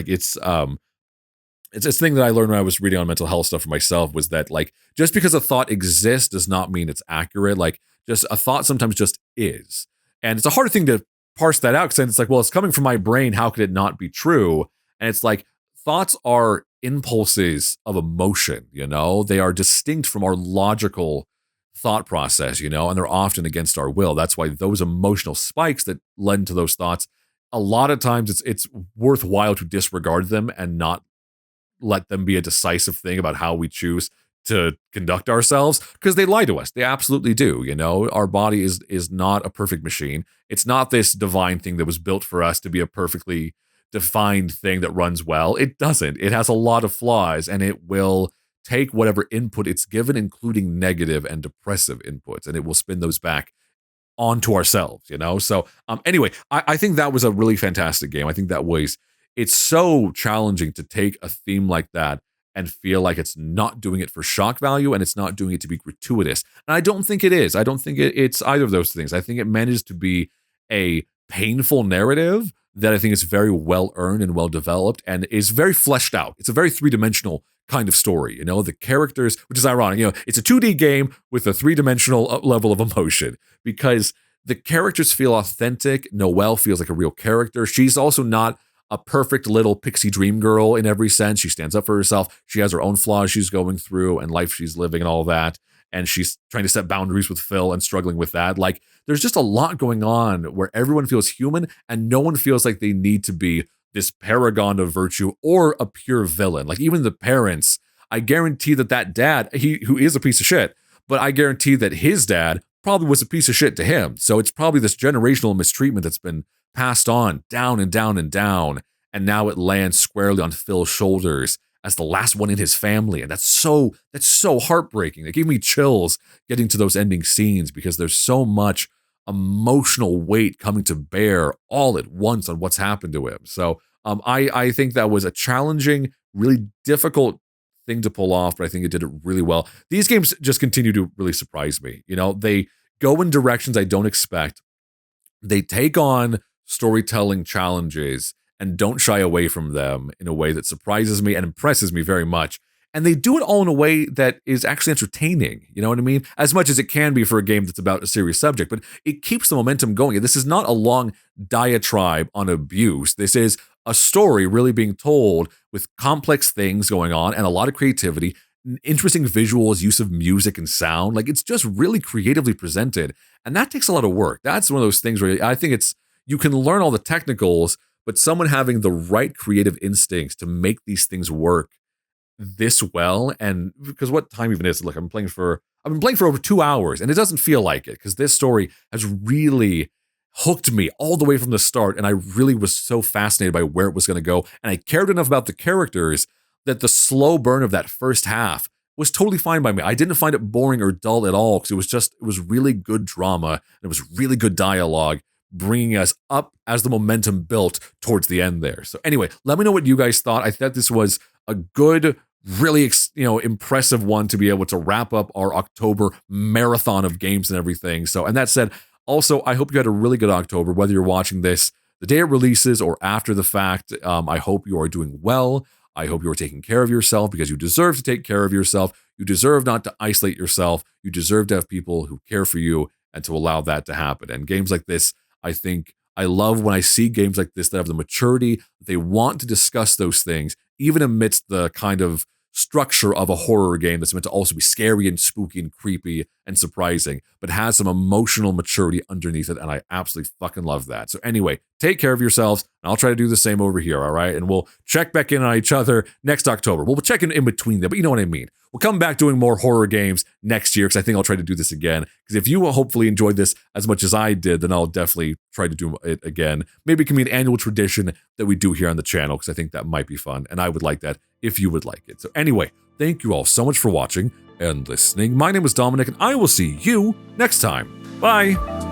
this thing that I learned when I was reading on mental health stuff for myself was that like, just because a thought exists does not mean it's accurate. Like just a thought sometimes just is. And it's a hard thing to parse that out because it's like, well, it's coming from my brain. How could it not be true? And it's like, thoughts are impulses of emotion, they are distinct from our logical thought process, and they're often against our will. That's why those emotional spikes that led to those thoughts, a lot of times it's worthwhile to disregard them and not let them be a decisive thing about how we choose to conduct ourselves because they lie to us. They absolutely do. Our body is not a perfect machine. It's not this divine thing that was built for us to be a perfectly defined thing that runs well. It doesn't. It has a lot of flaws and it will take whatever input it's given, including negative and depressive inputs, and it will spin those back onto ourselves, So anyway, I think that was a really fantastic game. I think it's so challenging to take a theme like that and feel like it's not doing it for shock value and it's not doing it to be gratuitous. And I don't think it is. I don't think it's either of those things. I think it manages to be a painful narrative that I think is very well earned and well developed and is very fleshed out. It's a very three-dimensional kind of story, the characters, which is ironic, it's a 2D game with a three-dimensional level of emotion because the characters feel authentic. Noelle feels like a real character. She's also not a perfect little pixie dream girl in every sense. She stands up for herself. She has her own flaws she's going through and life she's living and all that. And she's trying to set boundaries with Phil and struggling with that. Like, there's just a lot going on where everyone feels human and no one feels like they need to be this paragon of virtue or a pure villain. Like, even the parents, I guarantee that dad, who is a piece of shit, but I guarantee that his dad probably was a piece of shit to him. So it's probably this generational mistreatment that's been passed on down and down and down. And now it lands squarely on Phil's shoulders as the last one in his family. And that's so heartbreaking. It gave me chills getting to those ending scenes because there's so much emotional weight coming to bear all at once on what's happened to him. So I think that was a challenging, really difficult thing to pull off, but I think it did it really well. These games just continue to really surprise me. They go in directions I don't expect. They take on storytelling challenges and don't shy away from them in a way that surprises me and impresses me very much. And they do it all in a way that is actually entertaining. You know what I mean? As much as it can be for a game that's about a serious subject, but it keeps the momentum going. This is not a long diatribe on abuse. This is a story really being told with complex things going on and a lot of creativity, interesting visuals, use of music and sound. Like, it's just really creatively presented. And that takes a lot of work. That's one of those things where I think you can learn all the technicals, but someone having the right creative instincts to make these things work this well. And because what time even is it? Look, I've been playing for over 2 hours and it doesn't feel like it because this story has really hooked me all the way from the start. And I really was so fascinated by where it was going to go. And I cared enough about the characters that the slow burn of that first half was totally fine by me. I didn't find it boring or dull at all because it was really good drama and it was really good dialogue, bringing us up as the momentum built towards the end there. So anyway, let me know what you guys thought. I thought this was a good, really, impressive one to be able to wrap up our October marathon of games and everything. So, and that said, also, I hope you had a really good October, whether you're watching this the day it releases or after the fact. I hope you are doing well. I hope you are taking care of yourself because you deserve to take care of yourself. You deserve not to isolate yourself. You deserve to have people who care for you and to allow that to happen. And games like this, I think I love when I see games like this that have the maturity. They want to discuss those things, even amidst the kind of structure of a horror game that's meant to also be scary and spooky and creepy and surprising, but has some emotional maturity underneath it, and I absolutely fucking love that. So anyway, take care of yourselves, and I'll try to do the same over here, all right? And we'll check back in on each other next October. We'll check in between them, but you know what I mean. We'll come back doing more horror games next year, because I think I'll try to do this again. Because if you hopefully enjoyed this as much as I did, then I'll definitely try to do it again. Maybe it can be an annual tradition that we do here on the channel, because I think that might be fun, and I would like that if you would like it. So anyway, thank you all so much for watching and listening. My name is Dominic, and I will see you next time. Bye!